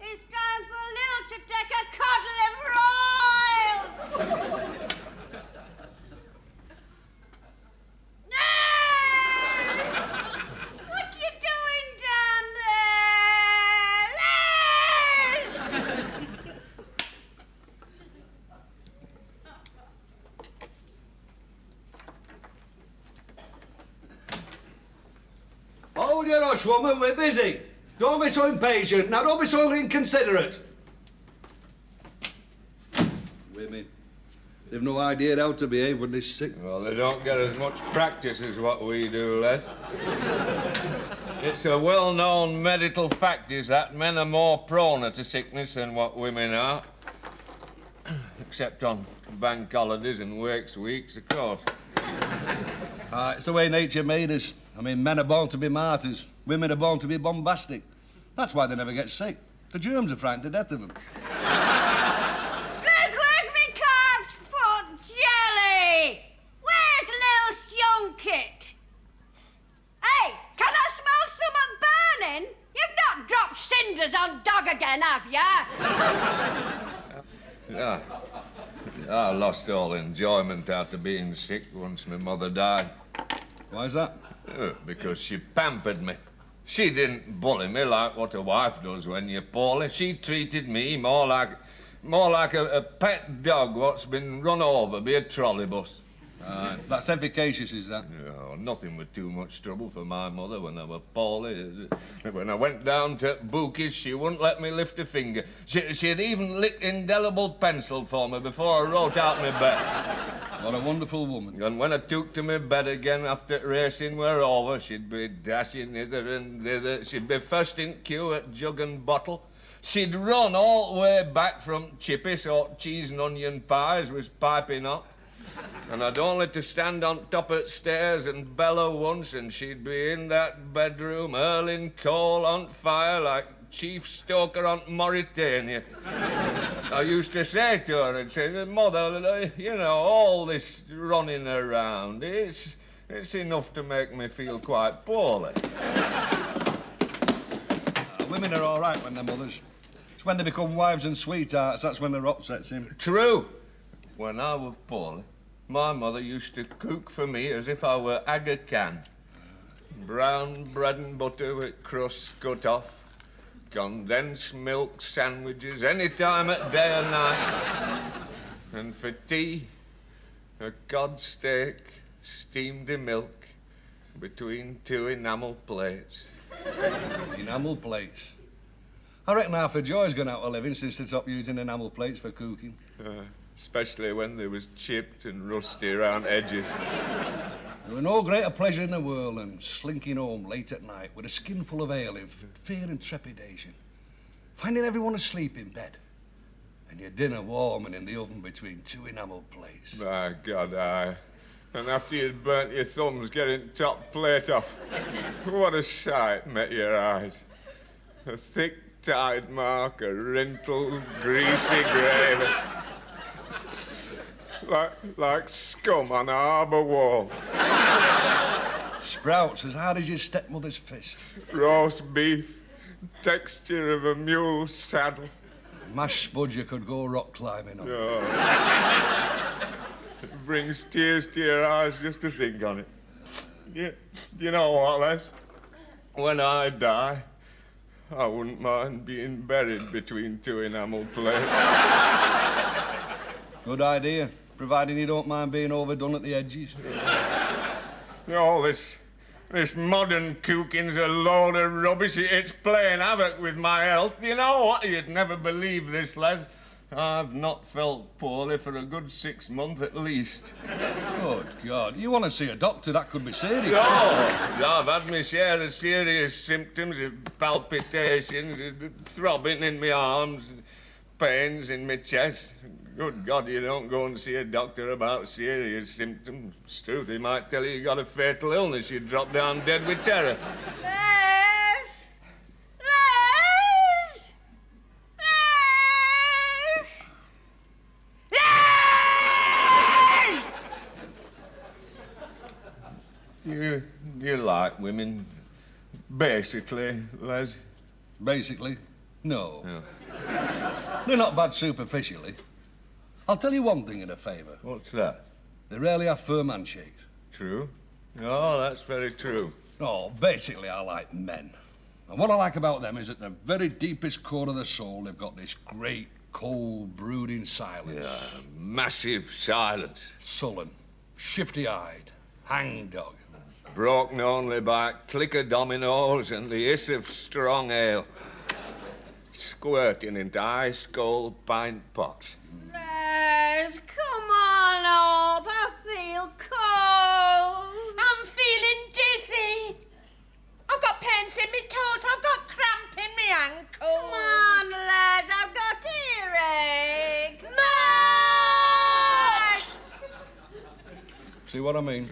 It's time for Lil to take a cod liver oil. What are you doing down there? Les! Hold your hush, woman, we're busy. Don't be so impatient. Now, don't be so inconsiderate. Women. They've no idea how to behave when they're sick. Well, they don't get as much practice as what we do, Les. It's a well-known medical fact is that men are more prone to sickness than what women are. Except on bank holidays and works weeks, of course. It's the way nature made us. I mean, men are born to be martyrs. Women are born to be bombastic. That's why they never get sick. The germs are frightened to death of them. Les, where's me calf's foot jelly? Where's Lil's junket? Hey, can I smell something burning? You've not dropped cinders on dog again, have ya? Yeah. I lost all enjoyment out of being sick once my mother died. Why's that? Because she pampered me. She didn't bully me like what a wife does when you're poorly. She treated me more like a pet dog what's been run over by a trolley bus. That's efficacious, is that? No, nothing was too much trouble for my mother when I was poorly. When I went down to Bookies, she wouldn't let me lift a finger. She'd even licked indelible pencil for me before I wrote out my bet. What a wonderful woman. And when I took to my bed again after racing were over, she'd be dashing hither and thither. She'd be first in queue at jug and bottle. She'd run all the way back from Chippy, so cheese and onion pies was piping up. And I'd only to stand on top of the stairs and bellow once, and she'd be in that bedroom hurling coal on fire like Chief Stoker on Mauritania. I used to say to her and say, Mother, you know, all this running around, it's enough to make me feel quite poorly. Women are all right when they're mothers. It's when they become wives and sweethearts, that's when the rot sets in. True. When I was poorly, my mother used to cook for me as if I were Aga Khan. Brown bread and butter with crusts cut off, condensed milk sandwiches any time of day or night. And for tea, a cod steak steamed in milk between two enamel plates. Enamel plates? I reckon half the joy's gone out of living since they stopped using enamel plates for cooking. Especially when they was chipped and rusty around edges. There were no greater pleasure in the world than slinking home late at night with a skin full of ale in fear and trepidation, finding everyone asleep in bed, and your dinner warm and in the oven between two enamel plates. My God, aye. And after you'd burnt your thumbs getting top plate off, what a sight met your eyes. A thick tide mark, a wrinkled, greasy gravy. Like scum on a harbour wall. Sprouts as hard as your stepmother's fist. Roast beef, texture of a mule's saddle. Mashed spudge you could go rock climbing on. Oh. It brings tears to your eyes just to think on it. You know what, Les? When I die, I wouldn't mind being buried between two enamel plates. Good idea, providing you don't mind being overdone at the edges. You know, this modern cooking's a load of rubbish. It's playing havoc with my health. You know what? You'd never believe this, Les. I've not felt poorly for a good 6 months at least. Good God. You want to see a doctor? That could be serious. No, I've had my share of serious symptoms of palpitations, throbbing in my arms, pains in my chest. Good God, you don't go and see a doctor about serious symptoms. It's true, they might tell you got a fatal illness. You drop down dead with terror. Les! Les! Les! Les! Do you like women? Basically, Les? Basically, no. They're not bad superficially. I'll tell you one thing in a favour. What's that? They rarely have firm handshakes. True? Oh, that's very true. Oh, basically, I like men. And what I like about them is at the very deepest core of the soul, they've got this great, cold, brooding silence. Yeah, massive silence. Sullen, shifty-eyed, hangdog. Broken only by a click of dominoes and the hiss of strong ale. Squirting into ice-cold pint pots. Les, come on up. I feel cold. I'm feeling dizzy. I've got pains in my toes. I've got cramp in my ankles. Come on, Les. I've got earache. Nuts! See what I mean?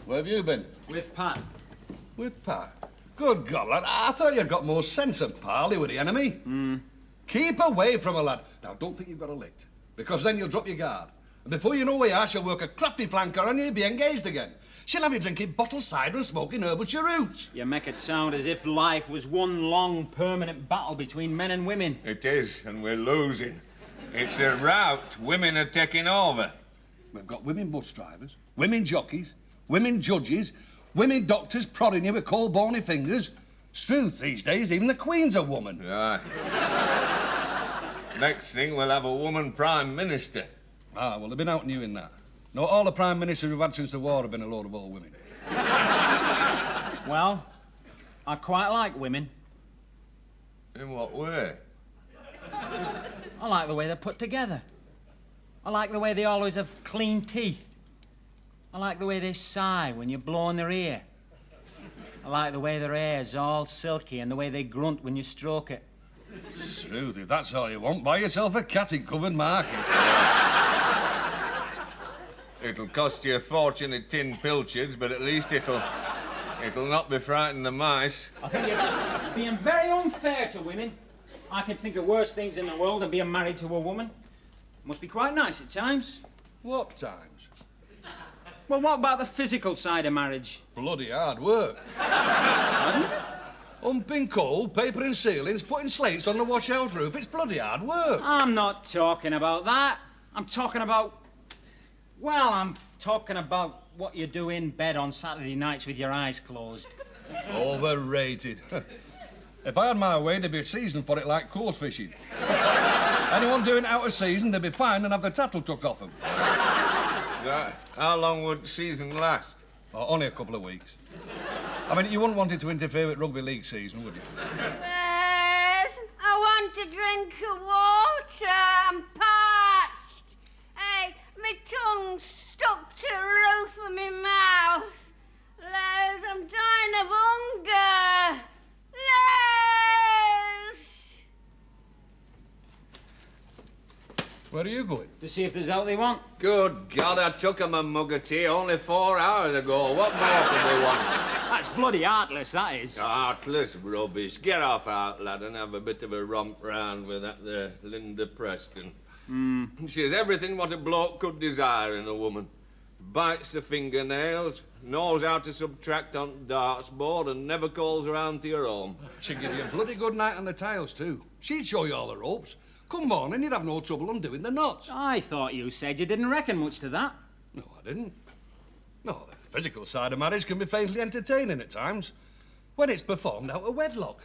Where have you been? With Pat. With Pat? Good God, lad. I thought you'd got more sense of parley with the enemy. Keep away from her, lad. Now, don't think you've got her licked, because then you'll drop your guard. And before you know where you are, she'll work a crafty flanker on you and be engaged again. She'll have you drinking bottled cider and smoking herbal cheroots. You make it sound as if life was one long, permanent battle between men and women. It is, and we're losing. It's a rout. Women are taking over. We've got women bus drivers, women jockeys, women judges, women doctors prodding you with cold bony fingers. It's truth these days, even the Queen's a woman. Right. Next thing, we'll have a woman Prime Minister. Ah, well, they've been out new in that. No, all the Prime Ministers we've had since the war have been a load of old women. Well, I quite like women. In what way? I like the way they're put together. I like the way they always have clean teeth. I like the way they sigh when you blow in their ear. I like the way their hair's all silky and the way they grunt when you stroke it. Truth, if that's all you want, buy yourself a cat in covered market. It'll cost you a fortune at tin pilchards, but at least it'll not be frightening the mice. I think you're being very unfair to women. I can think of worse things in the world than being married to a woman. Must be quite nice at times. What times? Well, what about the physical side of marriage? Bloody hard work. Humping coal, papering ceilings, putting slates on the wash-house roof. It's bloody hard work. I'm not talking about that. I'm talking about... Well, I'm talking about what you do in bed on Saturday nights with your eyes closed. Overrated. If I had my way, there'd be a season for it like coarse fishing. Anyone doing it out of season, they'd be fined and have the tattle took off them. Right. How long would the season last? Oh, only a couple of weeks. I mean, you wouldn't want it to interfere with rugby league season, would you? Yes, I want a drink of water. I'm parched. Hey, my tongue's stuck to the roof of my mouth. Les, I'm dying of hunger. Les! Where are you going? To see if there's out they want. Good God, I took him a mug of tea only 4 hours ago. What more could they want? That's bloody heartless, that is. Heartless rubbish. Get off out, lad, and have a bit of a romp round with that there Linda Preston. She has everything what a bloke could desire in a woman. Bites the fingernails, knows how to subtract on the darts board, and never calls around to your home. She'd give you a bloody good night on the tiles, too. She'd show you all the ropes. Come on, and you'd have no trouble undoing the knots. I thought you said you didn't reckon much to that. No, I didn't. No, the physical side of marriage can be faintly entertaining at times. When it's performed out of wedlock.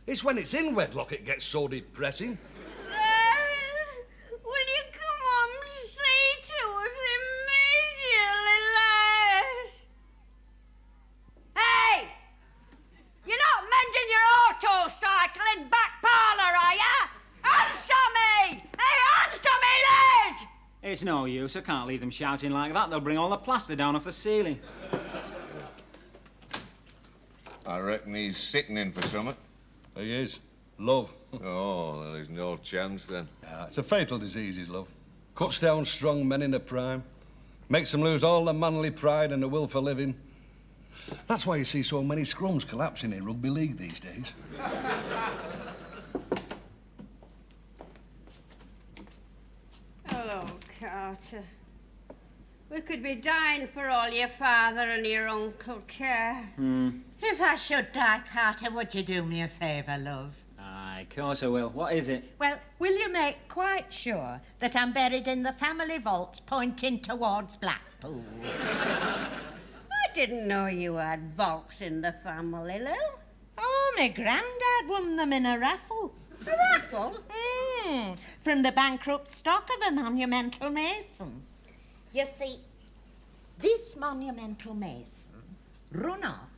It's when it's in wedlock it gets so depressing. Les, will you come on and see to us immediately, Les? Hey! You're not mending your auto-cycle in back parlour, are you? Answer me! Hey, answer me, Les! It's no use. I can't leave them shouting like that. They'll bring all the plaster down off the ceiling. I reckon he's sickening for something. He is. Love. Oh, there is no chance then. It's a fatal disease, is love. Cuts down strong men in their prime. Makes them lose all their manly pride and the will for living. That's why you see so many scrums collapsing in rugby league these days. Hello, Carter. We could be dying for all your father and your uncle care. If I should die, Carter, would you do me a favour, love? Aye, of course I will. What is it? Well, will you make quite sure that I'm buried in the family vaults pointing towards Blackpool? I didn't know you had vaults in the family, Lil. Oh, my granddad won them in a raffle. A raffle? From the bankrupt stock of a monumental mason. You see, this monumental mason run off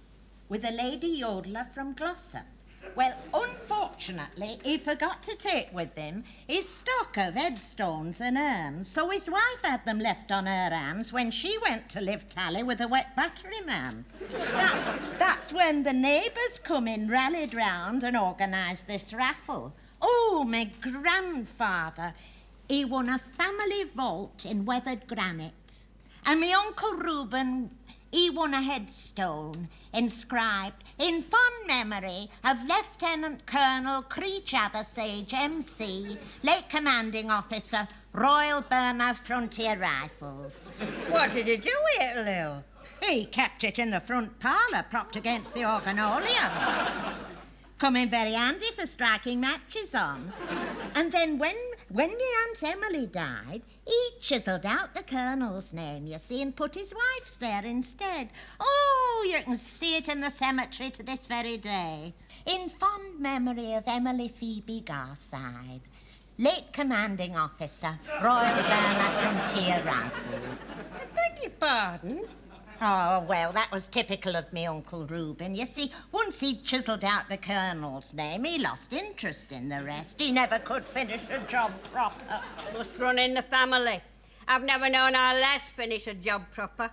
with a lady yodeler from Gloucester. Well, unfortunately, he forgot to take with him his stock of headstones and urns, so his wife had them left on her hands when she went to live tally with a wet battery man. That's when the neighbours come in, rallied round and organised this raffle. Oh, my grandfather, he won a family vault in weathered granite. And my Uncle Reuben, he won a headstone inscribed in fond memory of Lieutenant Colonel Creech Athersage, MC, late Commanding Officer, Royal Burma Frontier Rifles. What did he do with it, Lil? He kept it in the front parlour, propped against the organolium. Come in very handy for striking matches on. And then when my Aunt Emily died, he chiselled out the Colonel's name, you see, and put his wife's there instead. Oh, you can see it in the cemetery to this very day. In fond memory of Emily Phoebe Garside, late Commanding Officer, Royal Burma Frontier Rifles. I beg your pardon? Oh, well, that was typical of me Uncle Reuben. You see, once he'd chiselled out the Colonel's name, he lost interest in the rest. He never could finish a job proper. Must run in the family. I've never known our Les finish a job proper.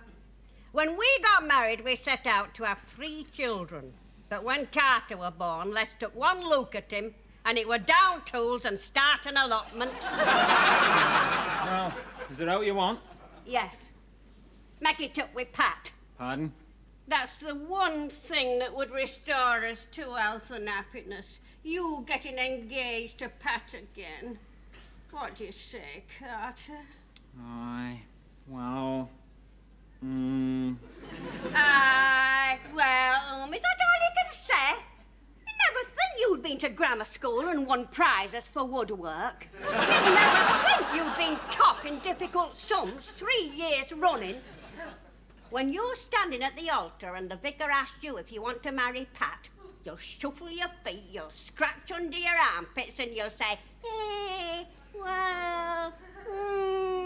When we got married, we set out to have 3 children. But when Carter were born, Les took one look at him, and it were down tools and start an allotment. Well, is it out you want? Yes. Make it up with Pat. Pardon? That's the one thing that would restore us to health and happiness. You getting engaged to Pat again. What do you say, Carter? Aye, well... Aye, well, is that all you can say? You grammar school and won prizes for woodwork. You'd never think you'd been top in difficult sums 3 years running. When you're standing at the altar and the vicar asks you if you want to marry Pat, you'll shuffle your feet, you'll scratch under your armpits and you'll say, hey, well,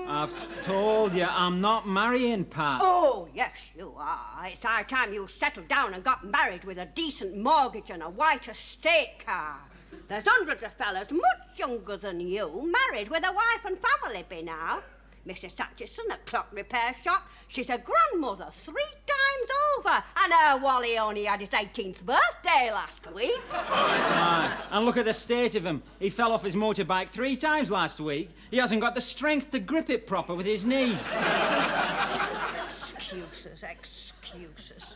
I've told you, I'm not marrying Pat. Oh, yes, you are. It's our time you settled down and got married with a decent mortgage and a white estate car. There's hundreds of fellas much younger than you married with a wife and family by now. Mrs. Atchison at clock repair shop, she's a grandmother 3 times over, and her Wally only had his 18th birthday last week. Aye, and look at the state of him. He fell off his motorbike 3 times last week. He hasn't got the strength to grip it proper with his knees. Excuses.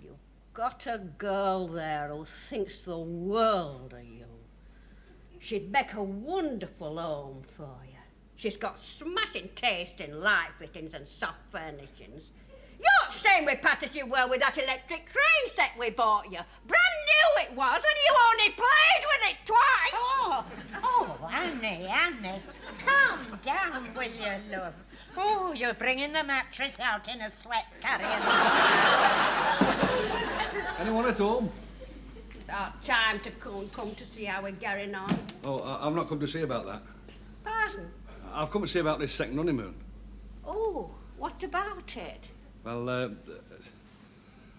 You've got a girl there who thinks the world of you. She'd make a wonderful home for you. She's got smashing taste in light fittings and soft furnishings. You're the same with Pat as you were with that electric train set we bought you. Brand new it was, and you only played with it twice. Oh, Annie, calm down, will you, love? Oh, you're bringing the mattress out in a sweat carrier. Anyone at home? About time to come to see how we're getting on. Oh, I've not come to see about that. Pardon? I've come to see about this second honeymoon. Oh, what about it? Well,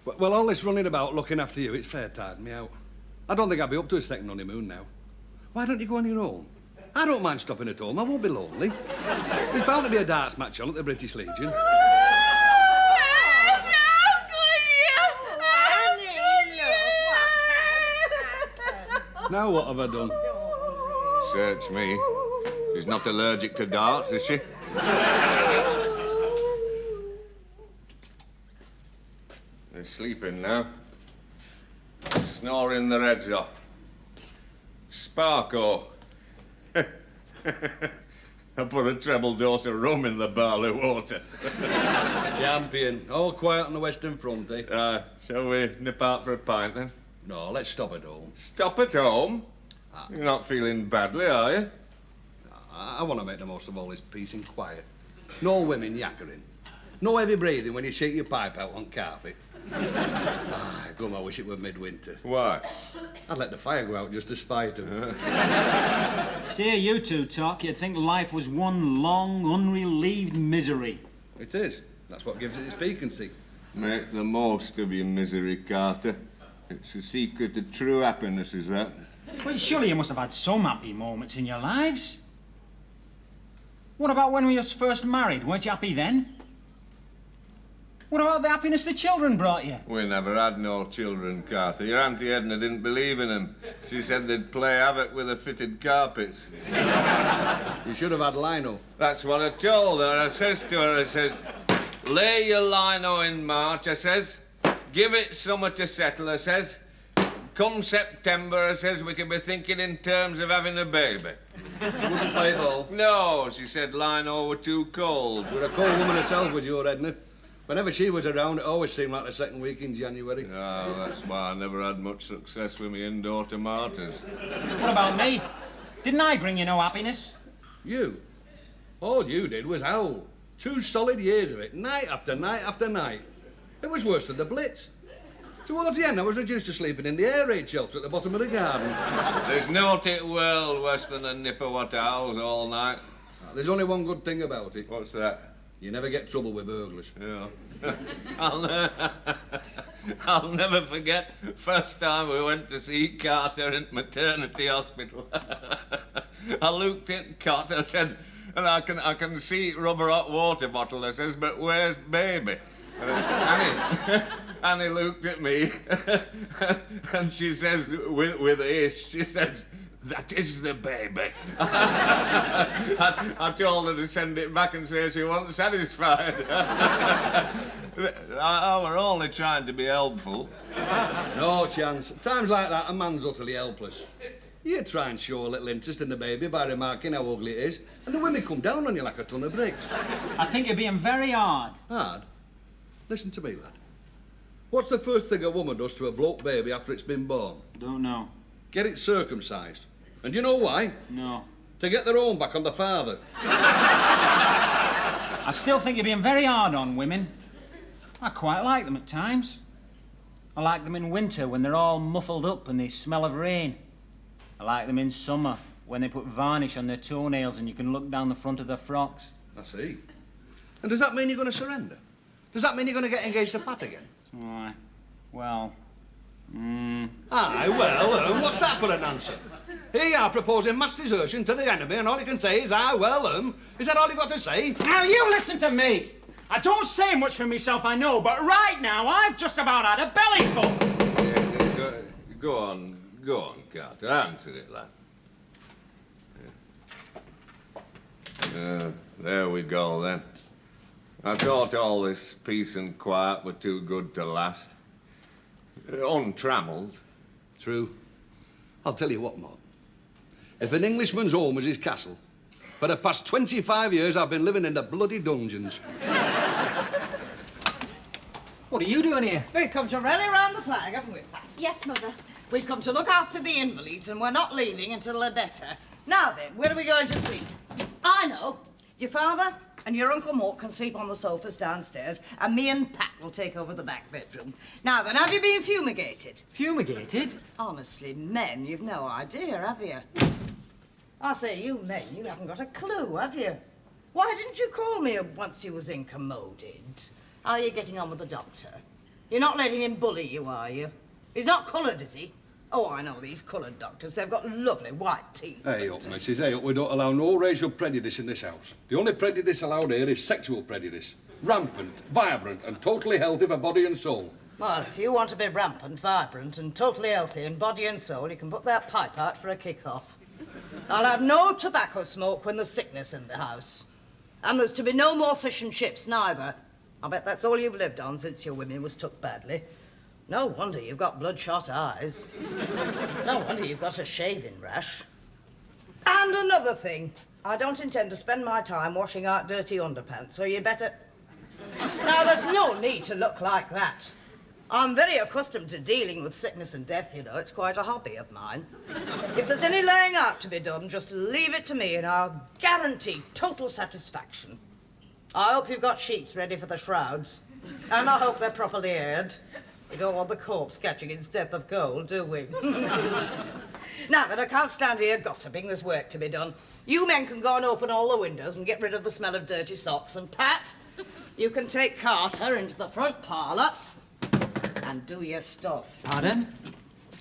well, all this running about looking after you, it's fair tired me out. I don't think I'll be up to a second honeymoon now. Why don't you go on your own? I don't mind stopping at home. I won't be lonely. There's bound to be a darts match on at the British Legion. Now what have I done? Search me. She's not allergic to darts, is she? They're sleeping now. Snoring their heads off. Sparko. I put a treble dose of rum in the barley water. Champion. All quiet on the Western Front, eh? Shall we nip out for a pint, then? No, let's stop at home. Stop at home? You're not feeling badly, are you? I want to make the most of all this peace and quiet. No women yakkering. No heavy breathing when you shake your pipe out on carpet. Gum, I wish it were midwinter. Why? I'd let the fire go out just to spite them. To hear you two talk, you'd think life was one long, unrelieved misery. It is. That's what gives it its piquancy. Make the most of your misery, Carter. It's the secret of true happiness, is that? Well, surely you must have had some happy moments in your lives. What about when we was first married? Weren't you happy then? What about the happiness the children brought you? We never had no children, Carter. Your Auntie Edna didn't believe in them. She said they'd play havoc with the fitted carpets. You should have had lino. That's what I told her. I says to her, I says, lay your lino in March, I says. Give it summer to settle, I says. Come September, I says, we could be thinking in terms of having a baby. She wouldn't play ball? No, she said lino were too cold. You're a cold woman herself, was your Edna. Whenever she was around, it always seemed like the second week in January. Oh, that's why I never had much success with me indoor tomatoes. What about me? Didn't I bring you no happiness? You? All you did was howl. 2 solid years of it, night after night after night. It was worse than the Blitz. Towards the end, I was reduced to sleeping in the air raid shelter at the bottom of the garden. There's naught in the world worse than a nipper what howls all night. There's only one good thing about it. What's that? You never get trouble with burglars. Yeah. I'll never forget first time we went to see Carter in maternity hospital. I looked at Cot, I said, and I can see rubber hot water bottle, I says, but where's baby? Annie looked at me and she says, with ish, she says, that is the baby. I told her to send it back and say she wasn't satisfied. I were only trying to be helpful. No chance. At times like that, a man's utterly helpless. You try and show a little interest in the baby by remarking how ugly it is, and the women come down on you like a ton of bricks. I think you're being very hard. Hard? Listen to me, lad. What's the first thing a woman does to a bloke baby after it's been born? Don't know. Get it circumcised. And you know why? No. To get their own back on the father. I still think you're being very hard on women. I quite like them at times. I like them in winter when they're all muffled up and they smell of rain. I like them in summer when they put varnish on their toenails and you can look down the front of their frocks. I see. And does that mean you're going to surrender? Does that mean you're going to get engaged to Pat again? Why, well... Aye, well, what's that for an answer? Here you are proposing mass desertion to the enemy and all you can say is, aye, well, is that all you've got to say? Now, you listen to me! I don't say much for myself, I know, but right now I've just about had a bellyful. Yeah, go on, Carter. Answer it, lad. There we go, then. I thought all this peace and quiet were too good to last. Untrammelled. True. I'll tell you what, Mort. If an Englishman's home is his castle, for the past 25 years I've been living in the bloody dungeons. What are you doing here? We've come to rally round the flag, haven't we, Pat? Yes, Mother. We've come to look after the invalids and we're not leaving until they're better. Now then, where are we going to sleep? I know. Your father and your Uncle Mort can sleep on the sofas downstairs and me and Pat will take over the back bedroom. Now then, have you been fumigated? Fumigated? Honestly, men, you've no idea, have you? I say, you men, you haven't got a clue, have you? Why didn't you call me once he was incommoded? How are you getting on with the doctor? You're not letting him bully you, are you? He's not coloured, is he? Oh, I know these coloured doctors. They've got lovely white teeth. Hey up, Mrs. Hey up. We don't allow no racial prejudice in this house. The only prejudice allowed here is sexual prejudice. Rampant, vibrant and totally healthy for body and soul. Well, if you want to be rampant, vibrant and totally healthy in body and soul, you can put that pipe out for a kick-off. I'll have no tobacco smoke when there's sickness in the house. And there's to be no more fish and chips, neither. I bet that's all you've lived on since your women was took badly. No wonder you've got bloodshot eyes. No wonder you've got a shaving rash. And another thing, I don't intend to spend my time washing out dirty underpants, so you better... Now, there's no need to look like that. I'm very accustomed to dealing with sickness and death, you know. It's quite a hobby of mine. If there's any laying out to be done, just leave it to me and I'll guarantee total satisfaction. I hope you've got sheets ready for the shrouds. And I hope they're properly aired. We don't want the corpse catching its death of cold, do we? Now then, I can't stand here gossiping. There's work to be done. You men can go and open all the windows and get rid of the smell of dirty socks. And Pat, you can take Carter into the front parlour and do your stuff. Pardon?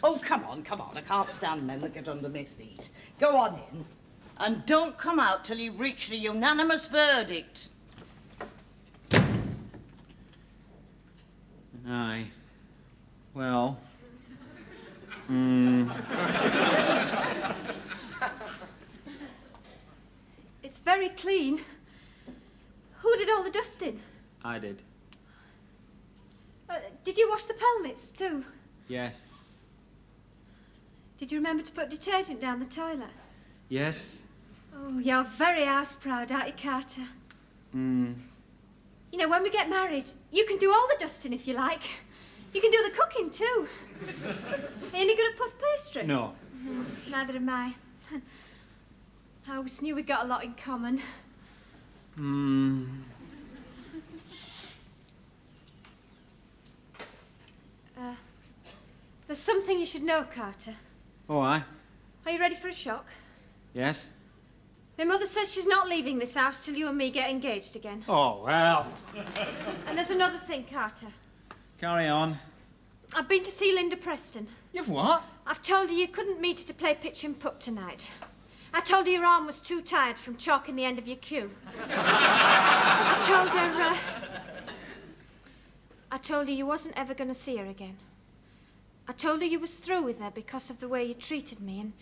Oh, come on. I can't stand men that get under my feet. Go on in. And don't come out till you've reached a unanimous verdict. Aye. Well... It's very clean. Who did all the dusting? I did. Did you wash the pelmets too? Yes. Did you remember to put detergent down the toilet? Yes. Oh, you're very house proud, aren't you, Carter? You know, when we get married, you can do all the dusting if you like. You can do the cooking too. Any good at puff pastry? No. Neither am I. I always knew we got a lot in common. There's something you should know, Carter. Oh, aye? Are you ready for a shock? Yes? My mother says she's not leaving this house till you and me get engaged again. Oh, well. And there's another thing, Carter. Carry on. I've been to see Linda Preston. You've what? I've told her you couldn't meet her to play pitch and putt tonight. I told her your arm was too tired from chalking the end of your cue. I told her you wasn't ever going to see her again. I told her you was through with her because of the way you treated me and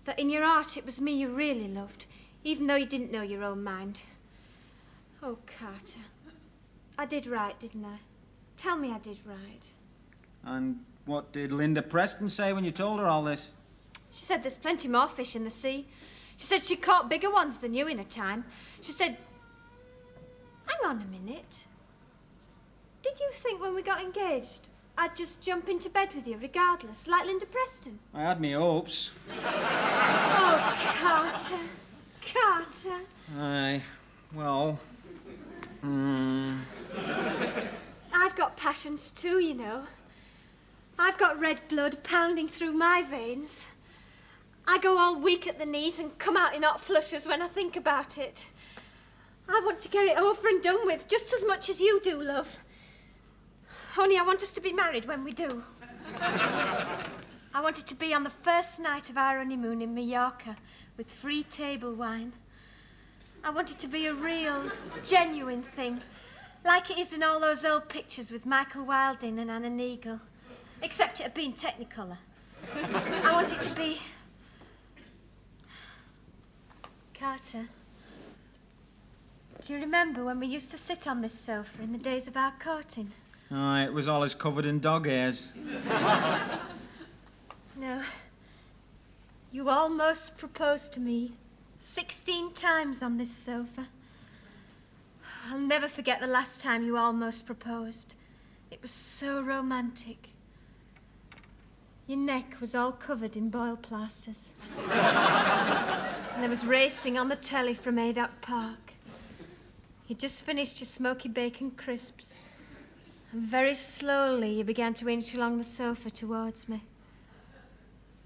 that in your heart it was me you really loved, even though you didn't know your own mind. Oh, Carter, I did right, didn't I? Tell me I did right. And what did Linda Preston say when you told her all this? She said there's plenty more fish in the sea. She said she caught bigger ones than you in a time. She said... Hang on a minute. Did you think when we got engaged I'd just jump into bed with you regardless, like Linda Preston. I had me hopes. Oh, Carter. Carter. Aye, well... I've got passions too, you know. I've got red blood pounding through my veins. I go all weak at the knees and come out in hot flushes when I think about it. I want to get it over and done with just as much as you do, love. Only I want us to be married when we do. I want it to be on the first night of our honeymoon in Mallorca with free table wine. I want it to be a real, genuine thing, like it is in all those old pictures with Michael Wilding and Anna Neagle, except it had been Technicolor. I want it to be... Carter, do you remember when we used to sit on this sofa in the days of our courting? Aye, it was always covered in dog hairs. No. You almost proposed to me 16 times on this sofa. I'll never forget the last time you almost proposed. It was so romantic. Your neck was all covered in boil plasters. And there was racing on the telly from Haydock Park. You'd just finished your smoky bacon crisps. And very slowly you began to inch along the sofa towards me.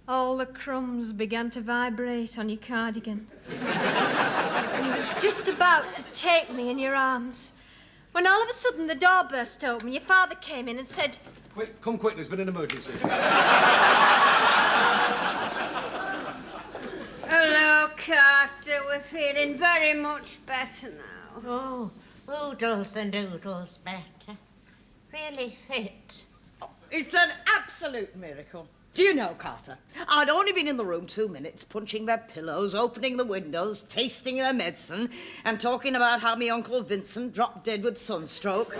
All the crumbs began to vibrate on your cardigan. And you was just about to take me in your arms when all of a sudden the door burst open. Your father came in and said... Quick, come quick, there's been an emergency. Hello, Carter. We're feeling very much better now. Oh, oodles and oodles better. Really fit. It's an absolute miracle. Do you know, Carter, I'd only been in the room 2 minutes, punching their pillows, opening the windows, tasting their medicine, and talking about how me Uncle Vincent dropped dead with sunstroke.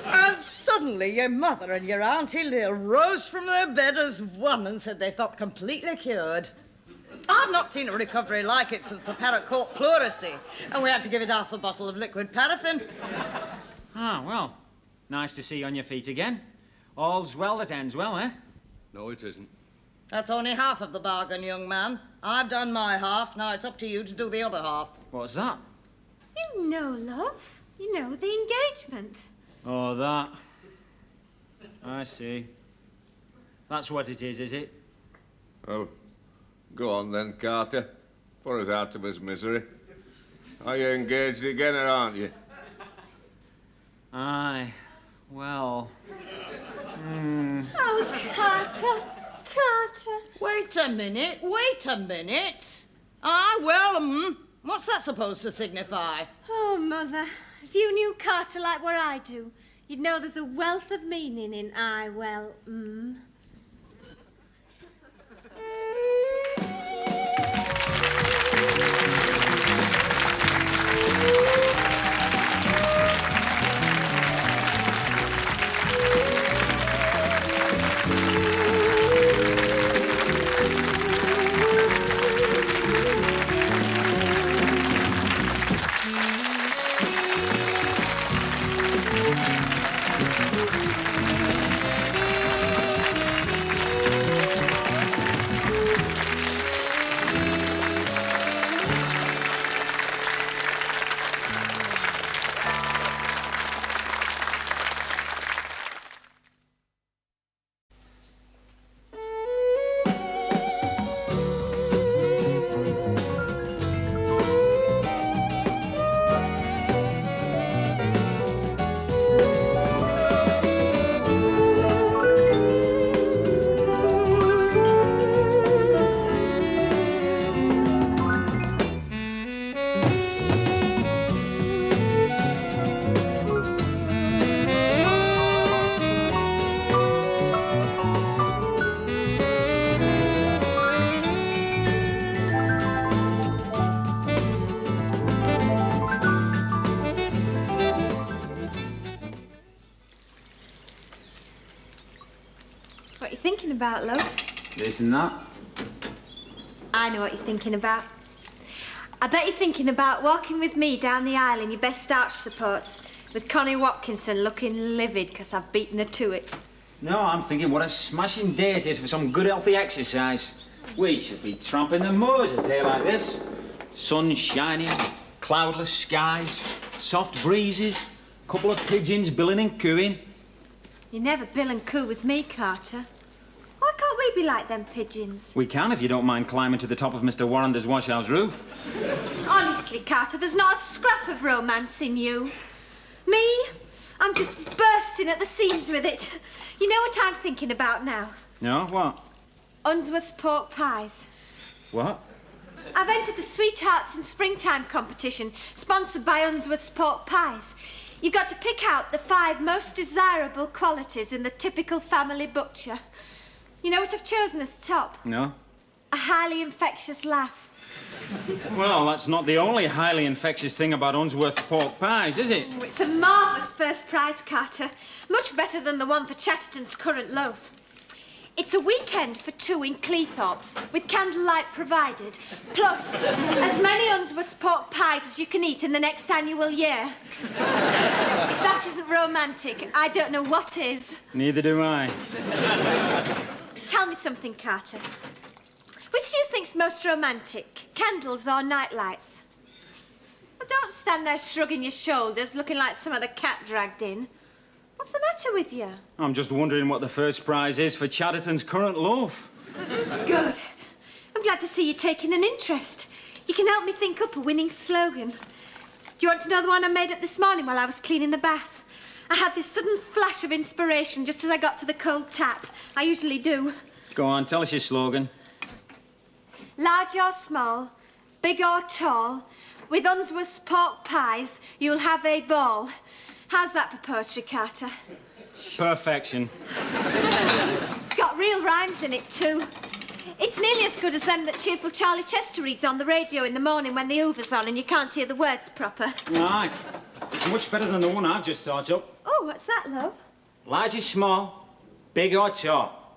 And suddenly your mother and your Auntie Lil rose from their bed as one and said they felt completely cured. I've not seen a recovery like it since the Parrot Court pleurisy, and we had to give it half a bottle of liquid paraffin. Ah, well, nice to see you on your feet again. All's well that ends well, eh? No, it isn't. That's only half of the bargain, young man. I've done my half, now it's up to you to do the other half. What's that? You know, love. You know, the engagement. Oh, that. I see. That's what it is it? Well, go on then, Carter. Put us out of his misery. Are you engaged again, or aren't you? Aye. Well... Oh, Carter. Carter. Wait a minute. What's that supposed to signify? Oh, Mother, if you knew Carter like what I do, you'd know there's a wealth of meaning in What are you thinking about, love? This and that. I know what you're thinking about. I bet you're thinking about walking with me down the aisle in your best starch supports, with Connie Watkinson looking livid because I've beaten her to it. No, I'm thinking what a smashing day it is for some good healthy exercise. We should be tramping the moors a day like this. Sun shining, cloudless skies, soft breezes, couple of pigeons billing and cooing. You never bill and coo with me, Carter. Why can't we be like them pigeons? We can if you don't mind climbing to the top of Mr. Warrender's washhouse roof. Honestly, Carter, there's not a scrap of romance in you. Me? I'm just bursting at the seams with it. You know what I'm thinking about now? No, what? Unsworth's pork pies. What? I've entered the Sweethearts in Springtime competition, sponsored by Unsworth's pork pies. You've got to pick out the 5 most desirable qualities in the typical family butcher. You know what I've chosen as top? No? A highly infectious laugh. Well, that's not the only highly infectious thing about Unsworth's pork pies, is it? Oh, it's a marvellous first prize, Carter. Much better than the one for Chatterton's currant loaf. It's a weekend for 2 in Cleethorpes, with candlelight provided, plus as many Unsworth's pork pies as you can eat in the next annual year. If that isn't romantic, I don't know what is. Neither do I. Tell me something, Carter. Which do you think's most romantic, candles or nightlights? Well, don't stand there shrugging your shoulders, looking like some other cat dragged in. What's the matter with you? I'm just wondering what the first prize is for Chatterton's currant loaf. Good. I'm glad to see you taking an interest. You can help me think up a winning slogan. Do you want to know the one I made up this morning while I was cleaning the bath? I had this sudden flash of inspiration just as I got to the cold tap. I usually do. Go on, tell us your slogan. Large or small, big or tall, with Unsworth's pork pies, you'll have a ball. How's that for poetry, Carter? Perfection. It's got real rhymes in it, too. It's nearly as good as them that cheerful Charlie Chester reads on the radio in the morning when the Hoover's on and you can't hear the words proper. Right. It's much better than the one I've just thought up. Oh, what's that, love? Large or small, big or tall,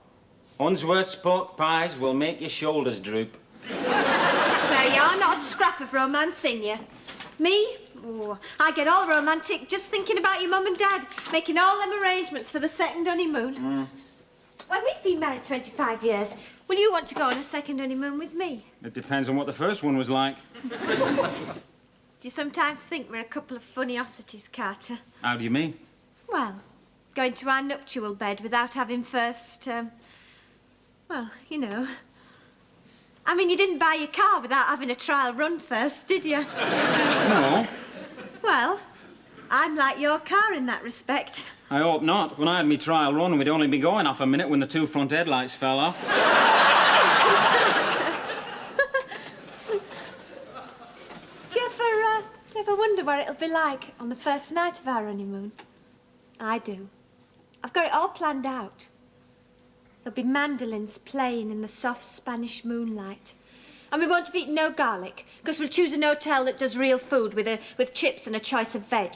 Unsworth's pork pies will make your shoulders droop. There you are, not a scrap of romance in you. Me? Oh, I get all romantic just thinking about your mum and dad, making all them arrangements for the second honeymoon. When we've been married 25 years, will you want to go on a second honeymoon with me? It depends on what the first one was like. Do you sometimes think we're a couple of funnyosities, Carter? How do you mean? Well, going to our nuptial bed without having first, well, you know. I mean, you didn't buy your car without having a trial run first, did you? No. Well, I'm like your car in that respect. I hope not. When I had me trial run, we'd only be going off a minute when the 2 front headlights fell off. Do you ever wonder what it'll be like on the first night of our honeymoon? I do. I've got it all planned out. There'll be mandolins playing in the soft Spanish moonlight. And we won't have eaten no garlic, because we'll choose an hotel that does real food with chips and a choice of veg.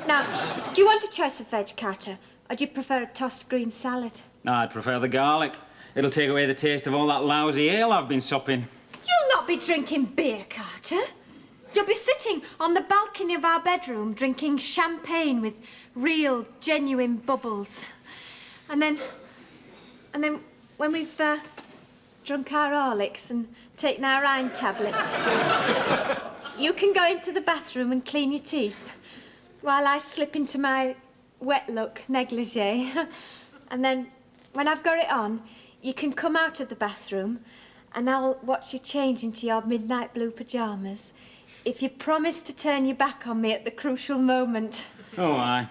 Now, do you want a choice of veg, Carter? Or do you prefer a tossed green salad? I'd prefer the garlic. It'll take away the taste of all that lousy ale I've been supping. You'll not be drinking beer, Carter. You'll be sitting on the balcony of our bedroom drinking champagne with real, genuine bubbles. And then when we've drunk our Horlicks and taken our iron tablets, you can go into the bathroom and clean your teeth while I slip into my wet look negligee. And then when I've got it on, you can come out of the bathroom and I'll watch you change into your midnight blue pyjamas if you promise to turn your back on me at the crucial moment. Oh, aye.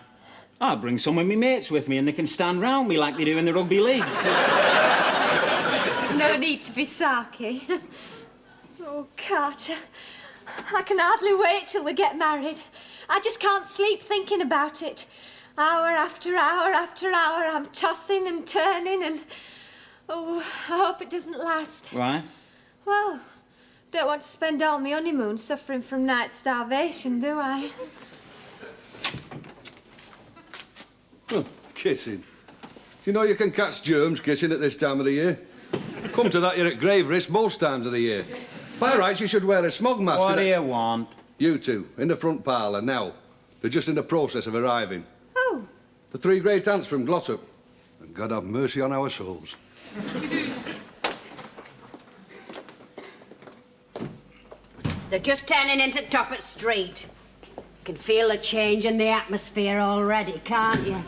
I'll bring some of my mates with me and they can stand round me like they do in the rugby league. There's no need to be sarky. Oh, Carter, I can hardly wait till we get married. I just can't sleep thinking about it. Hour after hour after hour, I'm tossing and turning and... Oh, I hope it doesn't last. Why? Well, don't want to spend all my honeymoon suffering from night starvation, do I? Oh, kissing. Do you know you can catch germs kissing at this time of the year? Come to that, you're at grave risk most times of the year. By rights, you should wear a smog mask. What do you want? You two, in the front parlour, now. They're just in the process of arriving. Who? The 3 great aunts from Glossop. And God have mercy on our souls. They're just turning into Toppert Street. You can feel the change in the atmosphere already, can't you?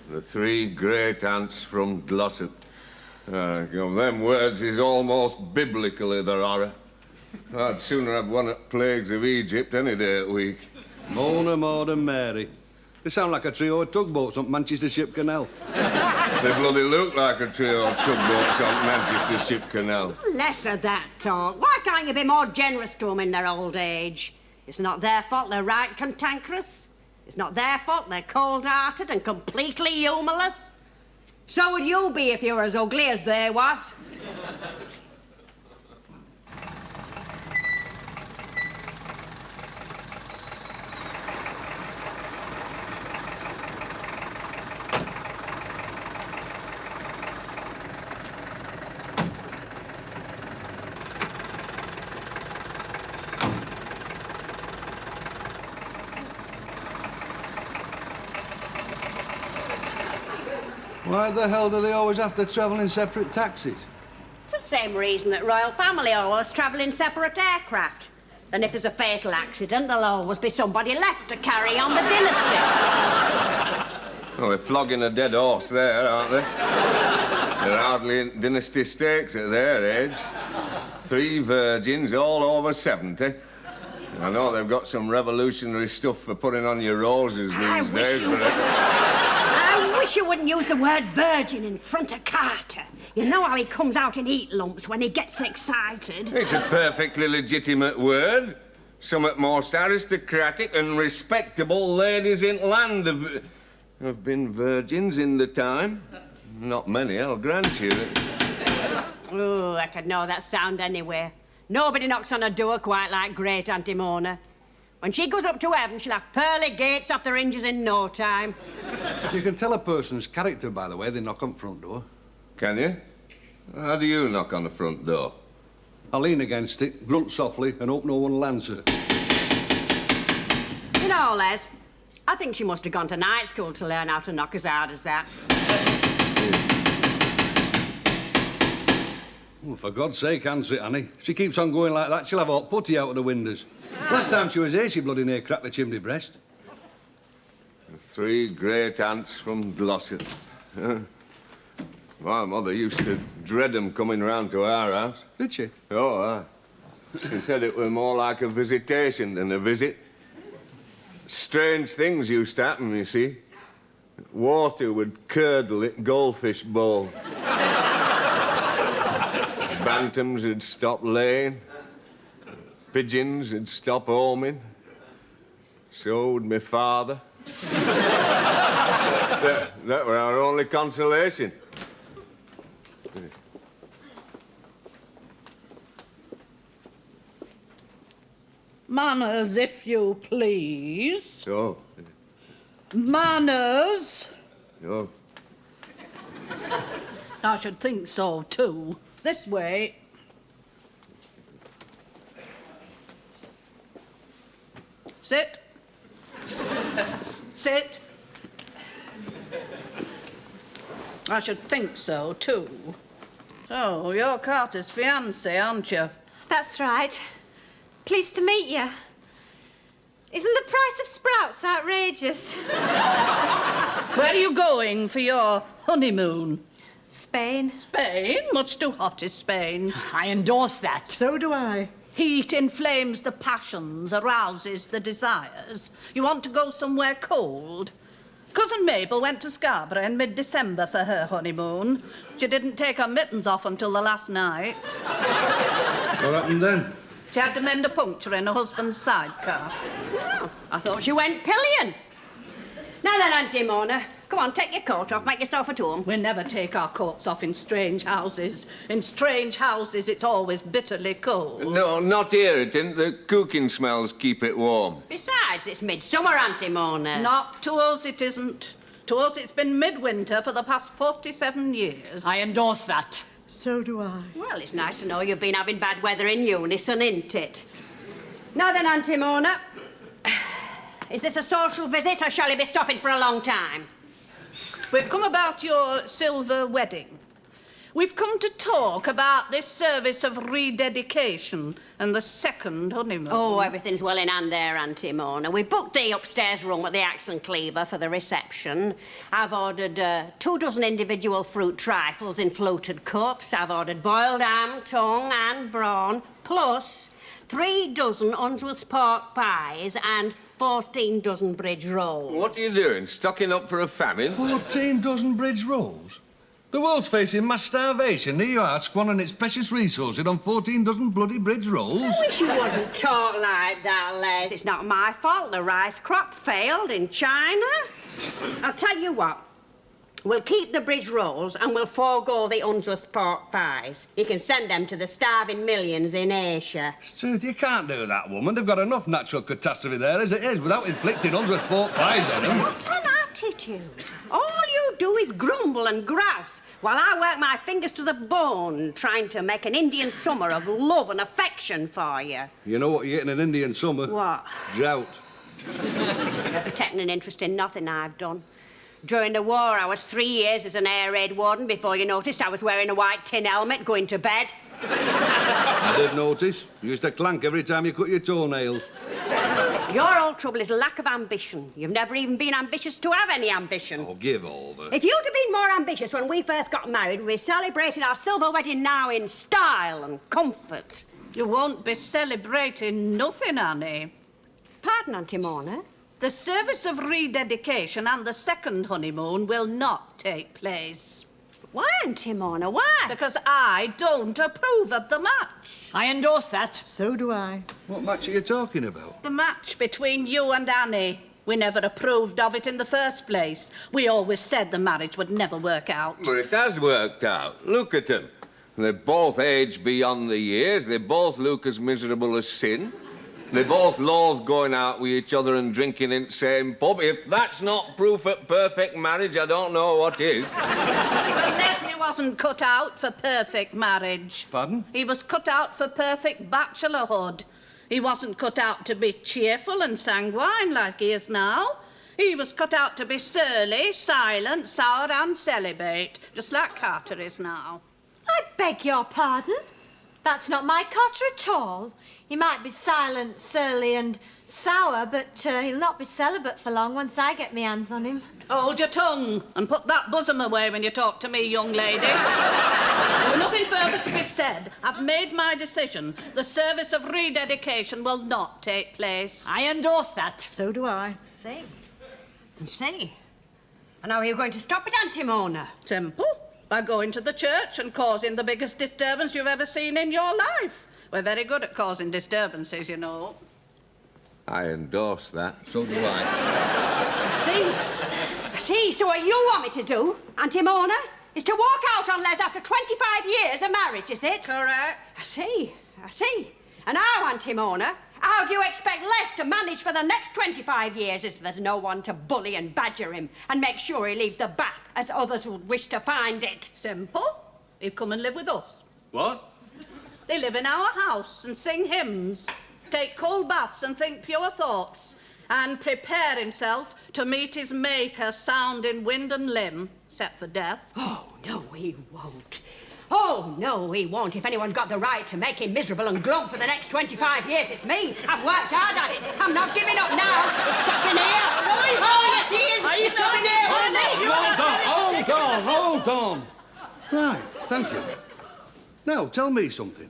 The three great aunts from Glossop. Them words is almost biblically there are. I'd sooner have one at Plagues of Egypt any day of the week. Mona, Maud and Mary. They sound like a trio of tugboats on Manchester Ship Canal. They bloody look like a trio of tugboats on Manchester Ship Canal. Less of that talk. Why can't you be more generous to them in their old age? It's not their fault they're right cantankerous. It's not their fault they're cold-hearted and completely humorless. So would you be if you were as ugly as they was. Why the hell do they always have to travel in separate taxis? For the same reason that royal family always travel in separate aircraft. Then if there's a fatal accident, there'll always be somebody left to carry on the dynasty. Well, they're flogging a dead horse there, aren't they? They're hardly in dynasty stakes at their age. 3 virgins, all over 70. I know they've got some revolutionary stuff for putting on your roses these days, but... I wish you wouldn't use the word virgin in front of Carter. You know how he comes out in heat lumps when he gets excited. It's a perfectly legitimate word. Some at most aristocratic and respectable ladies in land have been virgins in the time. Not many, I'll grant you. Oh, I could know that sound anywhere. Nobody knocks on a door quite like great Auntie Mona. When she goes up to heaven, she'll have pearly gates off their hinges in no time. You can tell a person's character by the way they knock on the front door. Can you? How do you knock on the front door? I lean against it, grunt softly, and hope no one will answer it. You know, Les, I think she must have gone to night school to learn how to knock as hard as that. Oh, for God's sake, answer it, Annie. If she keeps on going like that, she'll have hot putty out of the windows. Last time she was here, she bloody near cracked the chimney breast. 3 great aunts from Glossop. My mother used to dread 'em coming round to our house. Did she? Oh, aye. She said it was more like a visitation than a visit. Strange things used to happen, you see. Water would curdle at goldfish bowl. Bantams would stop laying. Pigeons would stop homing. So would my father. That were our only consolation. Manners, if you please. So? Manners. Oh. I should think so, too. This way. Sit. Sit. I should think so, too. So, you're Carter's fiancée, aren't you? That's right. Pleased to meet you. Isn't the price of sprouts outrageous? Where are you going for your honeymoon? Spain. Spain? Much too hot is Spain. I endorse that. So do I. Heat inflames the passions, arouses the desires. You want to go somewhere cold? Cousin Mabel went to Scarborough in mid-December for her honeymoon. She didn't take her mittens off until the last night. What happened then? She had to mend a puncture in her husband's sidecar. Oh, I thought she went pillion. Now then, Auntie Mona, come on, take your coat off, make yourself at home. We never take our coats off in strange houses. In strange houses, it's always bitterly cold. No, not here, it isn't. The cooking smells keep it warm. Besides, it's midsummer, Auntie Mona. Not to us, it isn't. To us, it's been midwinter for the past 47 years. I endorse that. So do I. Well, it's nice to know you've been having bad weather in unison, isn't it? Now then, Auntie Mona, is this a social visit or shall you be stopping for a long time? We've come about your silver wedding. We've come to talk about this service of rededication and the second honeymoon. Oh, everything's well in hand there, Auntie Mona. We booked the upstairs room at the Axe and Cleaver for the reception. I've ordered 2 dozen individual fruit trifles in fluted cups. I've ordered boiled ham, tongue and brawn, plus 3 dozen Unsworth's pork pies and 14 dozen bridge rolls. What are you doing? Stocking up for a famine? 14 dozen bridge rolls? The world's facing mass starvation. Here you are, squandering its precious resources on 14 dozen bloody bridge rolls. I wish you wouldn't talk like that, Les. It's not my fault the rice crop failed in China. I'll tell you what. We'll keep the bridge rolls and we'll forego the Unsworth pork pies. You can send them to the starving millions in Asia. Stuart, you can't do that, woman. They've got enough natural catastrophe there as it is without inflicting Unsworth pork pies on them. What an attitude. All you do is grumble and grouse while I work my fingers to the bone trying to make an Indian summer of love and affection for you. You know what you get in an Indian summer? What? Drought. Never taken an interest in nothing I've done. During the war, I was 3 years as an air raid warden before you noticed I was wearing a white tin helmet going to bed. I did notice. You used to clank every time you cut your toenails. Your old trouble is lack of ambition. You've never even been ambitious to have any ambition. Oh, give over. If you'd have been more ambitious when we first got married, we'd be celebrating our silver wedding now in style and comfort. You won't be celebrating nothing, Annie. Pardon, Auntie Mona? The service of rededication and the second honeymoon will not take place. Why, Auntie Mona, why? Because I don't approve of the match. I endorse that. So do I. What match are you talking about? The match between you and Annie. We never approved of it in the first place. We always said the marriage would never work out. But it has worked out. Look at them. They're both aged beyond the years. They both look as miserable as sin. They both loathe going out with each other and drinking in the same pub. If that's not proof of perfect marriage, I don't know what is. Well, Leslie wasn't cut out for perfect marriage. Pardon? He was cut out for perfect bachelorhood. He wasn't cut out to be cheerful and sanguine like he is now. He was cut out to be surly, silent, sour and celibate, just like Carter is now. I beg your pardon. That's not my Carter at all. He might be silent, surly and sour, but he'll not be celibate for long once I get my hands on him. Hold your tongue and put that bosom away when you talk to me, young lady. There's nothing further to be said. I've made my decision. The service of rededication will not take place. I endorse that. So do I. See? And see? And how are you going to stop it, Auntie Mona? Simple. By going to the church and causing the biggest disturbance you've ever seen in your life. We're very good at causing disturbances, you know. I endorse that. So do I. See, so what you want me to do, Auntie Mona, is to walk out on Les after 25 years of marriage, is it? Correct. I see. And how, Auntie Mona, how do you expect Les to manage for the next 25 years if there's no one to bully and badger him and make sure he leaves the bath as others would wish to find it? Simple. He'll come and live with us. What? They live in our house and sing hymns, take cold baths and think pure thoughts, and prepare himself to meet his Maker sound in wind and limb, except for death. Oh, no, he won't. Oh, no, he won't. If anyone's got the right to make him miserable and glum for the next 25 years, it's me. I've worked hard at it. I'm not giving up now. He's stuck in here. Oh, yes, he is. He's stuck in here. Hold on. Right, thank you. Now, tell me something.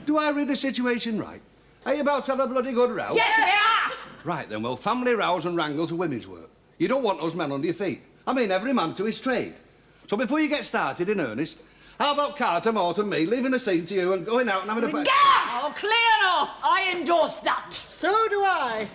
Do I read the situation right? Are you about to have a bloody good row? Yes, we are. Right, then, well, family rows and wrangles are women's work. You don't want us men under your feet. I mean, every man to his trade. So before you get started in earnest, how about Carter, Mort and me leaving the scene to you and going out and having a... Get out! Oh, clear off! I endorse that. So do I.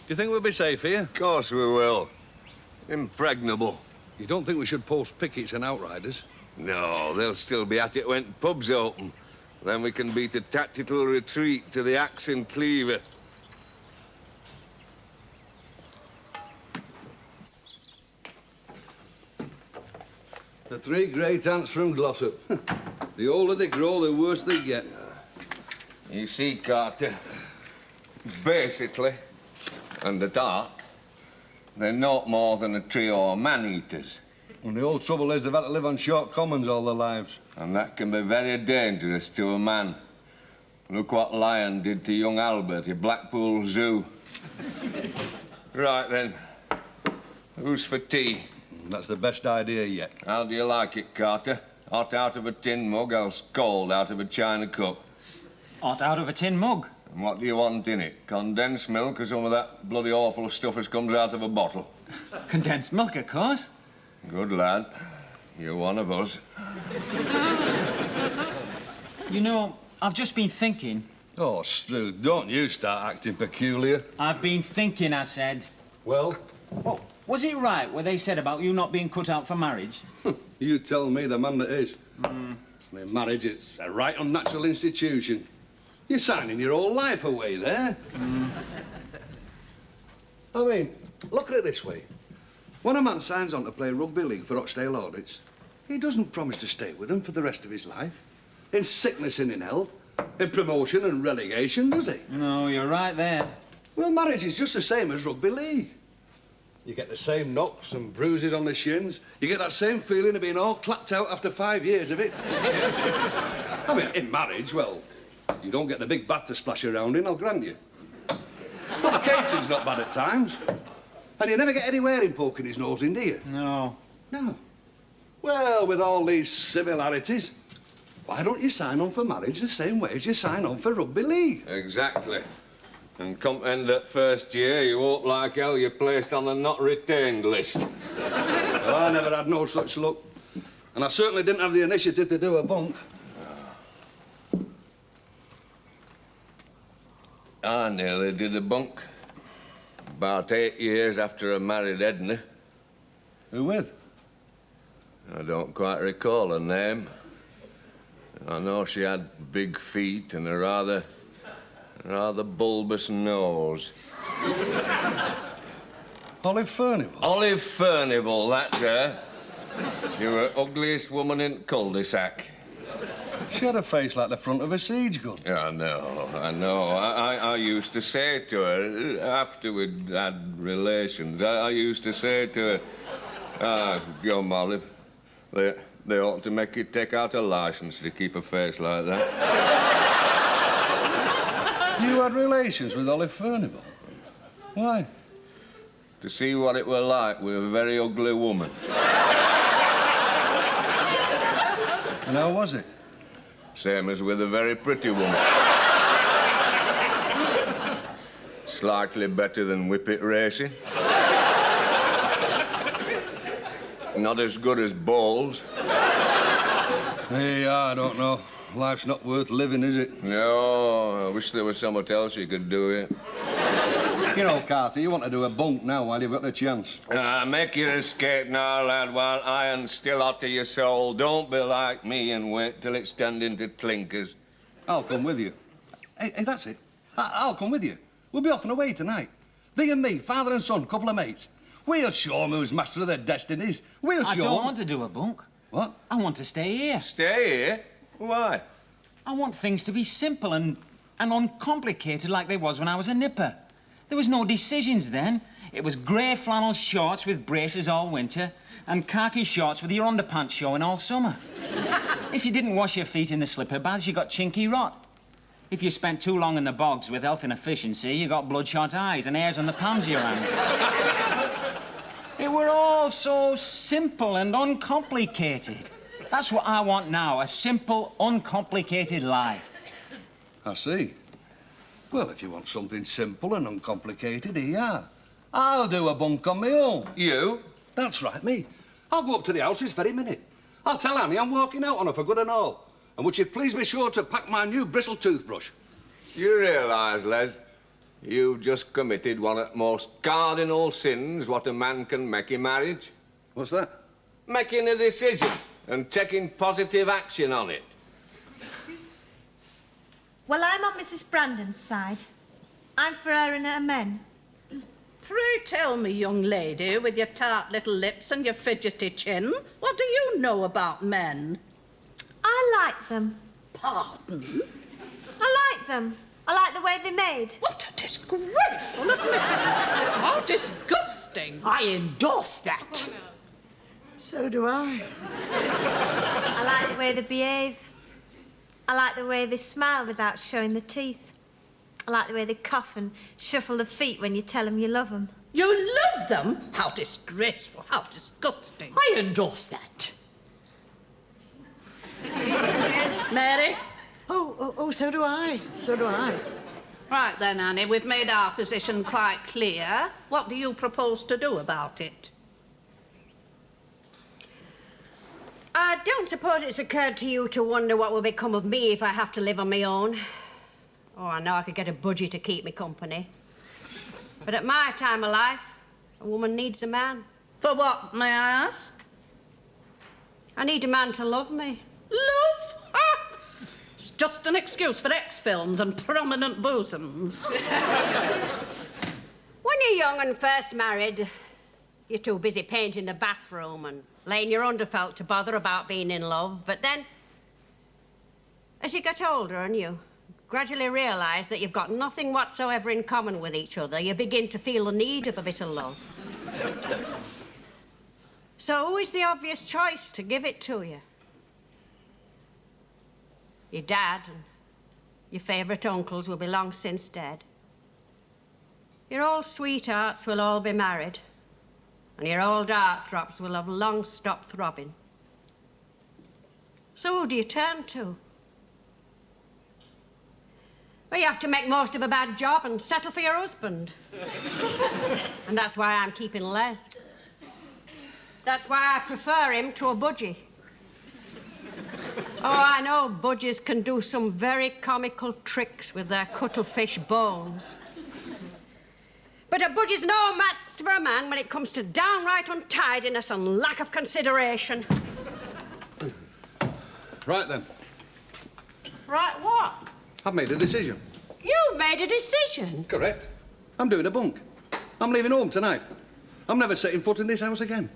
Do you think we'll be safe here? Of course we will. Impregnable. You don't think we should post pickets and outriders? No, they'll still be at it when pubs open. Then we can beat a tactical retreat to the Axe and Cleaver. The three great aunts from Glossop. The older they grow, the worse they get. You see, Carter, basically, and at heart, they're not more than a trio of man-eaters. And the old trouble is they've had to live on short commons all their lives. And that can be very dangerous to a man. Look what Lion did to young Albert at Blackpool Zoo. Right, then. Who's for tea? That's the best idea yet. How do you like it, Carter? Hot out of a tin mug, else cold out of a china cup? Hot out of a tin mug. And what do you want in it? Condensed milk or some of that bloody awful stuff as comes out of a bottle? Condensed milk, of course. Good lad. You're one of us. You know, I've just been thinking. Oh, Stu, don't you start acting peculiar. I've been thinking, I said. Well? Oh, was it right what they said about you not being cut out for marriage? You tell me, the man that is. I mean, marriage is a right unnatural institution. You're signing your whole life away there. I mean, look at it this way. When a man signs on to play rugby league for Upscaled Audits, he doesn't promise to stay with them for the rest of his life. In sickness and in health, in promotion and relegation, does he? No, you're right there. Well, marriage is just the same as rugby league. You get the same knocks and bruises on the shins. You get that same feeling of being all clapped out after 5 years of it. I mean, in marriage, well, you don't get the big bath to splash around in, I'll grant you. But the catering's not bad at times. And you never get anywhere in poking his nose in, do you? No. No. Well, with all these similarities, why don't you sign on for marriage the same way as you sign on for rugby league? Exactly. And come end that first year, you hope like hell you're placed on the not retained list. Well, I never had no such luck. And I certainly didn't have the initiative to do a bunk. I nearly did a bunk. About 8 years after I married Edna. Who with? I don't quite recall her name. I know she had big feet and a rather bulbous nose. Olive Furnival? Olive Furnival, that's her. She was the ugliest woman in the cul-de-sac. She had a face like the front of a siege gun. Yeah, I know. I used to say to her, after we'd had relations, I used to say to her, young Olive, they ought to make you take out a licence to keep a face like that. You had relations with Olive Furnival? Why? To see what it were like with a very ugly woman. And how was it? Same as with a very pretty woman. Slightly better than whippet racing. Not as good as bowls. Hey, I don't know. Life's not worth living, is it? No, I wish there was something else you could do here. You know, Carter, you want to do a bunk now while you've got the chance. Make your escape now, lad, while iron's still hot to your soul. Don't be like me and wait till it's turned into clinkers. I'll come with you. Hey, that's it. I'll come with you. We'll be off and away tonight. Thee and me, father and son, couple of mates. We'll show 'em who's master of their destinies. We'll show 'em. I don't want to do a bunk. What? I want to stay here. Stay here? Why? I want things to be simple and uncomplicated like they was when I was a nipper. There was no decisions then. It was grey flannel shorts with braces all winter and khaki shorts with your underpants showing all summer. If you didn't wash your feet in the slipper baths, you got chinky rot. If you spent too long in the bogs with health and efficiency, you got bloodshot eyes and hairs on the palms of your hands. It were all so simple and uncomplicated. That's what I want now, a simple, uncomplicated life. I see. Well, if you want something simple and uncomplicated, here you are. I'll do a bunk on my own. You? That's right, me. I'll go up to the house this very minute. I'll tell Annie I'm walking out on her for good and all. And would you please be sure to pack my new bristle toothbrush? You realise, Les, you've just committed one of the most cardinal sins what a man can make in marriage. What's that? Making a decision and taking positive action on it. Well, I'm on Mrs. Brandon's side. I'm for her and her men. Pray tell me, young lady, with your tart little lips and your fidgety chin, what do you know about men? I like them. Pardon? I like them. I like the way they're made. What a disgraceful admission. How disgusting. I endorse that. So do I. I like the way they behave. I like the way they smile without showing the teeth. I like the way they cough and shuffle the feet when you tell them you love them. You love them? How disgraceful. How disgusting. I endorse that. Mary? Oh, so do I. So do I. Right then, Annie, we've made our position quite clear. What do you propose to do about it? I don't suppose it's occurred to you to wonder what will become of me if I have to live on my own. Oh, I know I could get a budgie to keep me company. But at my time of life, a woman needs a man. For what, may I ask? I need a man to love me. Love? Ah! It's just an excuse for X-films and prominent bosoms. When you're young and first married, you're too busy painting the bathroom and laying your underfelt to bother about being in love. But then, as you get older and you gradually realise that you've got nothing whatsoever in common with each other, you begin to feel the need of a bit of love. So who is the obvious choice to give it to you? Your dad and your favourite uncles will be long since dead. Your old sweethearts will all be married, and your old heartthrobs will have long stopped throbbing. So who do you turn to? Well, you have to make most of a bad job and settle for your husband. And that's why I'm keeping Les. That's why I prefer him to a budgie. Oh, I know budgies can do some very comical tricks with their cuttlefish bones. But a budgie's no match for a man when it comes to downright untidiness and lack of consideration. Right then. Right, what? I've made a decision. You've made a decision? Correct. I'm doing a bunk. I'm leaving home tonight. I'm never setting foot in this house again.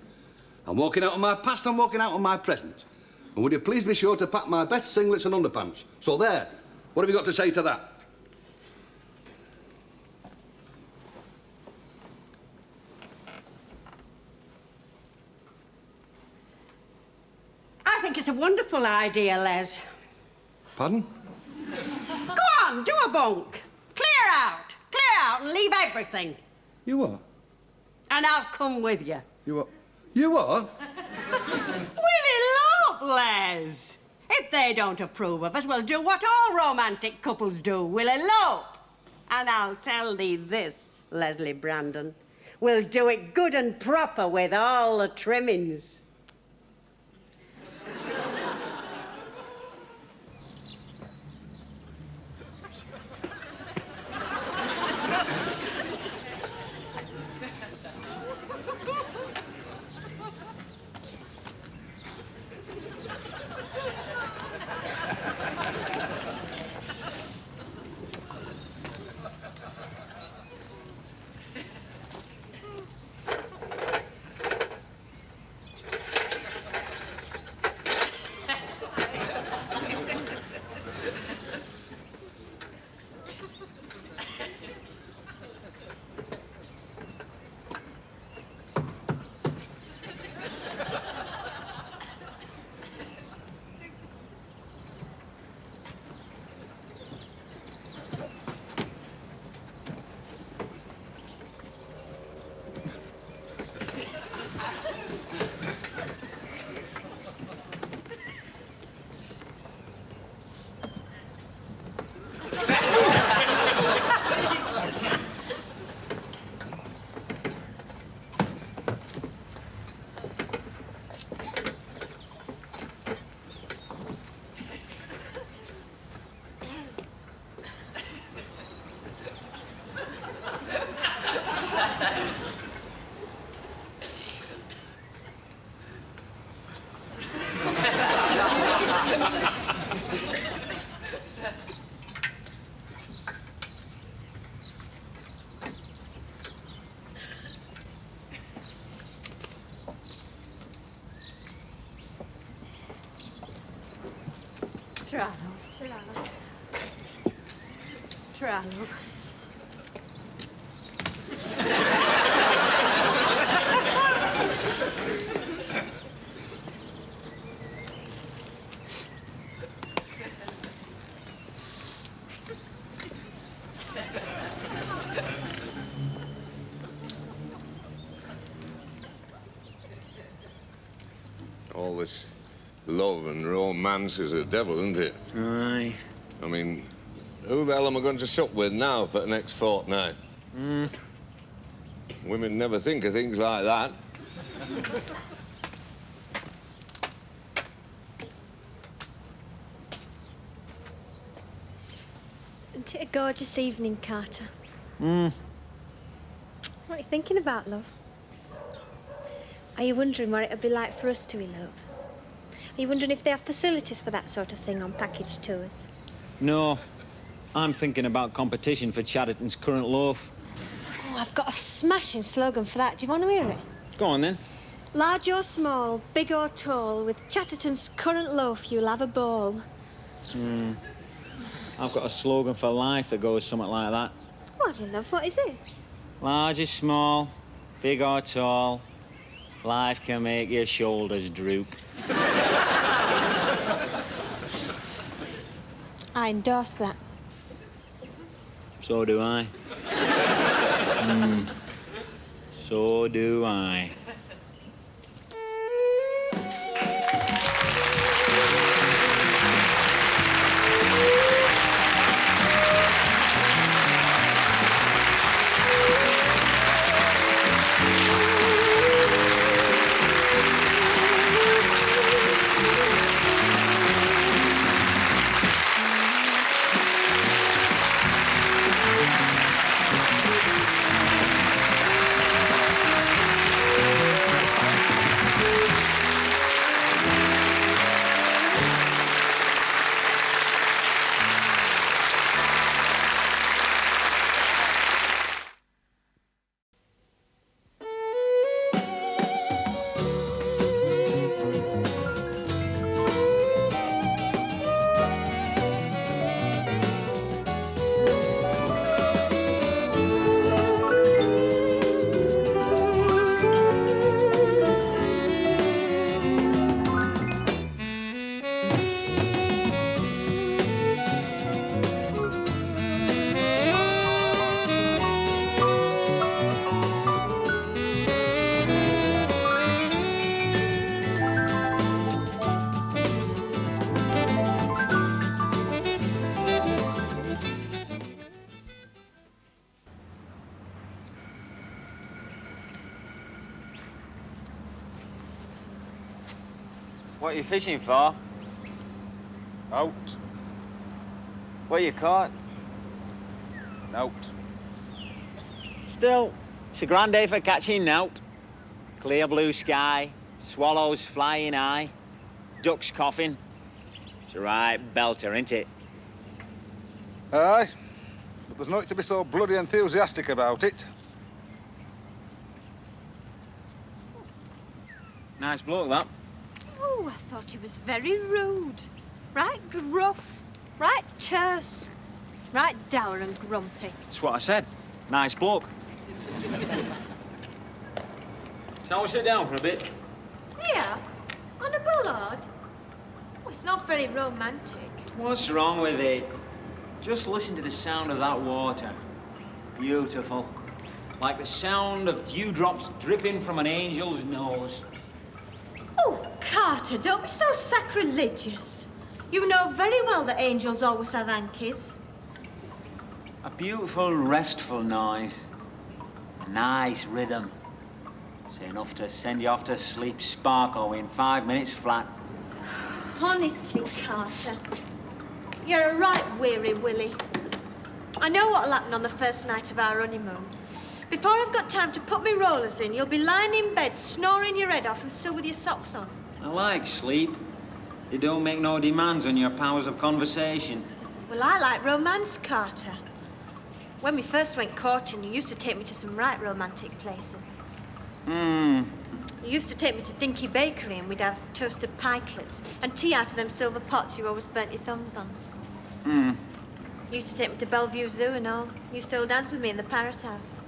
I'm walking out on my past, I'm walking out on my present. And would you please be sure to pack my best singlets and underpants? So there. What have you got to say to that? I think it's a wonderful idea, Les. Pardon? Go on, do a bunk. Clear out and leave everything. You what? And I'll come with you. You what? You what? We'll elope, Les. If they don't approve of us, we'll do what all romantic couples do. We'll elope. And I'll tell thee this, Leslie Brandon. We'll do it good and proper with all the trimmings. Try, love. All this love and romance is a devil, isn't it? Aye. I mean, who the hell am I going to sup with now for the next fortnight? Women never think of things like that. Isn't it a gorgeous evening, Carter? Hmm. What are you thinking about, love? Are you wondering what it'd be like for us to elope? Are you wondering if they have facilities for that sort of thing on package tours? No. I'm thinking about competition for Chatterton's current loaf. Oh, I've got a smashing slogan for that. Do you want to hear it? Go on, then. Large or small, big or tall, with Chatterton's current loaf, you'll have a ball. I've got a slogan for life that goes something like that. Oh, have you, love? What is it? Large or small, big or tall, life can make your shoulders droop. I endorse that. So do I. So do I. What are you fishing for? Out. What you caught? Out. Still, it's a grand day for catching nout. Clear blue sky, swallows flying high, ducks coughing. It's a right belter, ain't it? Aye, but there's no need to be so bloody enthusiastic about it. Nice bloke, that. Oh, I thought he was very rude. Right gruff, right terse, right dour and grumpy. That's what I said. Nice bloke. Shall we sit down for a bit? Here, on a bollard? Oh, it's not very romantic. What's wrong with it? Just listen to the sound of that water. Beautiful. Like the sound of dewdrops dripping from an angel's nose. Oh, Carter, don't be so sacrilegious. You know very well that angels always have hankies. A beautiful, restful noise. A nice rhythm. It's enough to send you off to sleep sparkle in 5 minutes flat. Honestly, Carter, you're a right weary Willy. I know what'll happen on the first night of our honeymoon. Before I've got time to put my rollers in, you'll be lying in bed, snoring your head off and still with your socks on. I like sleep. You don't make no demands on your powers of conversation. Well, I like romance, Carter. When we first went courting, you used to take me to some right romantic places. You used to take me to Dinky Bakery and we'd have toasted pikelets and tea out of them silver pots you always burnt your thumbs on. Used to take me to Bellevue Zoo and all. Used to all dance with me in the Parrot House.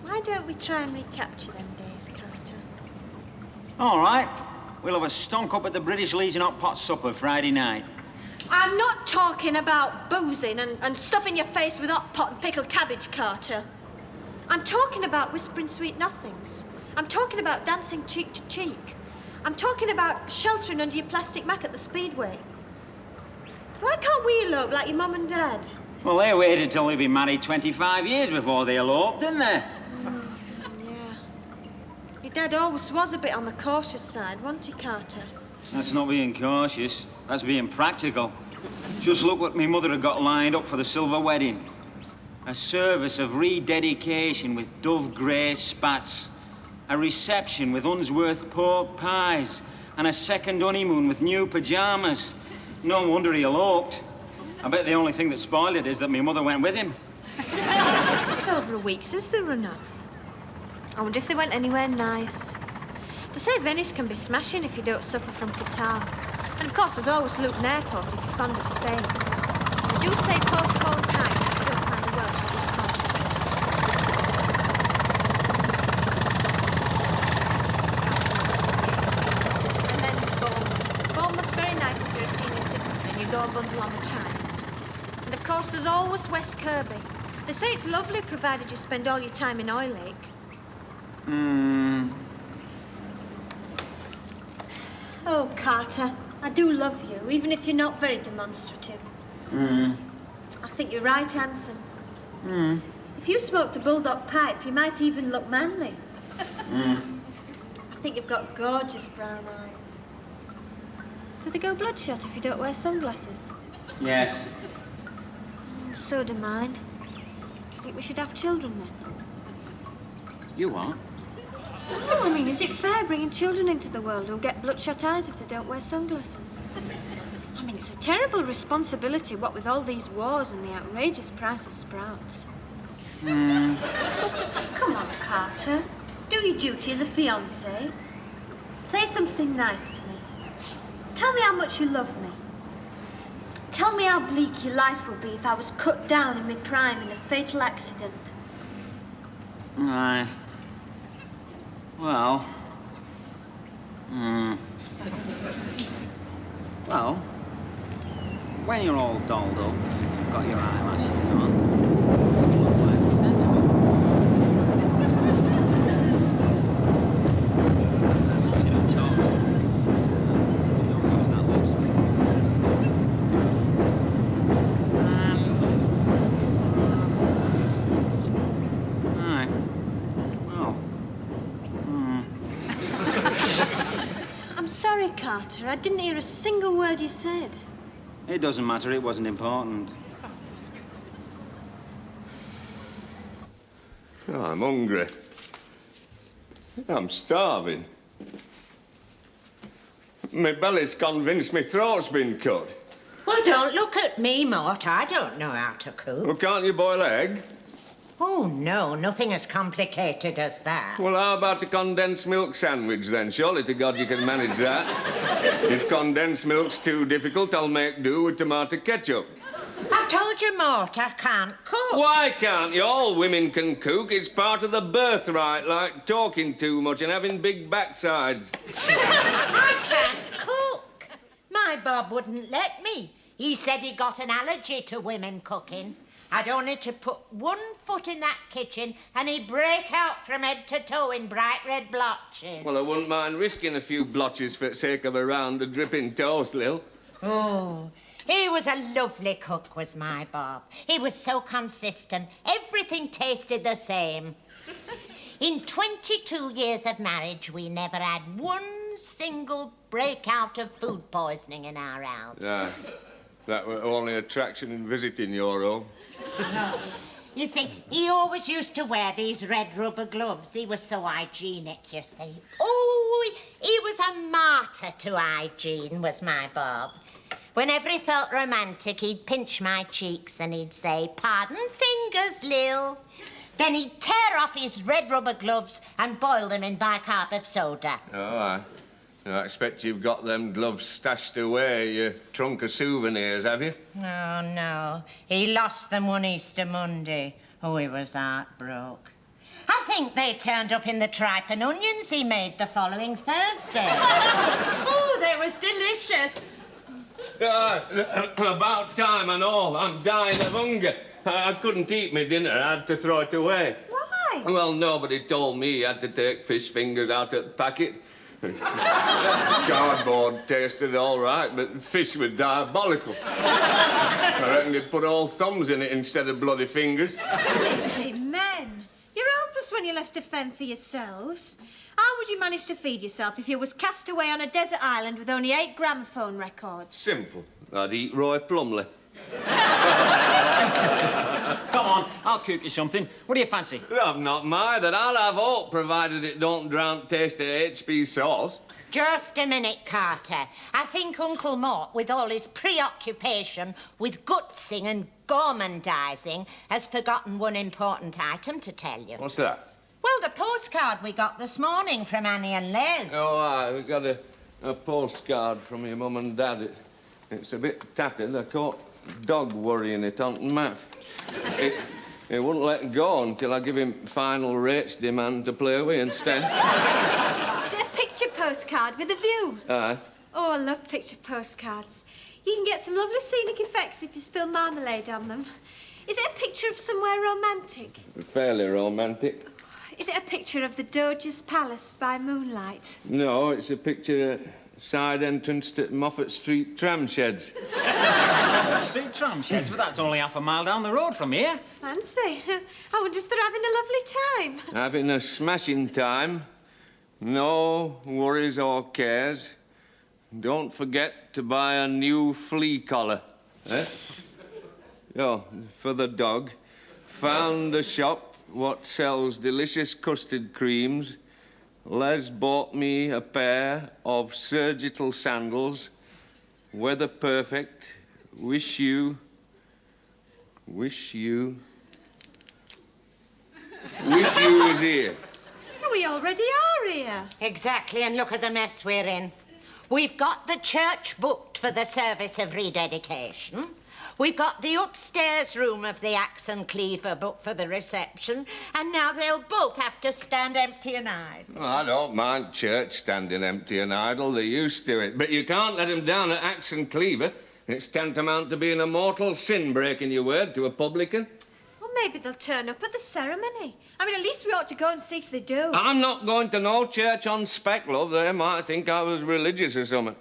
Why don't we try and recapture them days, Carter? All right. We'll have a stonk up at the British Legion hot pot supper Friday night. I'm not talking about boozing and stuffing your face with hot pot and pickled cabbage, Carter. I'm talking about whispering sweet nothings. I'm talking about dancing cheek to cheek. I'm talking about sheltering under your plastic mac at the Speedway. Why can't we elope like your mum and dad? Well, they waited till they'd been married 25 years before they eloped, didn't they? Yeah. Your dad always was a bit on the cautious side, wasn't he, Carter? That's not being cautious. That's being practical. Just look what my mother had got lined up for the silver wedding. A service of rededication with Dove Grey spats. A reception with Unsworth pork pies. And a second honeymoon with new pyjamas. No wonder he eloped. I bet the only thing that spoiled it is that my mother went with him. It's over a week since they run off. I wonder if they went anywhere nice. They say Venice can be smashing if you don't suffer from Qatar. And of course, there's always Luton Airport if you're fond of Spain. They do say Coca-Cola's nice if you don't find the Welsh who smoke. And then Bournemouth. Bournemouth's very nice if you're a senior citizen and you go a bundle on the Chimes. And of course, there's always West Kirby. They say it's lovely provided you spend all your time in Oil Lake. Oh, Carter, I do love you, even if you're not very demonstrative. I think you're right, handsome. If you smoked a bulldog pipe, you might even look manly. I think you've got gorgeous brown eyes. Do they go bloodshot if you don't wear sunglasses? Yes. So do mine. Do you think we should have children then? You won't. Well, I mean, is it fair bringing children into the world who'll get bloodshot eyes if they don't wear sunglasses? I mean, it's a terrible responsibility, what with all these wars and the outrageous price of sprouts. Come on, Carter. Do your duty as a fiancé. Say something nice to me. Tell me how much you love me. Tell me how bleak your life would be if I was cut down in my prime in a fatal accident. Aye. Well. Well, when you're all dolled up, you've got your eyelashes on. You look like presentable. As long as you don't talk to me. You don't use that lipstick. Aye. Well. I'm sorry, Carter. I didn't hear a single word you said. It doesn't matter, it wasn't important. Oh, I'm hungry. I'm starving. My belly's convinced my throat's been cut. Well, don't look at me, Mort. I don't know how to cook. Well, can't you boil egg? Oh, no, nothing as complicated as that. Well, how about a condensed milk sandwich, then? Surely to God you can manage that. If condensed milk's too difficult, I'll make do with tomato ketchup. I've told you, Mort, I can't cook. Why can't you? All women can cook. It's part of the birthright, like talking too much and having big backsides. I can't cook. My Bob wouldn't let me. He said he got an allergy to women cooking. I'd only to put one foot in that kitchen and he'd break out from head to toe in bright red blotches. Well, I wouldn't mind risking a few blotches for the sake of a round of dripping toast, Lil. Oh, he was a lovely cook, was my Bob. He was so consistent. Everything tasted the same. In 22 years of marriage, we never had one single breakout of food poisoning in our house. Yeah, that were only attraction in visiting your home. You see, he always used to wear these red rubber gloves. He was so hygienic, you see. Oh, he was a martyr to hygiene, was my Bob. Whenever he felt romantic, he'd pinch my cheeks and he'd say, "Pardon fingers, Lil." Then he'd tear off his red rubber gloves and boil them in bicarb of soda. Oh, aye. I expect you've got them gloves stashed away in your trunk of souvenirs, have you? Oh, no. He lost them one Easter Monday. Oh, he was heartbroken. I think they turned up in the tripe and onions he made the following Thursday. Oh, they was delicious. About time and all. I'm dying of hunger. I couldn't eat my dinner. I had to throw it away. Why? Well, nobody told me you had to take fish fingers out of the packet. Cardboard tasted all right, but fish were diabolical. I reckon they'd put all thumbs in it instead of bloody fingers. Honestly, men, you're helpless when you're left to fend for yourselves. How would you manage to feed yourself if you was cast away on a desert island with only 8 gramophone records? Simple. I'd eat Roy Plumley. Come on, I'll cook you something. What do you fancy? I've not minded. I'll have hope, provided it don't drown taste of HP sauce. Just a minute, Carter. I think Uncle Mort, with all his preoccupation with gutsing and gormandising, has forgotten one important item to tell you. What's that? Well, the postcard we got this morning from Annie and Les. Oh, aye, we got a postcard from your mum and dad. It's a bit tattered. I caught dog worrying it on the mat. He wouldn't let go until I give him final rates demand to play with instead. Is it a picture postcard with a view? Aye. Oh, I love picture postcards. You can get some lovely scenic effects if you spill marmalade on them. Is it a picture of somewhere romantic? Fairly romantic. Is it a picture of the Doge's Palace by moonlight? No, it's a picture of side entrance to Moffat Street tram sheds. Moffat Street tram sheds? But that's only half a mile down the road from here. Fancy. I wonder if they're having a lovely time. Having a smashing time. No worries or cares. Don't forget to buy a new flea collar. Eh? Oh, for the dog. Found a shop what sells delicious custard creams. Les bought me a pair of surgical sandals. Weather perfect. Wish you was here. We already are here. Exactly, and look at the mess we're in. We've got the church booked for the service of rededication. We've got the upstairs room of the axe and cleaver booked for the reception, and now they'll both have to stand empty and idle. Well, I don't mind church standing empty and idle. They're used to it. But you can't let them down at axe and cleaver. It's tantamount to being a mortal sin breaking your word to a publican. Well, maybe they'll turn up at the ceremony. I mean, at least we ought to go and see if they do. I'm not going to no church on spec, love. They might think I was religious or something.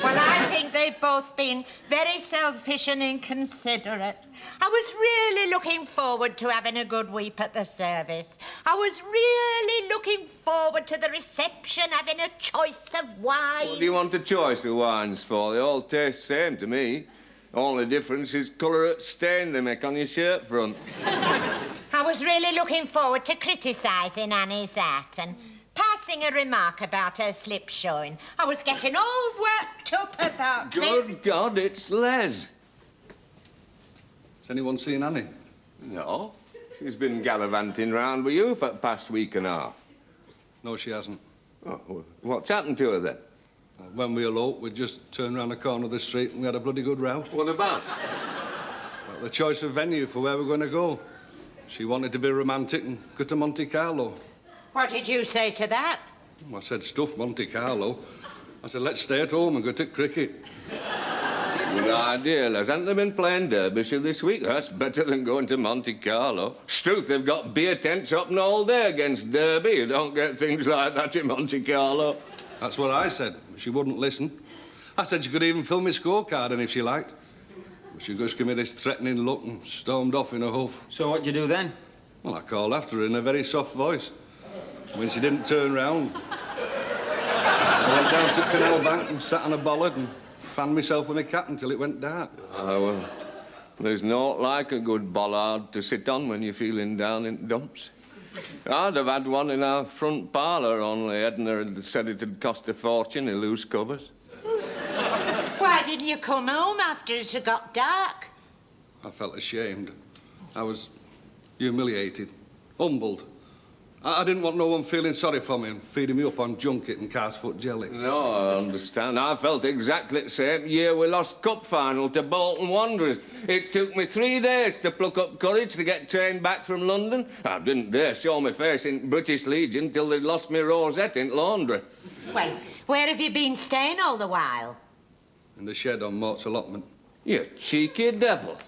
Well, I think they've both been very selfish and inconsiderate. I was really looking forward to having a good weep at the service. I was really looking forward to the reception, having a choice of wine. What do you want a choice of wines for? They all taste the same to me. Only difference is colour at stain they make on your shirt front. I was really looking forward to criticising Annie's hat and passing a remark about her slip showing. I was getting all worked up about Good God, it's Les. Has anyone seen Annie? No. She's been gallivanting round with you for the past week and a half. No, she hasn't. Oh, well, what's happened to her, then? When we eloped, we just turned round the corner of the street and we had a bloody good row. What about? Well, the choice of venue for where we're going to go. She wanted to be romantic and go to Monte Carlo. What did you say to that? I said, stuff Monte Carlo. I said, let's stay at home and go to cricket. Good idea, Les. Haven't they been playing Derbyshire this week? That's better than going to Monte Carlo. Struth, they've got beer tents up and all day against Derby. You don't get things like that in Monte Carlo. That's what I said, but she wouldn't listen. I said she could even fill my scorecard in if she liked. But she just gave me this threatening look and stormed off in a huff. So what'd you do then? Well, I called after her in a very soft voice. When she didn't turn round, I went down to Canal Bank and sat on a bollard and fanned myself with my cap until it went dark. Oh, well, there's naught like a good bollard to sit on when you're feeling down in dumps. I'd have had one in our front parlour, only Edna had said it'd cost a fortune in loose covers. Why didn't you come home after it had got dark? I felt ashamed. I was humiliated, humbled. I didn't want no one feeling sorry for me and feeding me up on junket and calf's foot jelly. No, I understand. I felt exactly the same year we lost cup final to Bolton Wanderers. It took me 3 days to pluck up courage to get train back from London. I didn't dare show my face in British Legion till they'd lost me rosette in laundry. Well, where have you been staying all the while? In the shed on Mort's allotment. You cheeky devil.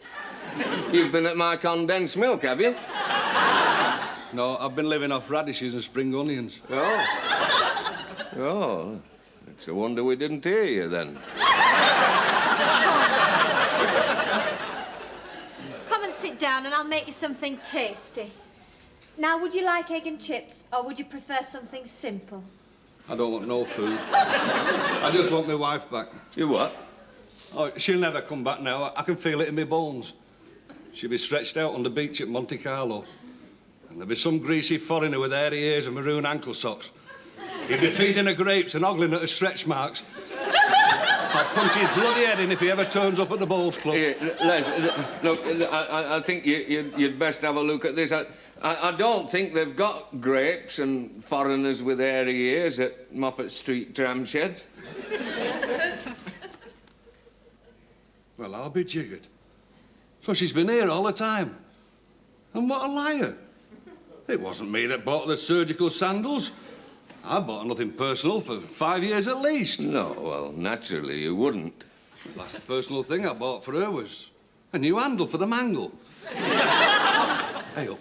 You've been at my condensed milk, have you? No, I've been living off radishes and spring onions. Oh. Oh. It's a wonder we didn't hear you then. Come and sit down and I'll make you something tasty. Now, would you like egg and chips, or would you prefer something simple? I don't want no food. I just want my wife back. You what? Oh, she'll never come back now. I can feel it in my bones. She'll be stretched out on the beach at Monte Carlo. And there'll be some greasy foreigner with hairy ears and maroon ankle socks. He'll be feeding her grapes and ogling at her stretch marks. I'll punch his bloody head in if he ever turns up at the bowls club. Yeah, Les, look, I think you'd best have a look at this. I don't think they've got grapes and foreigners with hairy ears at Moffat Street tram sheds. Well, I'll be jiggered. So she's been here all the time. And what a liar. It wasn't me that bought the surgical sandals. I bought nothing personal for 5 years at least. No, well, naturally you wouldn't. The last personal thing I bought for her was a new handle for the mangle. Hey, up.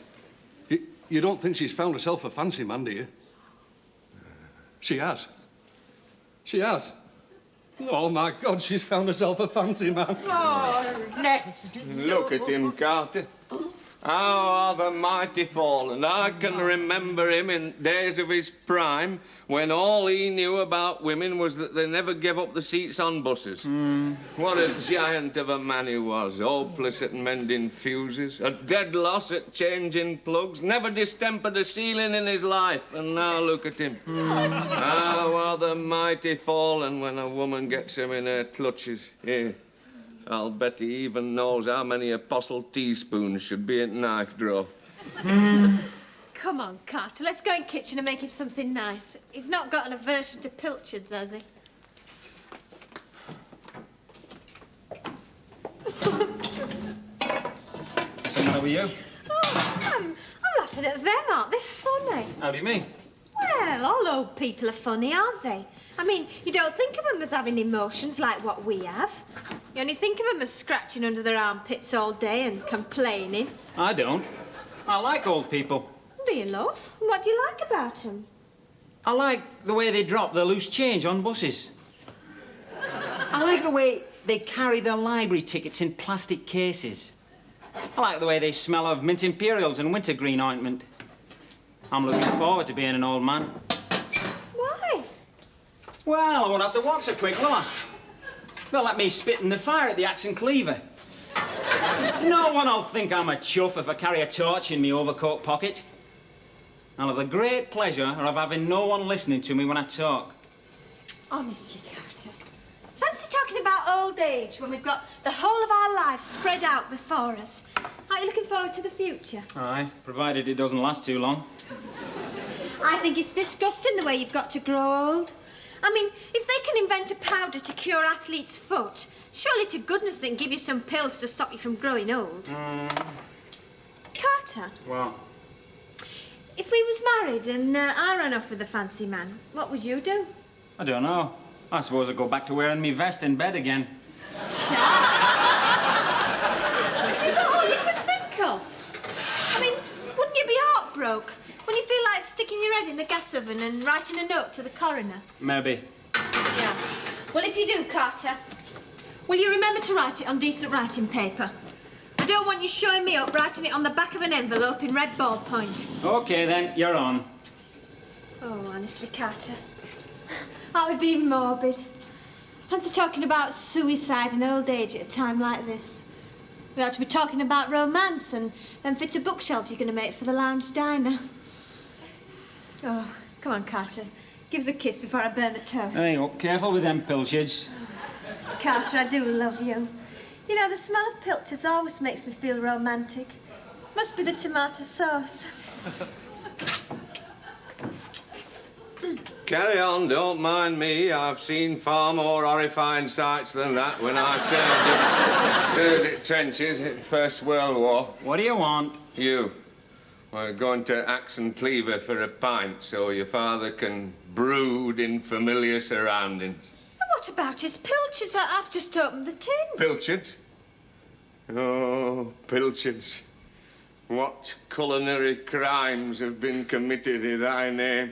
You don't think she's found herself a fancy man, do you? She has. She has. Oh, my God, she's found herself a fancy man. Oh, Les. Look at him, Carter. How are the mighty fallen? I can remember him in days of his prime when all he knew about women was that they never gave up the seats on buses. What a giant of a man he was, hopeless at mending fuses, a dead loss at changing plugs, never distempered a ceiling in his life, and now look at him. How are the mighty fallen when a woman gets him in her clutches? Here. I'll bet he even knows how many apostle teaspoons should be in knife drawer. Come on, Carter, let's go in the kitchen and make him something nice. He's not got an aversion to pilchards, has he? What's the matter with you? Oh, I'm laughing at them, aren't they funny? How do you mean? Well, all old people are funny, aren't they? I mean, you don't think of them as having emotions like what we have. You only think of them as scratching under their armpits all day and complaining. I don't. I like old people. Do you, love? And what do you like about them? I like the way they drop their loose change on buses. I like the way they carry their library tickets in plastic cases. I like the way they smell of mint imperials and wintergreen ointment. I'm looking forward to being an old man. Why? Well, I won't have to walk so quick, will I? They'll let me spit in the fire at the axe and cleaver. No one will think I'm a chuff if I carry a torch in my overcoat pocket. I'll have the great pleasure of having no one listening to me when I talk. Honestly, Carter, fancy talking about old age when we've got the whole of our lives spread out before us. Aren't you looking forward to the future? Aye, provided it doesn't last too long. I think it's disgusting the way you've got to grow old. I mean, if they can invent a powder to cure athlete's foot, surely to goodness they can give you some pills to stop you from growing old. Carter, Well, if we was married and I ran off with a fancy man, what would you do? I don't know. I suppose I'll go back to wearing me vest in bed again. Is that all you could think of? I mean, wouldn't you be heartbroken when you feel like sticking your head in the gas oven and writing a note to the coroner? Maybe. Yeah. Well, if you do, Carter, will you remember to write it on decent writing paper? I don't want you showing me up writing it on the back of an envelope in red ballpoint. OK, then, you're on. Oh, honestly, Carter, that would be morbid. Fancy talking about suicide and old age at a time like this. We ought to be talking about romance and them fit to bookshelves you're going to make for the lounge diner. Oh, come on, Carter. Give us a kiss before I burn the toast. Hey, oh, careful with them pilchards. Carter, I do love you. You know, the smell of pilchards always makes me feel romantic. Must be the tomato sauce. Carry on, don't mind me. I've seen far more horrifying sights than that when I served at trenches in First World War. What do you want? You. We're going to Axe and Cleaver for a pint so your father can brood in familiar surroundings. What about his pilchards? I've just opened the tin. Pilchards? Oh, pilchards. What culinary crimes have been committed in thy name?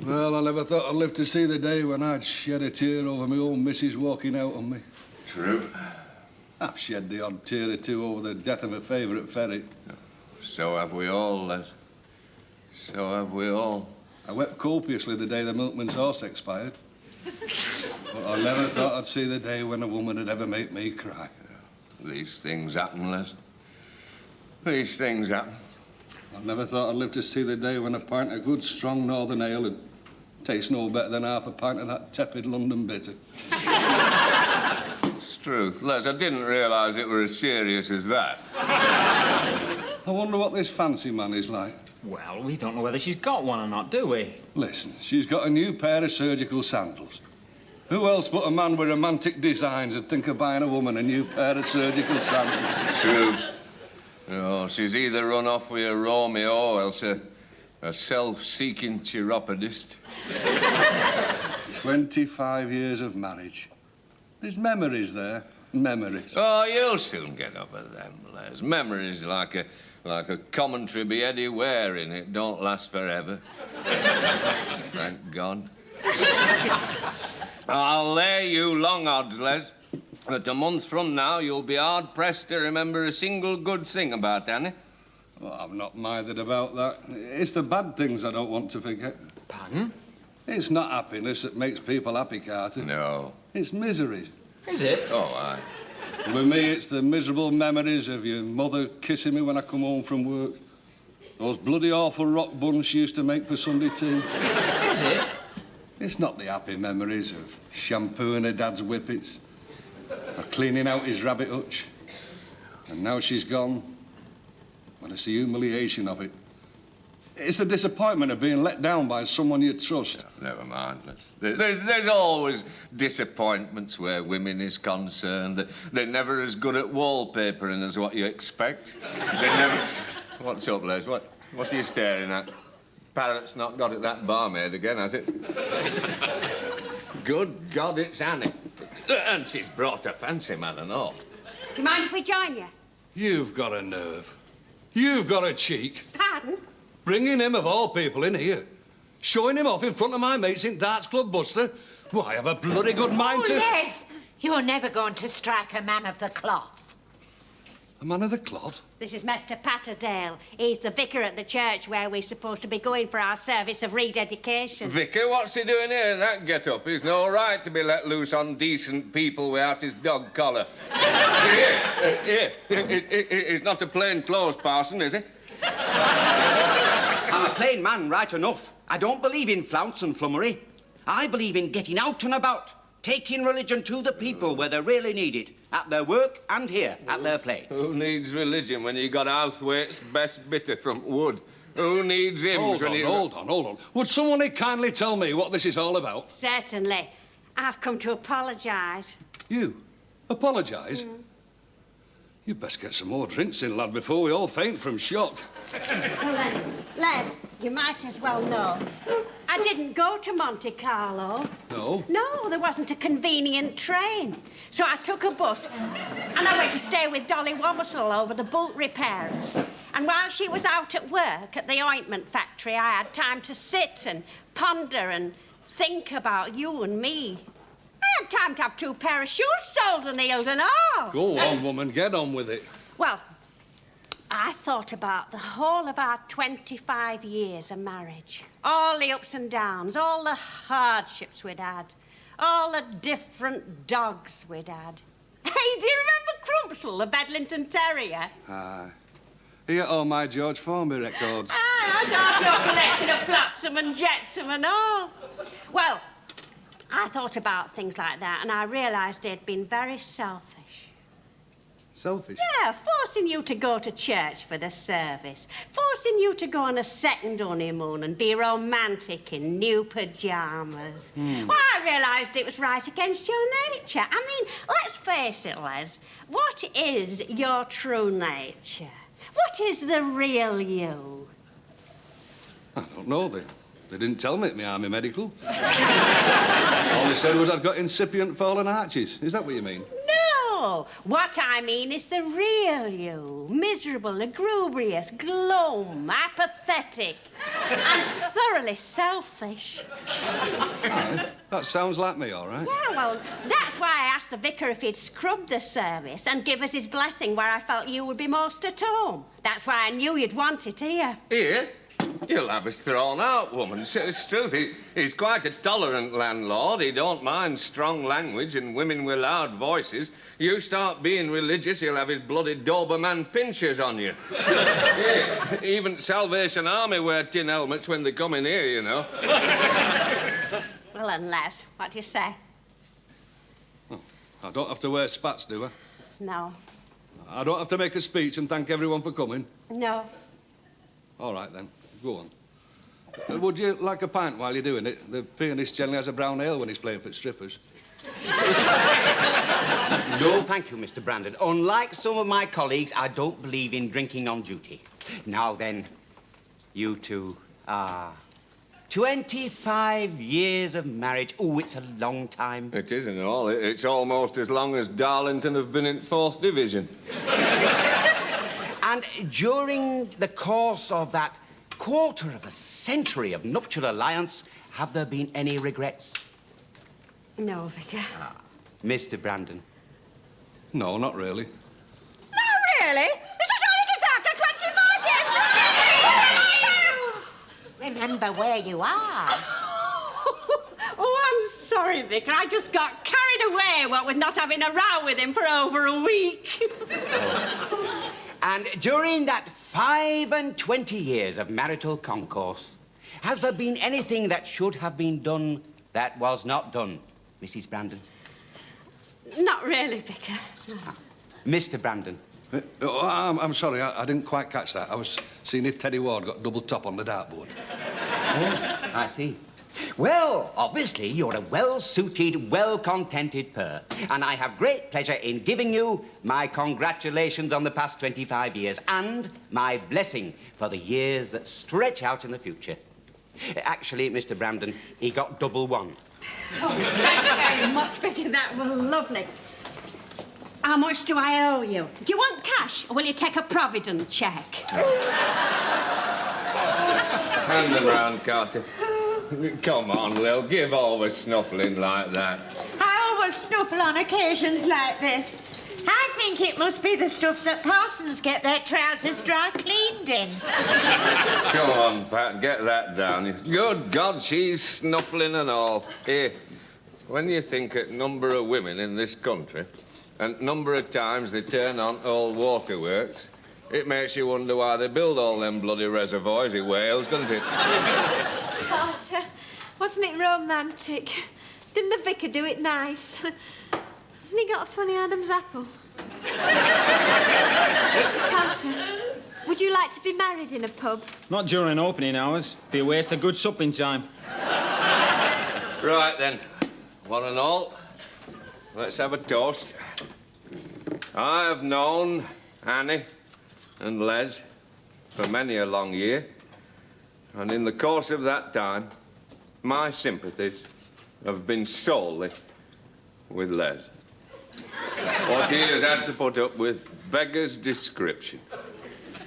Well, I never thought I'd live to see the day when I'd shed a tear over my own missus walking out on me. True. I've shed the odd tear or two over the death of a favourite ferret. So have we all, Les. So have we all. I wept copiously the day the milkman's horse expired. But I never thought I'd see the day when a woman would ever make me cry. These things happen, Les. These things happen. I never thought I'd live to see the day when a pint of good, strong northern ale would taste no better than half a pint of that tepid London bitter. It's truth. Les, I didn't realise it were as serious as that. I wonder what this fancy man is like. Well, we don't know whether she's got one or not, do we? Listen, she's got a new pair of surgical sandals. Who else but a man with romantic designs would think of buying a woman a new pair of surgical sandals? True. Oh, she's either run off with a Romeo or else a self-seeking chiropodist. 25 years of marriage. There's memories there. Memories. Oh, you'll soon get over them, Les. Memories like a commentary by Eddie Waring. It don't last forever. Thank God. I'll lay you long odds, Les, that a month from now you'll be hard-pressed to remember a single good thing about Annie. Well, I'm not minded about that. It's the bad things I don't want to forget. Pardon? It's not happiness that makes people happy, Carter. No. It's misery. Is it? Oh, aye. With me, it's the miserable memories of your mother kissing me when I come home from work. Those bloody awful rock buns she used to make for Sunday tea. Is it? It's not the happy memories of shampooing her dad's whippets, of cleaning out his rabbit hutch. And now she's gone. Well, it's the humiliation of it. It's the disappointment of being let down by someone you trust. Never mind, Les. There's always disappointments where women is concerned. They're never as good at wallpapering as what you expect. They never... What's up, Les? What are you staring at? Parrot's not got at that barmaid again, has it? Good God, it's Annie. And she's brought a fancy man and all. Do you mind if we join you? You've got a nerve. You've got a cheek. Pardon? Bringing him, of all people, in here. Showing him off in front of my mates in Darts Club, Buster. Why, I have a bloody good mind to... Les, you're never going to strike a man of the cloth. A man of the cloth? This is Master Patterdale. He's the vicar at the church where we're supposed to be going for our service of rededication. Vicar, what's he doing here in that get-up? He's no right to be let loose on decent people without his dog collar. Here. He's not a plain-clothes parson, is he? I'm a plain man, right enough. I don't believe in flounce and flummery. I believe in getting out and about, taking religion to the people where they really need it, at their work and here, at their play. Who needs religion when you got Outhwaite's best bitter from wood? Who needs hymns when Hold on. Would someone kindly tell me what this is all about? Certainly. I've come to apologise. You? Apologise? You'd best get some more drinks in, lad, before we all faint from shock. Well then, Les, you might as well know. I didn't go to Monte Carlo. No? No, there wasn't a convenient train. So I took a bus and I went to stay with Dolly Womersel over the boot repairs. And while she was out at work at the ointment factory, I had time to sit and ponder and think about you and me. I had time to have 2 pair of shoes sold and healed and all. Go on, woman, get on with it. Well, I thought about the whole of our 25 years of marriage. All the ups and downs, all the hardships we'd had, all the different dogs we'd had. Hey, do you remember Crumpsel, the Bedlington Terrier? Aye. He got all my George Formby records. Aye, I'd have your collection of Flotsam and Jetsam and all. Well, I thought about things like that and I realised they'd been very selfish. Selfish? Yeah, forcing you to go to church for the service, forcing you to go on a second honeymoon and be romantic in new pyjamas. Well, I realised it was right against your nature. I mean, let's face it, Les, what is your true nature? What is the real you? I don't know. They didn't tell me at my army medical. All they said was I'd got incipient fallen arches. Is that what you mean? No, what I mean is the real you. Miserable, lugubrious, glum, apathetic, and thoroughly selfish. Right. That sounds like me, all right. Yeah, well, that's why I asked the vicar if he'd scrub the service and give us his blessing where I felt you would be most at home. That's why I knew you'd want it here. Here? You'll have us thrown out, woman. It's truth. He's quite a tolerant landlord. He don't mind strong language and women with loud voices. You start being religious, he'll have his bloody Doberman pinchers on you. Yeah. Even Salvation Army wear tin helmets when they come in here, you know. Well, then, Les, what do you say? Oh, I don't have to wear spats, do I? No. I don't have to make a speech and thank everyone for coming? No. All right, then. Go on. Would you like a pint while you're doing it? The pianist generally has a brown ale when he's playing for strippers. No, thank you, Mr. Brandon. Unlike some of my colleagues, I don't believe in drinking on duty. Now then, you two are 25 years of marriage. Oh, it's a long time. It isn't all. It's almost as long as Darlington have been in 4th Division. And during the course of that quarter of a century of nuptial alliance, have there been any regrets? No, Vicar. Mr. Brandon? No, not really. Not really? Is that all it is after 25 years? Remember where you are. Oh, I'm sorry, Vicar. I just got carried away, what with not having a row with him for over a week. And during that 25 years of marital concourse, has there been anything that should have been done that was not done, Mrs. Brandon? Not really, Vicar. Mr. Brandon? I'm sorry, I didn't quite catch that. I was seeing if Teddy Ward got double top on the dartboard. Oh, I see. Well, obviously, you're a well-suited, well-contented pair, and I have great pleasure in giving you my congratulations on the past 25 years and my blessing for the years that stretch out in the future. Actually, Mr. Brandon, he got double one. Oh, thank you very much, Vicar. That was lovely. How much do I owe you? Do you want cash, or will you take a Provident cheque? Hand them round, Carter. Come on, Lil, give all the snuffling like that. I always snuffle on occasions like this. I think it must be the stuff that parsons get their trousers dry cleaned in. Come on, Pat, get that down. Good God, she's snuffling and all. Here, when you think at number of women in this country and number of times they turn on old waterworks, it makes you wonder why they build all them bloody reservoirs in Wales, doesn't it? Carter, wasn't it romantic? Didn't the vicar do it nice? Hasn't he got a funny Adam's apple? Carter, would you like to be married in a pub? Not during opening hours. Be a waste of good supping time. Right, then. One and all, let's have a toast. I have known Annie and Les for many a long year, and in the course of that time, my sympathies have been solely with Les. What he has had to put up with beggars description.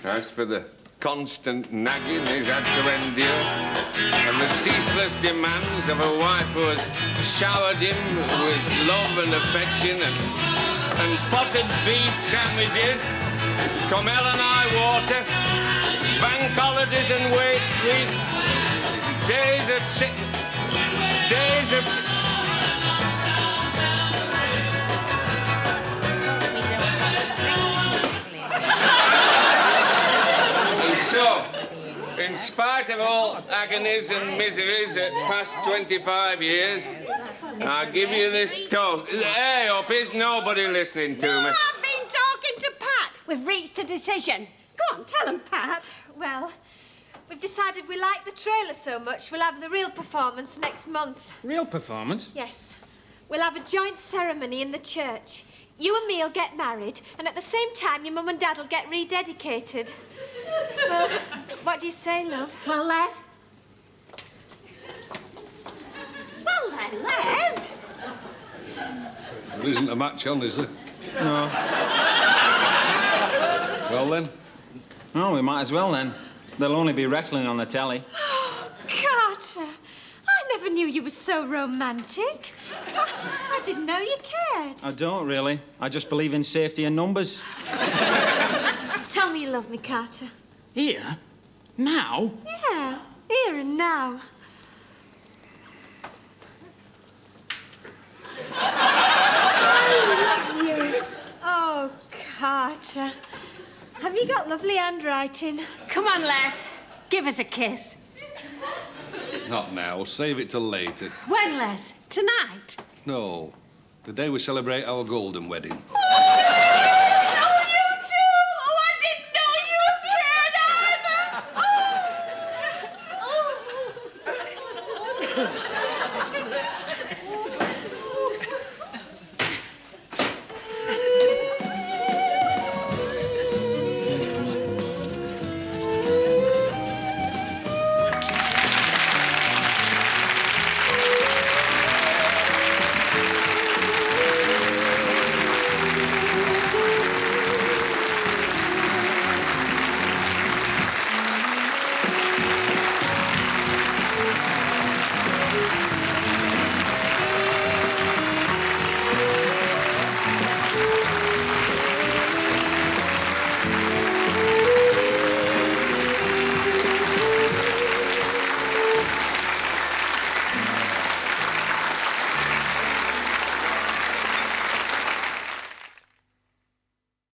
As for the constant nagging he's had to endure, and the ceaseless demands of a wife who has showered him with love and affection and potted beef sandwiches, come hell and high water, bank holidays and wait weeks, days of sitting, days of... And so, In spite of all agonies and miseries that past 25 years, I'll give you this toast. Hey, up, is nobody listening to me? I've been talking to Pat. We've reached a decision. Go on, tell him, Pat. Well, we've decided we like the trailer so much, we'll have the real performance next month. Real performance? Yes. We'll have a joint ceremony in the church. You and me'll get married, and at the same time, your mum and dad'll get rededicated. Well, what do you say, love? Well, Les? Well then, Les. There isn't a match on, is there? No. Well, then? Oh, we might as well, then. There'll only be wrestling on the telly. Oh, Carter. I never knew you were so romantic. I didn't know you cared. I don't, really. I just believe in safety and numbers. Tell me you love me, Carter. Here? Now? Yeah, here and now. I love you. Oh, Carter. Have you got lovely handwriting? Come on, Les. Give us a kiss. Not now. Save it till later. When, Les? Tonight? No. The day we celebrate our golden wedding. Oh, you too! Oh, I didn't know you cared either! Oh!